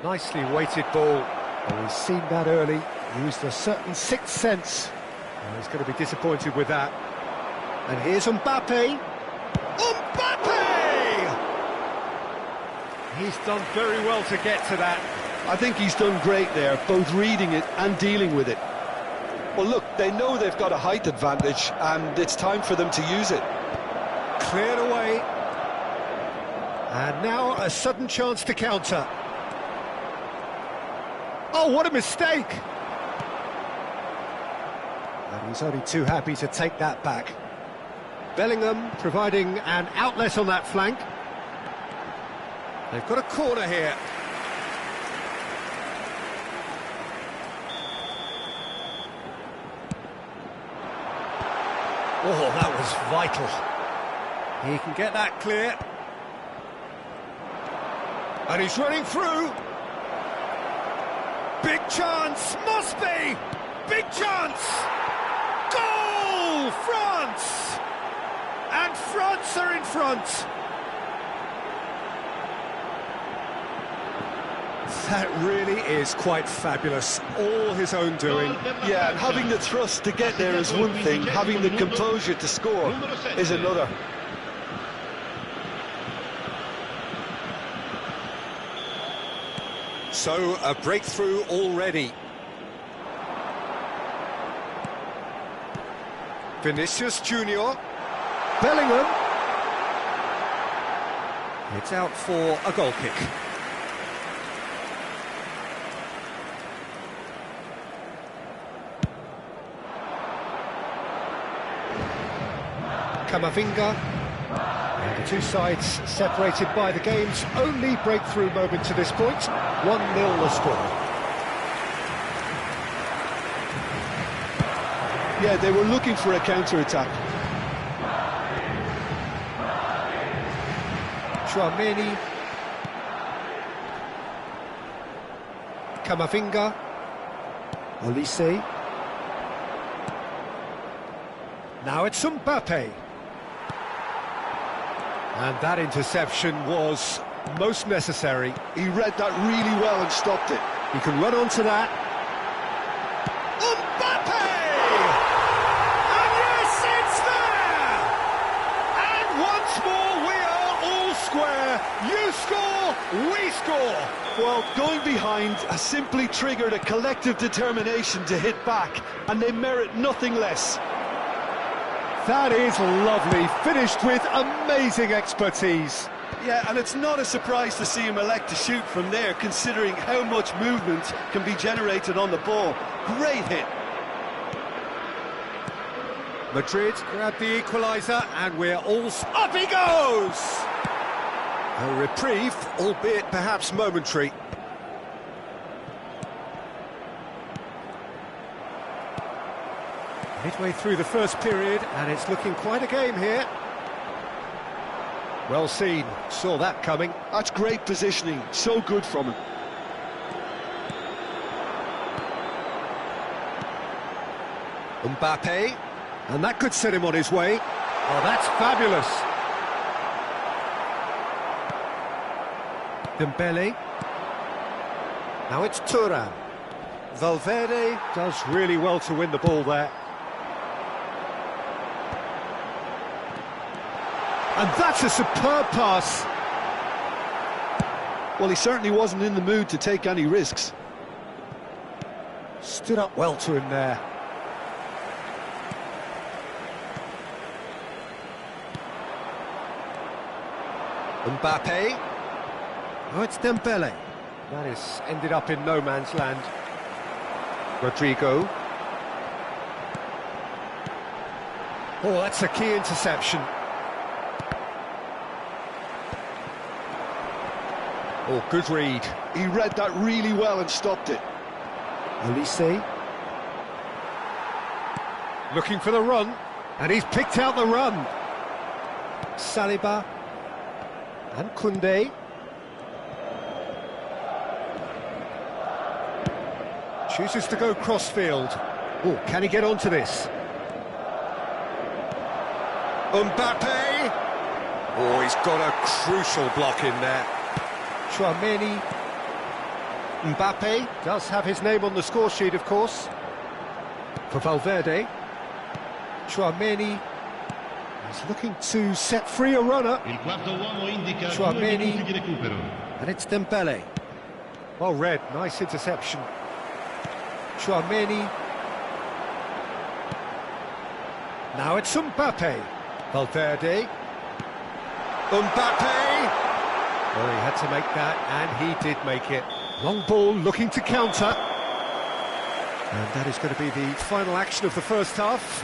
Nicely weighted ball. Well, he's seen that early, used a certain sixth sense. Well, he's going to be disappointed with that. And here's Mbappe. Mbappe! He's done very well to get to that. I think he's done great there, both reading it and dealing with it. Well, look, they know they've got a height advantage, and it's time for them to use it. Cleared away. And now a sudden chance to counter. Oh, what a mistake! And he's only too happy to take that back. Bellingham providing an outlet on that flank. They've got a corner here. Oh, that was vital. He can get that clear. And he's running through. Big chance, must be! Big chance! Goal! France! And France are in front! That really is quite fabulous, all his own doing. Yeah, and having the thrust to get there is one thing, having the composure to score is another. So, a breakthrough already. Vinicius Junior. Bellingham. It's out for a goal kick. Camavinga. And the two sides separated by the game's only breakthrough moment to this point. 1-0 the score. Yeah, they were looking for a counter-attack. Chouameni. Camavinga. Olise. Now it's Mbappe. And that interception was most necessary. He read that really well and stopped it. He can run onto that. Mbappe! And yes, it's there! And once more we are all square. You score, we score. Well, going behind has simply triggered a collective determination to hit back, and they merit nothing less. That is lovely, finished with amazing expertise. Yeah, and it's not a surprise to see him elect to shoot from there, considering how much movement can be generated on the ball. Great hit. Madrid grab the equaliser, and we're all... Up he goes! A reprieve, albeit perhaps momentary. Midway through the first period, and it's looking quite a game here. Well seen, saw that coming. That's great positioning, so good from him. Mbappe, and that could set him on his way. Oh, that's fabulous. Dembele. Now it's Thuram. Valverde does really well to win the ball there. And that's a superb pass. Well, he certainly wasn't in the mood to take any risks. Stood up well to him there. Mbappe. Oh, it's Dembele. That is ended up in no man's land. Rodrigo. Oh, that's a key interception. Oh, good read. He read that really well and stopped it. Olise. Looking for the run, and he's picked out the run. Saliba. And Koundé. Chooses to go crossfield. Oh, can he get onto this? Mbappe! Oh, he's got a crucial block in there. Tchouaméni. Mbappe does have his name on the score sheet, of course. For Valverde. Tchouaméni. He's looking to set free a runner. Tchouaméni. And it's Dembele. Well read, nice interception. Tchouaméni. Now it's Mbappe. Valverde. Mbappe! Well, he had to make that, and he did make it. Long ball looking to counter. And that is going to be the final action of the first half.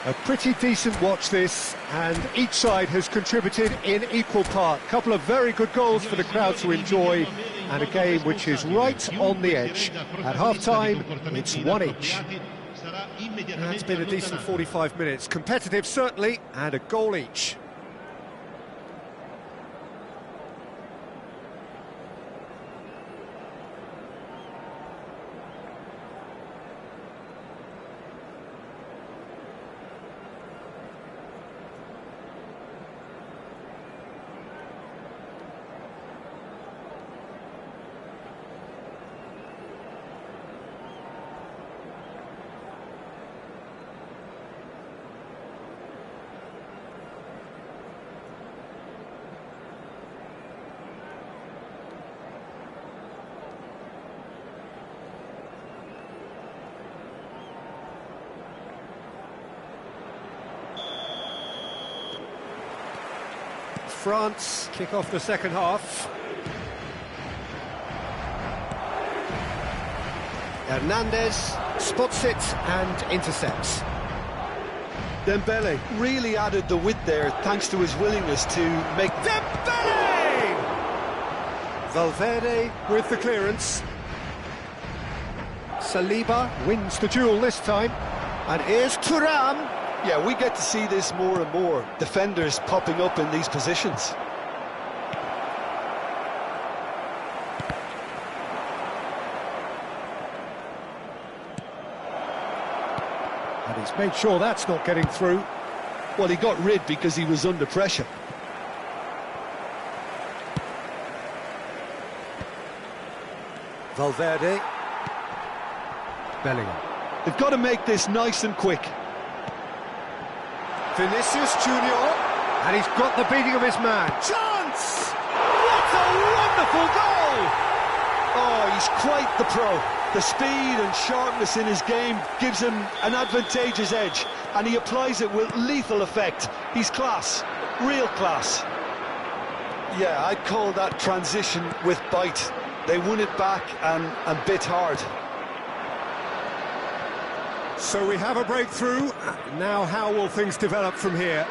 A pretty decent watch this, and each side has contributed in equal part. Couple of very good goals for the crowd to enjoy, and a game which is right on the edge. At half-time, it's one each. And it's been a decent 45 minutes. Competitive, certainly, and a goal each. France kick off the second half. Hernandez spots it and intercepts. Dembele really added the width there thanks to his willingness to make... Dembele! Valverde with the clearance. Saliba wins the duel this time. And here's Thuram. Yeah, we get to see this more and more. Defenders popping up in these positions. And he's made sure that's not getting through. Well, he got rid because he was under pressure. Valverde. Bellingham. They've got to make this nice and quick. Vinicius Junior, and he's got the beating of his man. Chance! What a wonderful goal! Oh, he's quite the pro. The speed and sharpness in his game gives him an advantageous edge, and he applies it with lethal effect. He's class, real class. Yeah, I'd call that transition with bite. They won it back and bit hard. So we have a breakthrough. Now how will things develop from here?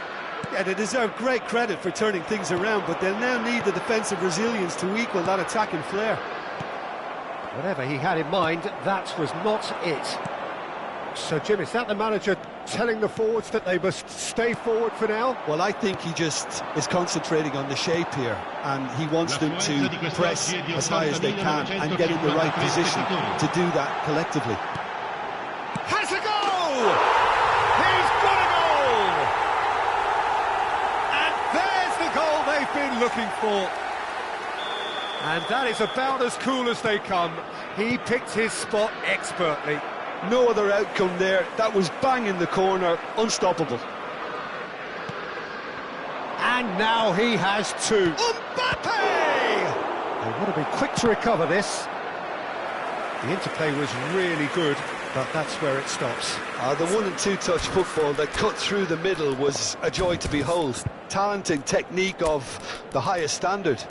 Yeah, they deserve great credit for turning things around, but they'll now need the defensive resilience to equal that attacking flair. Whatever he had in mind, that was not it. So, Jim, is that the manager telling the forwards that they must stay forward for now? Well, I think he just is concentrating on the shape here, and he wants them to press as high as they can and get in the right position to do that collectively. Has a goal! He's got a goal! And there's the goal they've been looking for. And that is about as cool as they come. He picked his spot expertly. No other outcome there. That was bang in the corner, unstoppable. And now he has two. Mbappe! They want to be quick to recover this. The interplay was really good, but that's where it stops. The 1- and 2-touch football that cut through the middle was a joy to behold. Talent and technique of the highest standard.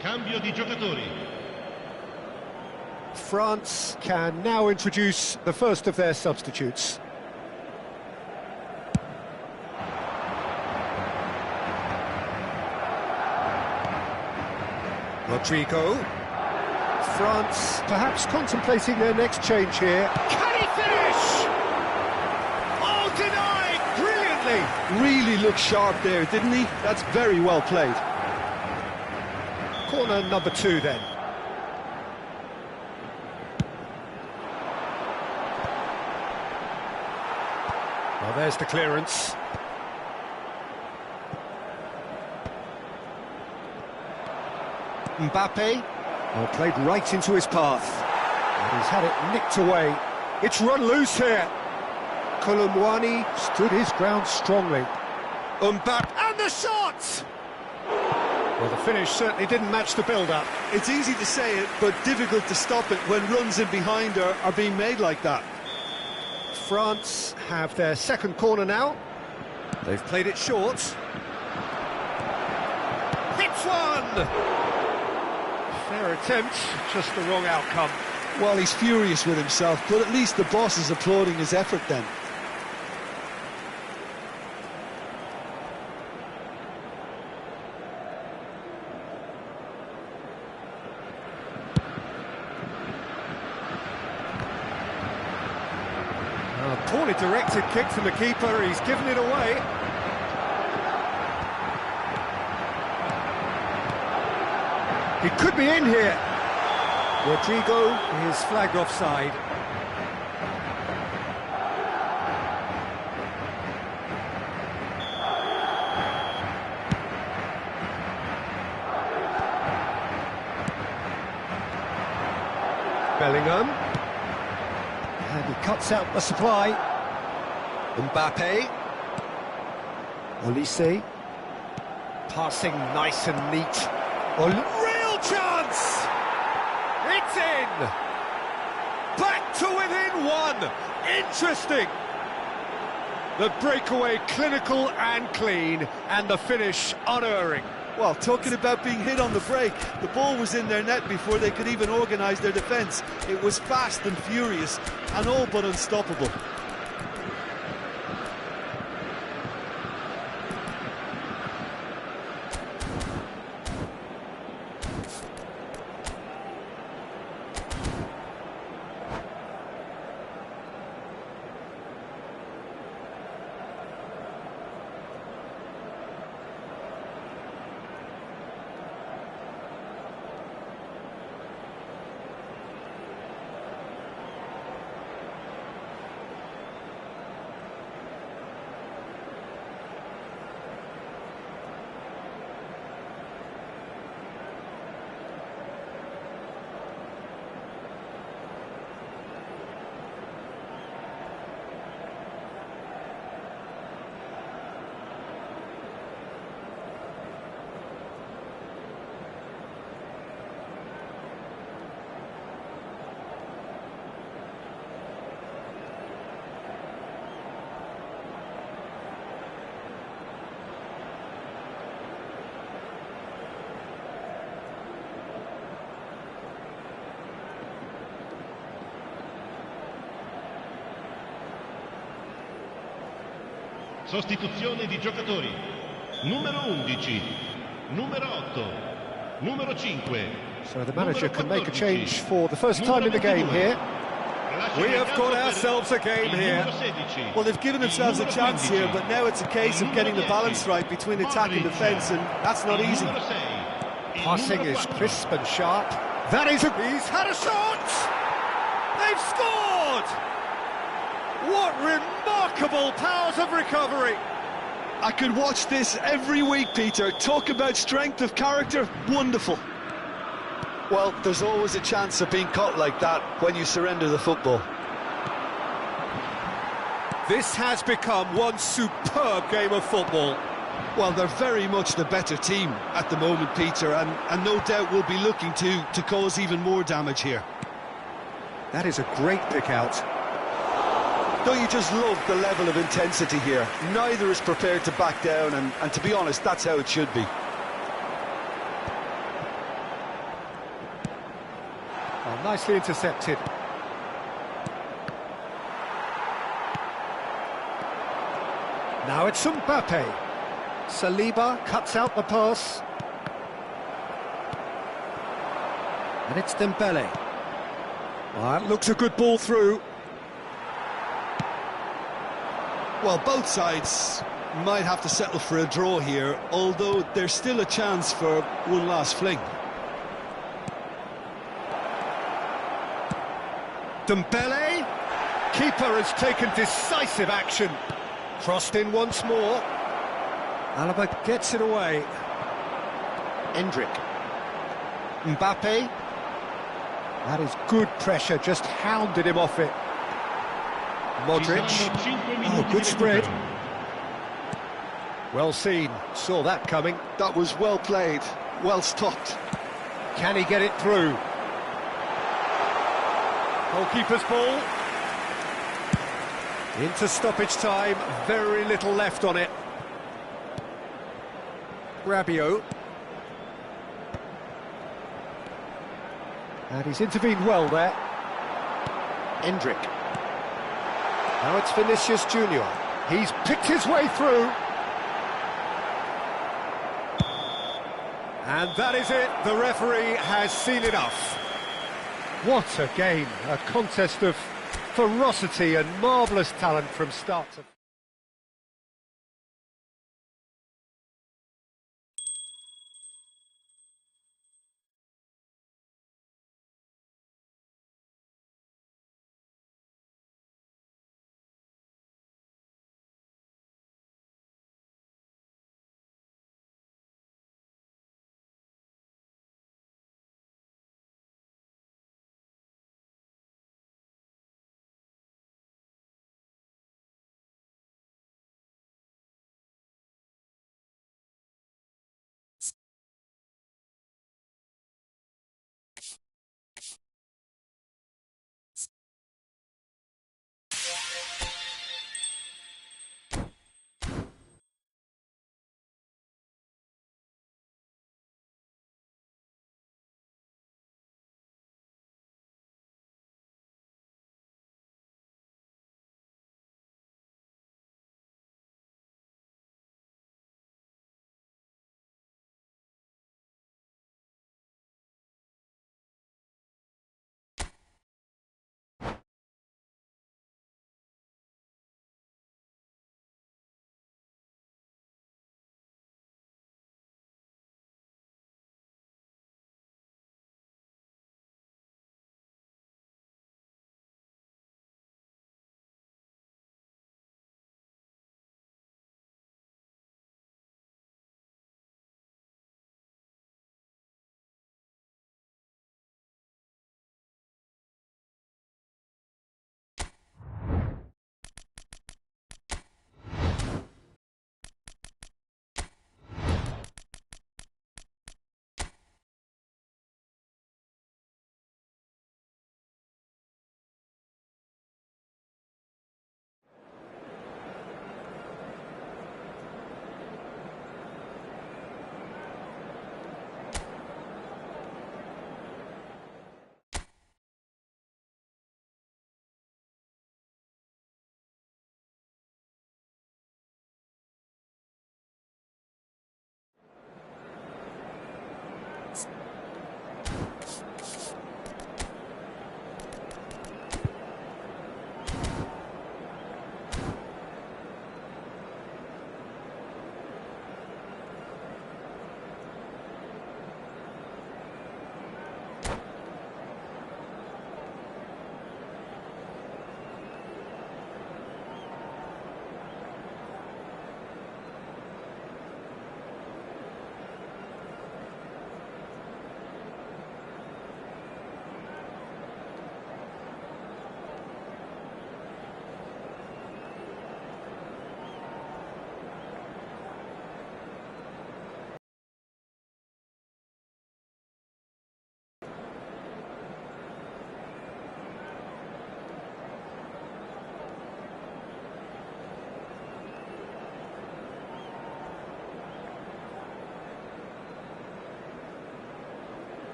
Cambio di giocatori. France can now introduce the first of their substitutes. Rodrigo. France perhaps contemplating their next change here. Can he finish? Oh, denied! Brilliantly! Really looked sharp there, didn't he? That's very well played. Corner number 2 then. Well, there's the clearance. Mbappe, well, played right into his path. And he's had it nicked away. It's run loose here. Colomwani stood his ground strongly. Mbappe, and the shot! Well, the finish certainly didn't match the build-up. It's easy to say it, but difficult to stop it when runs in behind are being made like that. France have their second corner now. They've played it short. Hits one! Fair attempt, just the wrong outcome. Well, he's furious with himself, but at least the boss is applauding his effort then. Poorly directed kick from the keeper, he's given it away. He could be in here. Rodrigo is flagged offside. Bellingham. And he cuts out the supply. Mbappe. Olise. Passing nice and neat. Real chance! It's in! Back to within one! Interesting! The breakaway clinical and clean, and the finish unerring. Well, talking about being hit on the break, the ball was in their net before they could even organise their defence. It was fast and furious, and all but unstoppable. Sostituzione di giocatori. Numero 11, numero 8, numero 5. So the manager can make a change for the first time in the game here. We have got ourselves a game here. Well, they've given themselves a chance here, but now it's a case of getting the balance right between attack and defence, and that's not easy. Passing is crisp and sharp. That is he's had a shot! They've scored! What remarkable powers of recovery! I could watch this every week, Peter. Talk about strength of character, wonderful. Well, there's always a chance of being caught like that when you surrender the football. This has become one superb game of football. Well, they're very much the better team at the moment, Peter, and no doubt will be looking to cause even more damage here. That is a great pick out. Don't you just love the level of intensity here? Neither is prepared to back down, and to be honest, that's how it should be. Oh, nicely intercepted. Now it's Mbappe. Saliba cuts out the pass. And it's Dembele. Well, that looks a good ball through. Well, both sides might have to settle for a draw here, although there's still a chance for one last fling. Dembele. Keeper has taken decisive action. Crossed in once more. Alaba gets it away. Endrick. Mbappe. That is good pressure, just hounded him off it. Modric. Oh, good spread. Well seen, saw that coming. That was well played, well stopped. Can he get it through? Goalkeeper's ball. Into stoppage time, very little left on it. Rabiot. And he's intervened well there. Endrick. Now it's Vinicius Junior. He's picked his way through. And that is it. The referee has seen enough. What a game. A contest of ferocity and marvellous talent from start to...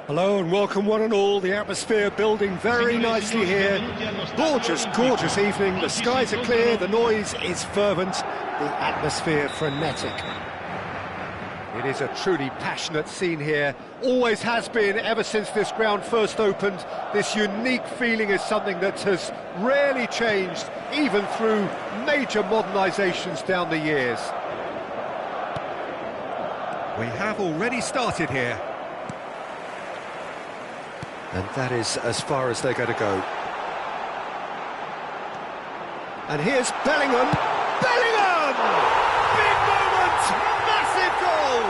Hello and welcome one and all, the atmosphere building very nicely here. Gorgeous, gorgeous evening, the skies are clear, the noise is fervent, the atmosphere frenetic. It is a truly passionate scene here, always has been ever since this ground first opened. This unique feeling is something that has rarely changed, even through major modernisations down the years. We have already started here. And that is as far as they're going to go. And here's Bellingham. Bellingham! Big moment! Massive goal!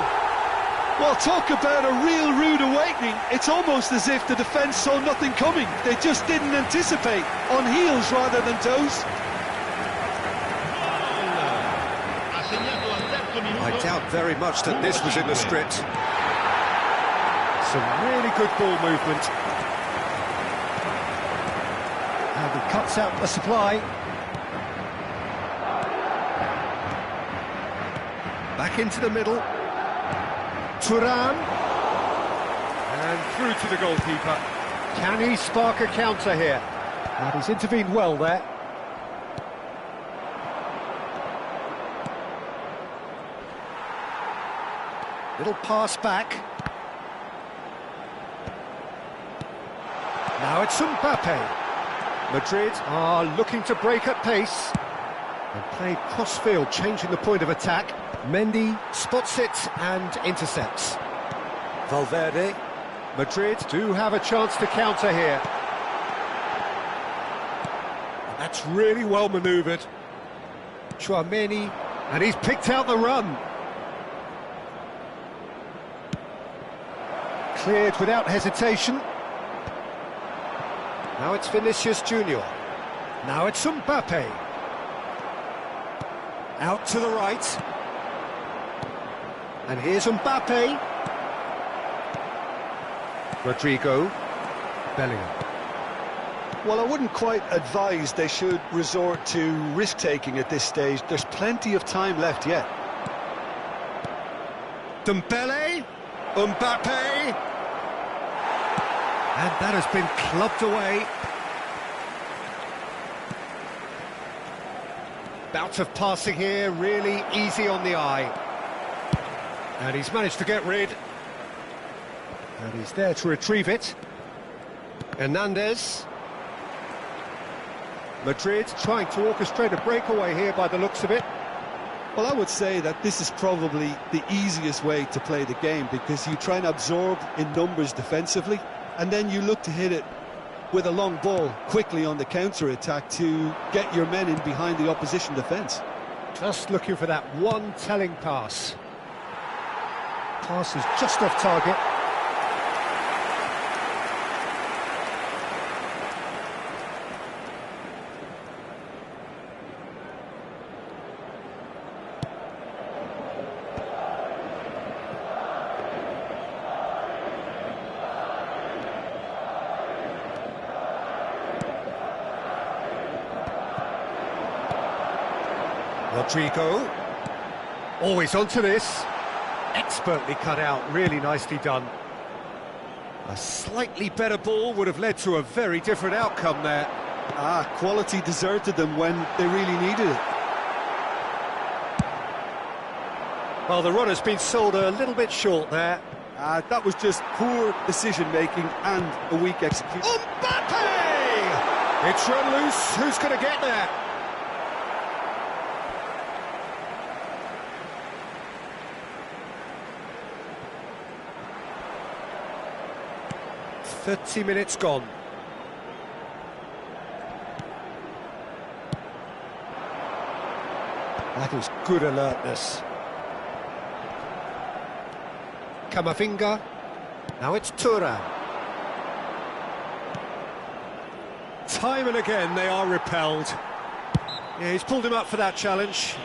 Well, talk about a real rude awakening. It's almost as if the defence saw nothing coming. They just didn't anticipate, on heels rather than toes. I doubt very much that this was in the script. Some really good ball movement. And he cuts out the supply. Back into the middle. Thuram. And through to the goalkeeper. Can he spark a counter here? And he's intervened well there. Little pass back. Now it's Mbappe. Madrid are looking to break at pace. And play cross-field, changing the point of attack. Mendy spots it and intercepts. Valverde. Madrid do have a chance to counter here. And that's really well manoeuvred. Tchouaméni, and he's picked out the run. Cleared without hesitation. Now it's Vinicius Junior. Now it's Mbappe. Out to the right. And here's Mbappe. Rodrigo. Bellingham. Well, I wouldn't quite advise they should resort to risk-taking at this stage. There's plenty of time left yet. Dembele. Mbappe. And that has been clubbed away. Bout of passing here, really easy on the eye. And he's managed to get rid. And he's there to retrieve it. Hernandez. Madrid trying to orchestrate a breakaway here by the looks of it. Well, I would say that this is probably the easiest way to play the game, because you try and absorb in numbers defensively, and then you look to hit it with a long ball quickly on the counter-attack to get your men in behind the opposition defence. Just looking for that one telling pass. Pass is just off target. Rodrigo, always onto this, expertly cut out, really nicely done. A slightly better ball would have led to a very different outcome there. Quality deserted them when they really needed it. Well, the run has been sold a little bit short there. That was just poor decision-making and a weak execution. Mbappe! It's run loose, who's going to get there? "30 minutes gone." That is good alertness. Camavinga. Now it's Thuram. Time and again they are repelled. Yeah, he's pulled him up for that challenge.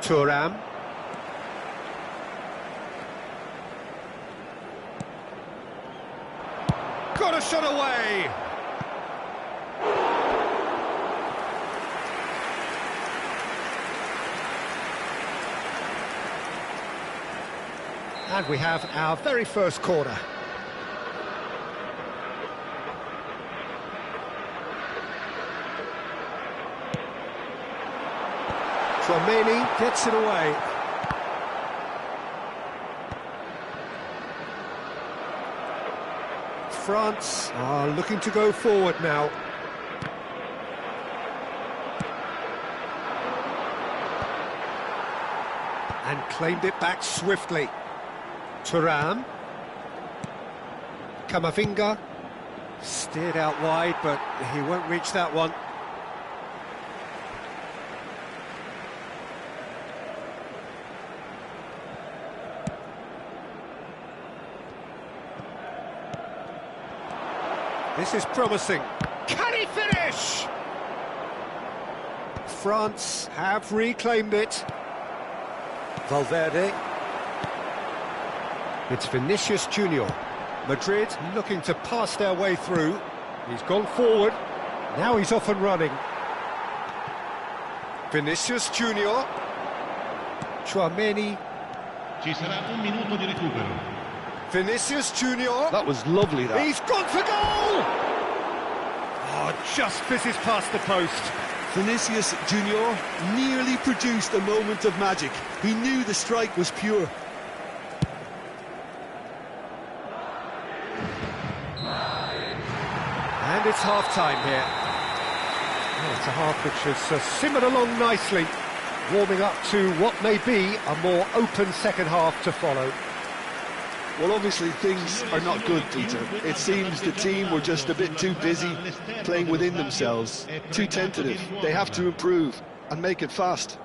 Thuram. Got a shot away! And we have our very first corner. Tchouaméni gets it away. France are looking to go forward now. And claimed it back swiftly. Thuram. Camavinga. Steered out wide, but he won't reach that one. This is promising. Can he finish? France have reclaimed it. Valverde. It's Vinicius Junior. Madrid looking to pass their way through. He's gone forward. Now he's off and running. Vinicius Junior. Tchouaméni. Ci sarà un minuto di recupero. Vinicius Junior. That was lovely, that. He's gone for goal! Oh, just fizzes past the post. Vinicius Junior nearly produced a moment of magic. He knew the strike was pure. And it's half-time here. Oh, it's a half which has simmered along nicely, warming up to what may be a more open second half to follow. Well, obviously things are not good, Peter. It seems the team were just a bit too busy playing within themselves, too tentative. They have to improve and make it fast.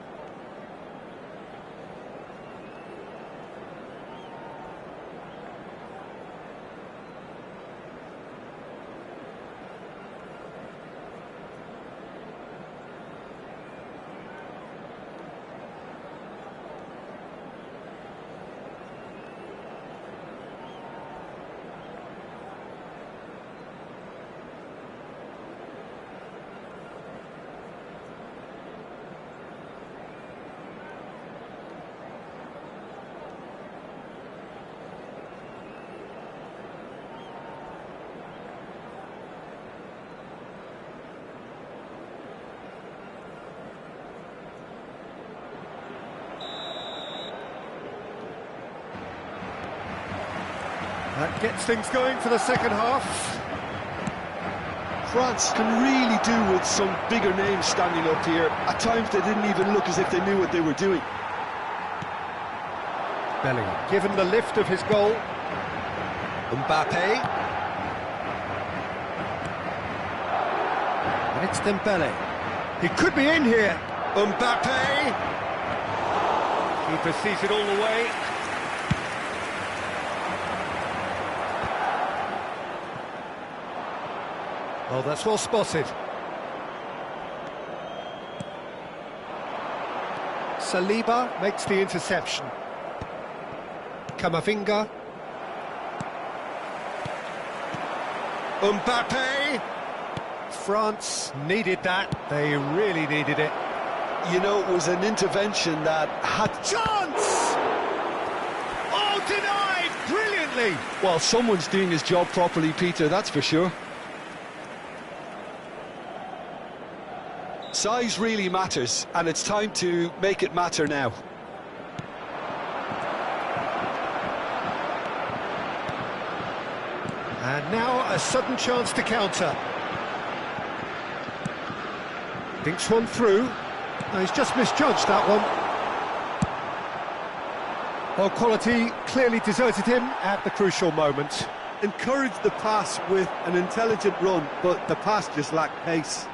That gets things going for the second half. France can really do with some bigger names standing up here. At times they didn't even look as if they knew what they were doing. Bellingham given the lift of his goal. Mbappe. And it's Dembele. He could be in here. Mbappe. Keeper sees it all the way. Oh, that's well spotted. Saliba makes the interception. Camavinga. Mbappe. France needed that. They really needed it. You know, it was an intervention that had... Chance! Oh, denied! Brilliantly! Well, someone's doing his job properly, Peter, that's for sure. Size really matters, and it's time to make it matter now. And now a sudden chance to counter. Thinks one through. No, he's just misjudged that one. Well, quality clearly deserted him at the crucial moment. Encouraged the pass with an intelligent run, but the pass just lacked pace.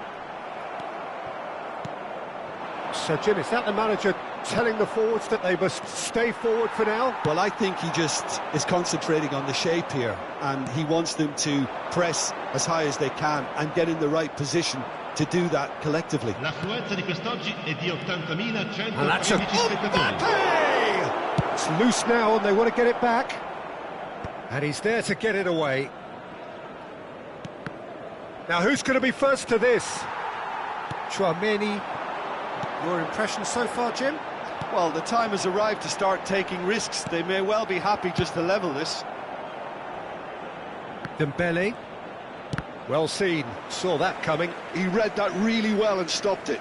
So, Jim, is that the manager telling the forwards that they must stay forward for now. Well, I think he just is concentrating on the shape here, and he wants them to press as high as they can and get in the right position to do that collectively. L'affluenza di quest'oggi è di 80.115 And that's a spettatori. Mbappe! It's loose now and they want to get it back. And he's there to get it away. Now who's going to be first to this? Chouameni. Your impression so far, Jim? Well, the time has arrived to start taking risks. They may well be happy just to level this. Dembele. Well seen, saw that coming. He read that really well and stopped it.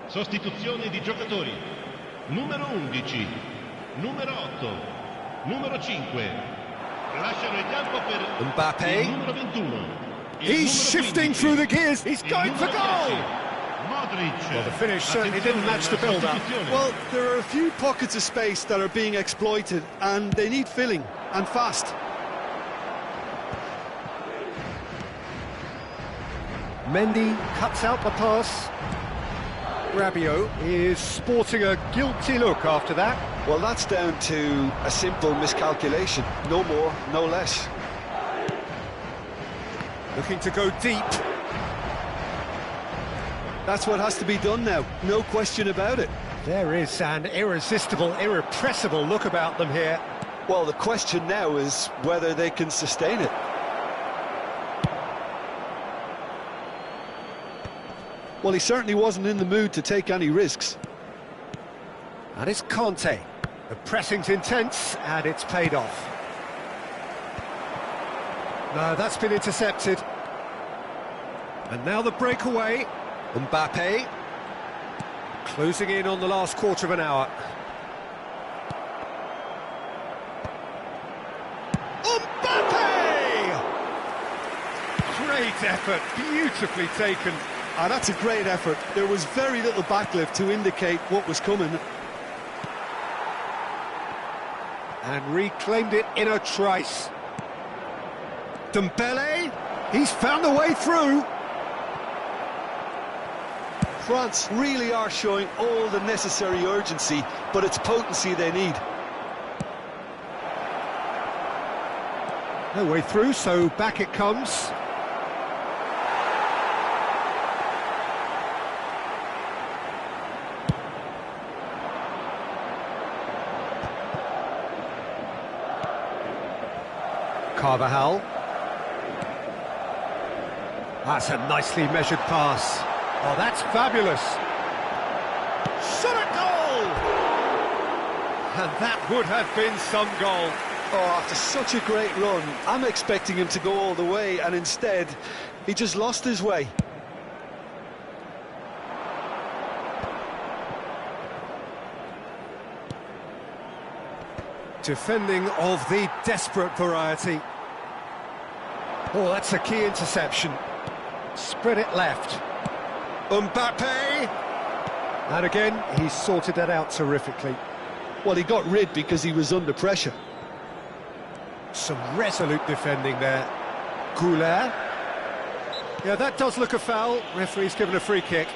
Sostituzione di giocatori. Numero 11, numero 8, numero 5. Lasciano il campo per Mbappe. il numero 21. He's shifting through the gears. He's going for goal. Modric. Well, the finish certainly didn't match the build-up. Well, there are a few pockets of space that are being exploited, and they need filling, and fast. Mendy cuts out the pass. Rabiot is sporting a guilty look after that. Well, that's down to a simple miscalculation. No more, no less. Looking to go deep. That's what has to be done now, no question about it. There is an irresistible, irrepressible look about them here. Well, the question now is whether they can sustain it. Well, he certainly wasn't in the mood to take any risks. And it's Conte. The pressing's intense, and it's paid off. No, that's been intercepted. And now the breakaway. Mbappe. Closing in on the last quarter of an hour. Mbappe! Great effort, beautifully taken. And that's a great effort. There was very little backlift to indicate what was coming. And reclaimed it in a trice. Dembele, he's found a way through. France really are showing all the necessary urgency, but it's potency they need. No way through, so back it comes. Carvajal. That's a nicely measured pass. Oh, that's fabulous. Shot at goal! And that would have been some goal. Oh, after such a great run, I'm expecting him to go all the way, and instead, he just lost his way. Defending of the desperate variety. Oh, that's a key interception. Spread it left. Mbappe! And again, he's sorted that out terrifically. Well, he got rid because he was under pressure. Some resolute defending there. Goulet. Yeah, that does look a foul. Referee's given a free kick.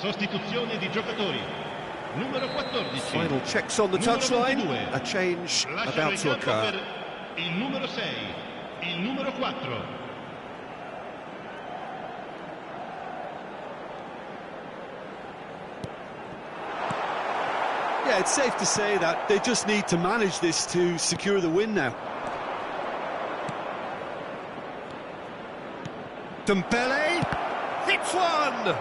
Sostituzione di giocatori. Numero 14. Final checks on the Numero touchline. 22. A change Lasciano about il to campo occur. per il numero 6, il numero 4. Yeah, it's safe to say that they just need to manage this to secure the win now. Dembele hits one.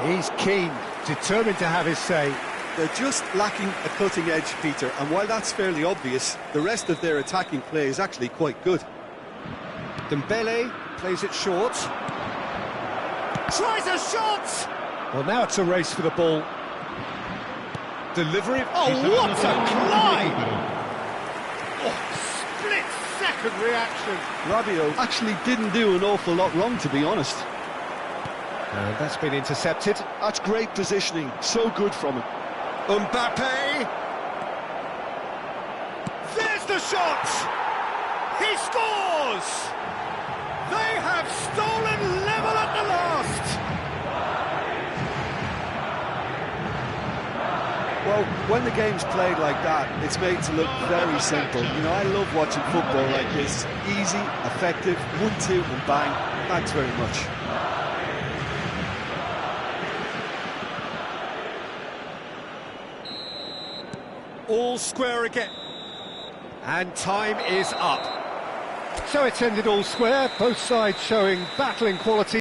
He's keen, determined to have his say. They're just lacking a cutting edge, Peter, and while that's fairly obvious, the rest of their attacking play is actually quite good. Dembele plays it short. Tries a shot! Well, now it's a race for the ball. Delivery. Oh, what a climb! Oh, split-second reaction. Rabiot actually didn't do an awful lot wrong, to be honest. And that's been intercepted. That's great positioning, so good from him. Mbappe! There's the shot! He scores! They have stolen level at the last! Well, when the game's played like that, it's made to look very simple. You know, I love watching football like this. Easy, effective, 1-2 and bang. Thanks very much. All square again. And time is up. So it's ended all square, both sides showing battling quality.